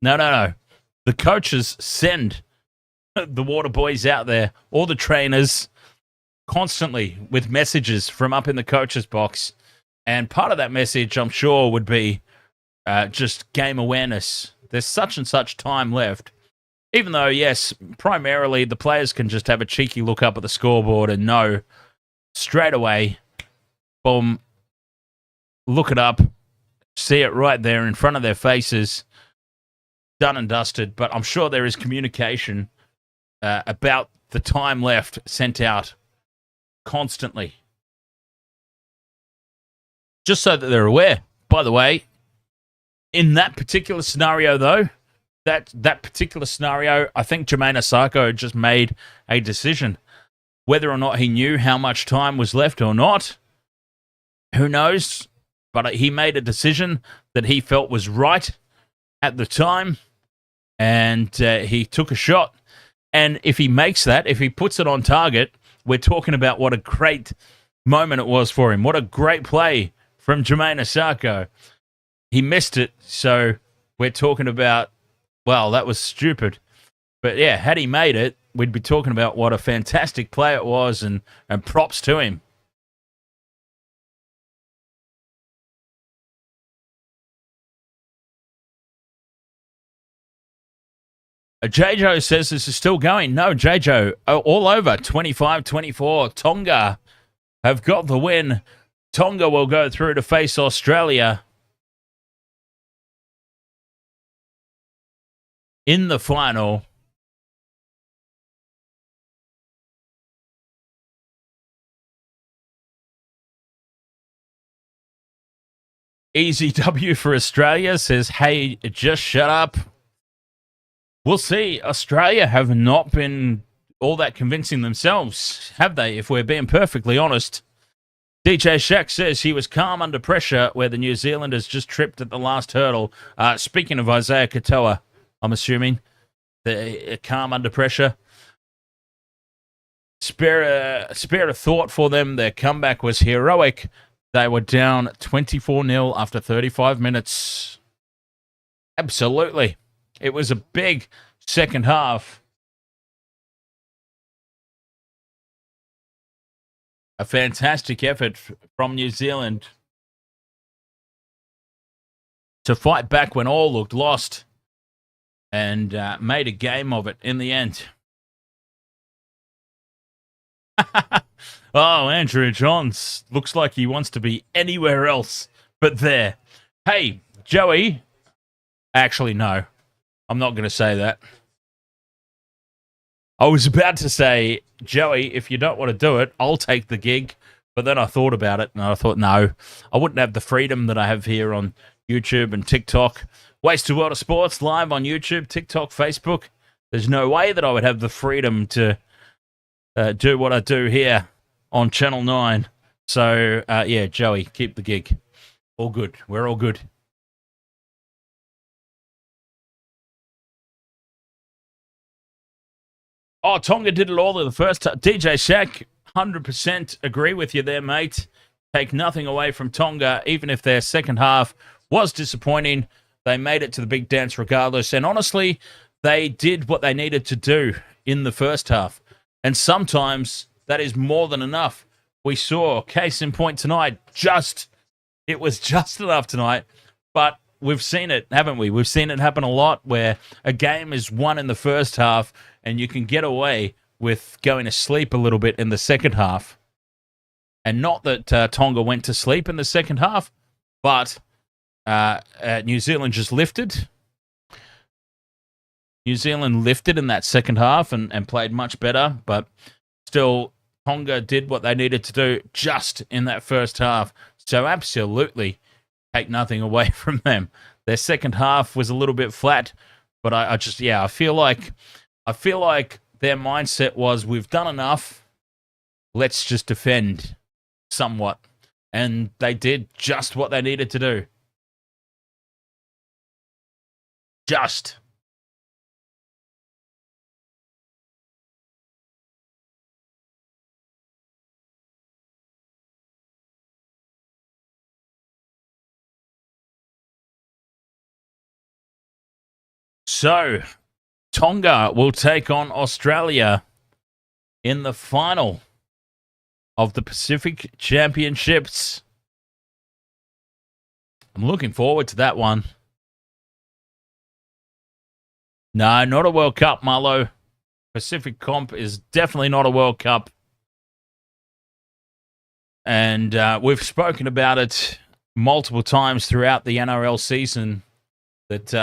The coaches send the water boys out there, or the trainers, constantly with messages from up in the coach's box. And part of that message, I'm sure, would be just game awareness. There's such and such time left. Even though, yes, primarily the players can just have a cheeky look up at the scoreboard and know straight away, boom, look it up, see it right there in front of their faces, done and dusted. But I'm sure there is communication about the time left sent out constantly. Just so that they're aware. By the way, in that particular scenario, though, that particular scenario, I think Jahrome Hughes just made a decision. Whether or not he knew how much time was left or not, who knows? But he made a decision that he felt was right at the time, and he took a shot. And if he makes that, if he puts it on target, we're talking about what a great moment it was for him. What a great play from Jahrome Hughes. He missed it, so we're talking about, well, that was stupid. But yeah, had he made it, we'd be talking about what a fantastic play it was, and props to him. JJo says this is still going. No, JJo, all over. 25-24. Tonga have got the win. Tonga will go through to face Australia in the final. Easy W for Australia, says, hey, just shut up. We'll see. Australia have not been all that convincing themselves, have they, if we're being perfectly honest? DJ Shaq says he was calm under pressure where the New Zealanders just tripped at the last hurdle. Speaking of Isaiah Katoa, I'm assuming, the calm under pressure. Spare a thought for them. Their comeback was heroic. They were down 24-0 after 35 minutes. Absolutely. It was a big second half. A fantastic effort from New Zealand to fight back when all looked lost and made a game of it in the end. Oh, Andrew Johns looks like he wants to be anywhere else but there. Hey, Joey. Actually, no. I'm not going to say that. I was about to say, Joey, if you don't want to do it, I'll take the gig. But then I thought about it, and I thought, no, I wouldn't have the freedom that I have here on YouTube and TikTok. Wasted World of Sports live on YouTube, TikTok, Facebook. There's no way that I would have the freedom to do what I do here on Channel 9. So, yeah, Joey, keep the gig. All good. We're all good. Oh, Tonga did it all in the first time. DJ Shaq, 100% agree with you there, mate. Take nothing away from Tonga, even if their second half was disappointing. They made it to the big dance regardless. And honestly, they did what they needed to do in the first half. And sometimes that is more than enough. We saw, case in point tonight, it was just enough tonight. But we've seen it, haven't we? We've seen it happen a lot where a game is won in the first half and you can get away with going to sleep a little bit in the second half. And not that Tonga went to sleep in the second half, but New Zealand just lifted. New Zealand lifted in that second half and played much better, but still Tonga did what they needed to do just in that first half. So absolutely take nothing away from them. Their second half was a little bit flat, but I feel like their mindset was, we've done enough, let's just defend somewhat. And they did just what they needed to do. Just. So, Tonga will take on Australia in the final of the Pacific Championships. I'm looking forward to that one. No, not a World Cup, Marlo. Pacific Comp is definitely not a World Cup. And we've spoken about it multiple times throughout the NRL season that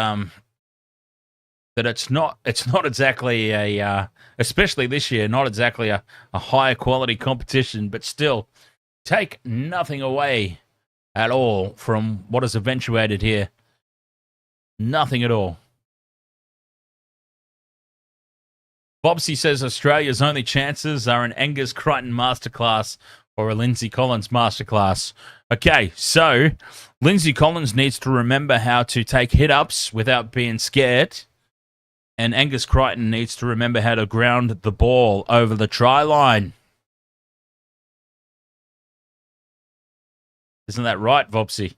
it's not exactly especially this year, not exactly a higher quality competition, but still take nothing away at all from what has eventuated here. Nothing at all. Bobsy says Australia's only chances are an Angus Crichton masterclass or a Lindsay Collins masterclass. Okay, so Lindsay Collins needs to remember how to take hit-ups without being scared. And Angus Crichton needs to remember how to ground the ball over the try line. Isn't that right, Vopsy?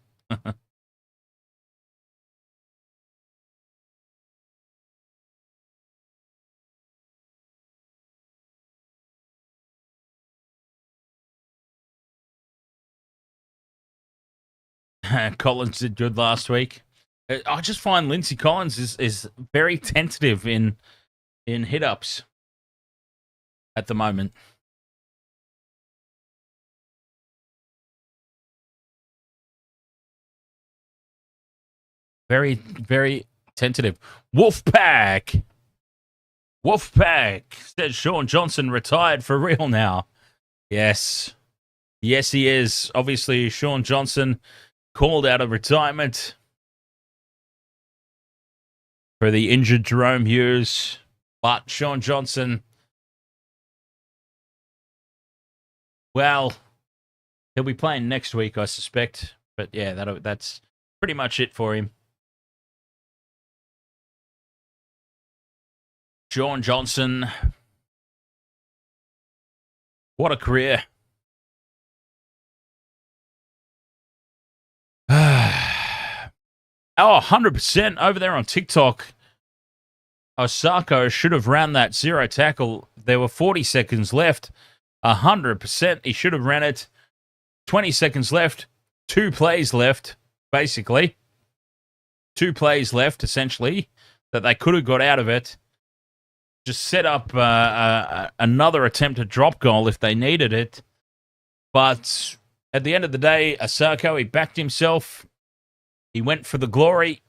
Collins did good last week. I just find Lindsay Collins is very tentative in hit-ups at the moment. Very, very tentative. Wolfpack says Shaun Johnson retired for real now. Yes. Yes, he is. Obviously, Shaun Johnson called out of retirement for the injured Jahrome Hughes. But Shaun Johnson Well, he'll be playing next week, I suspect. But yeah, that's pretty much it for him. Shaun Johnson. What a career. Oh, 100% over there on TikTok. Osako should have ran that zero tackle. There were 40 seconds left. 100%. He should have ran it. 20 seconds left. 2 plays left, basically. 2 plays left, essentially, that they could have got out of it. Just set up another attempted drop goal if they needed it. But at the end of the day, Osako, he backed himself. He went for the glory.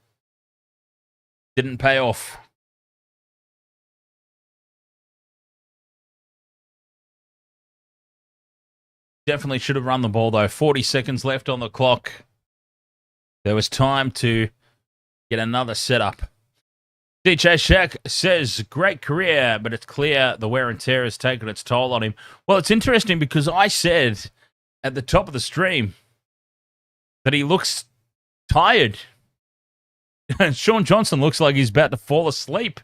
Didn't pay off. Definitely should have run the ball, though. 40 seconds left on the clock. There was time to get another setup. DJ Shaq says, great career, but it's clear the wear and tear has taken its toll on him. Well, it's interesting because I said at the top of the stream that he looks tired. Shaun Johnson looks like he's about to fall asleep.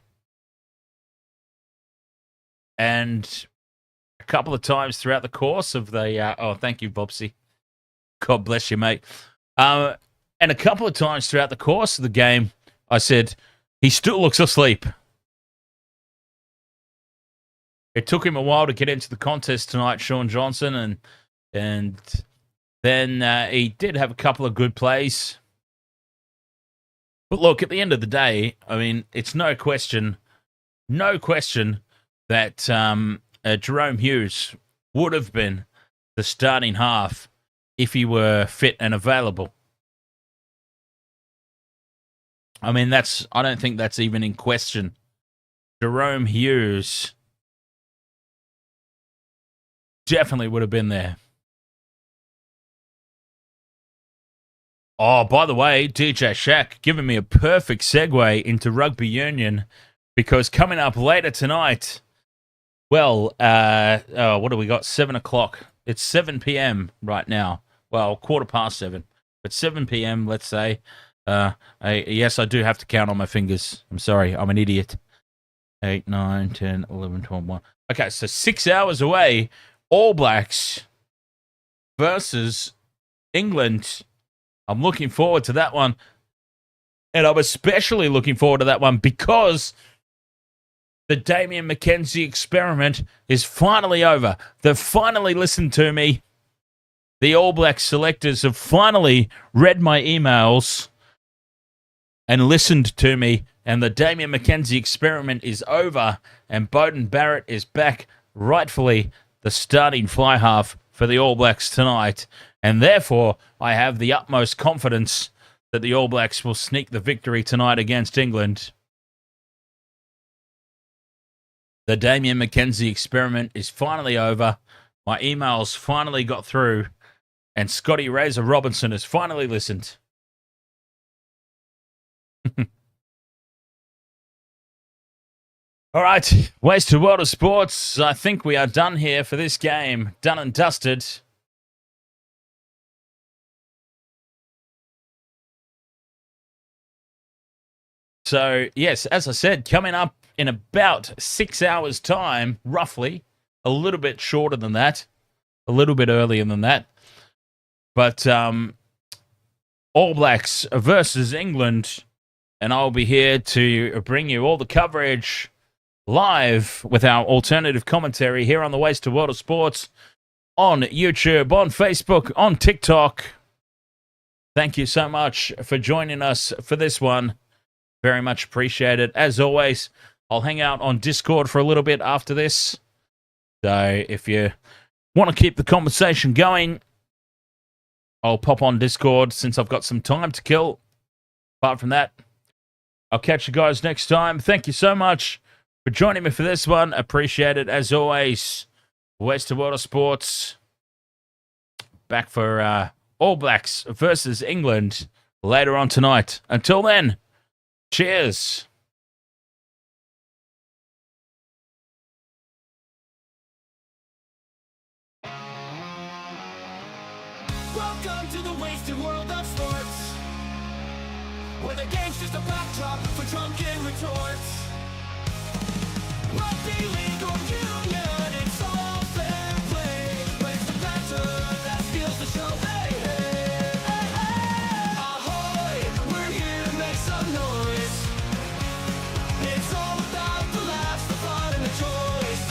And a couple of times throughout the course of the... oh, thank you, Bobsy. God bless you, mate. And a couple of times throughout the course of the game, I said, he still looks asleep. It took him a while to get into the contest tonight, Shaun Johnson, and then he did have a couple of good plays. But look, at the end of the day, I mean, it's no question that Jahrome Hughes would have been the starting half if he were fit and available. I mean, I don't think that's even in question. Jahrome Hughes definitely would have been there. Oh, by the way, DJ Shaq giving me a perfect segue into rugby union, because coming up later tonight, well, what do we got? 7 o'clock. It's 7 p.m. right now. Well, 7:15, but 7 p.m., let's say. Yes, I do have to count on my fingers. I'm sorry, I'm an idiot. 8, 9, 10, 11, 12, 1. Okay, so 6 hours away, All Blacks versus England. I'm looking forward to that one. And I'm especially looking forward to that one because the Damian McKenzie experiment is finally over. They've finally listened to me. The All Black selectors have finally read my emails and listened to me. And the Damian McKenzie experiment is over. And Beauden Barrett is back, rightfully the starting fly half for the All Blacks tonight. And therefore, I have the utmost confidence that the All Blacks will sneak the victory tonight against England. The Damian McKenzie experiment is finally over. My emails finally got through. And Scotty Razor Robinson has finally listened. All right, Wasted World of Sports. I think we are done here for this game. Done and dusted. So, yes, as I said, coming up in about 6 hours' time, roughly, a little bit shorter than that, a little bit earlier than that. But All Blacks versus England, and I'll be here to bring you all the coverage live with our alternative commentary here on the Wasted World of Sports on YouTube, on Facebook, on TikTok. Thank you so much for joining us for this one. Very much appreciated. As always, I'll hang out on Discord for a little bit after this. So if you want to keep the conversation going, I'll pop on Discord since I've got some time to kill. Apart from that, I'll catch you guys next time. Thank you so much for joining me for this one. Appreciate it. As always, Wasted World of Sports. Back for All Blacks versus England later on tonight. Until then, cheers. Welcome to the wasted world of sports, where the game's just a backdrop for drunken retorts. Rugby league or union, it's all fair play, but it's the banter that steals the show. Hey, hey, hey, hey. Ahoy, we're here to make some noise. It's all about the laughs, the fun, and the joys.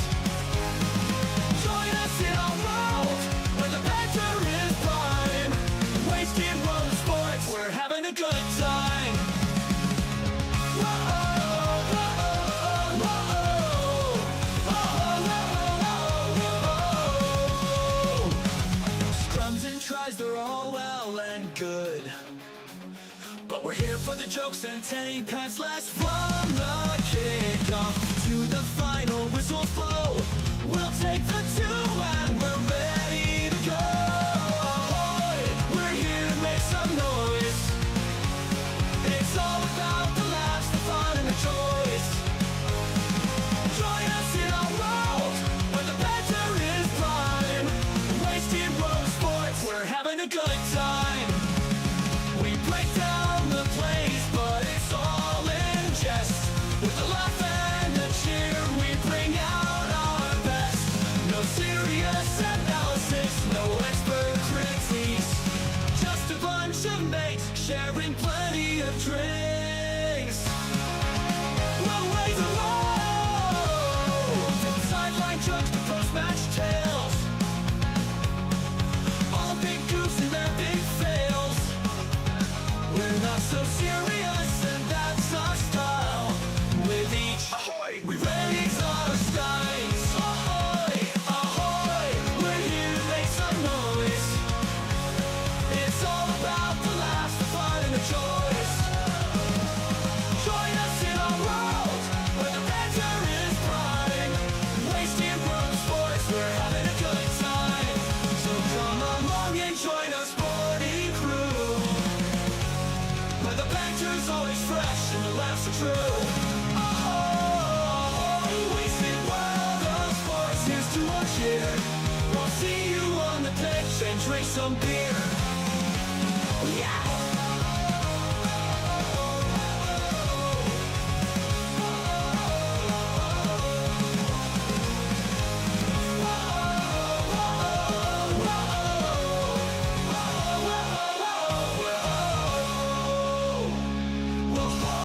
Join us in our world, where the banter is prime. Wasted world of sports, we're having a good time. Scrums and tries, they're all well and good, but we're here for the jokes and tank pads last. From the kickoff to the final whistles blow, we'll take the two and we're ready to go. Ahoy, we're here to make some noise. It's all about the laughs, the fun, and the joys. Join us in our world, where the banter is prime. Wasted world of sports, we're having a good time. We break down the plays, but it's all in jest. With the laugh and the cheer, we bring out our best. No serious analysis, no expert critiques, just a bunch of mates sharing plenty of drinks. We'll raise a roll, from sideline jokes to post-match tales, all big goofs and their big fails. We're not so serious, and that's our style. With each ahoy, we raise our skies. Ahoy, ahoy, we're here to make some noise. It's all about the laughs, the fun, and the joys. Join us in our world, where the banter is prime. Wasted world of sports, we're having a good time. So come along and join our sporty crew, where the banter's always fresh and the laughs are true. Oh, wasted world of sports, here's to our cheer. We'll see you on the pitch and drink some beer.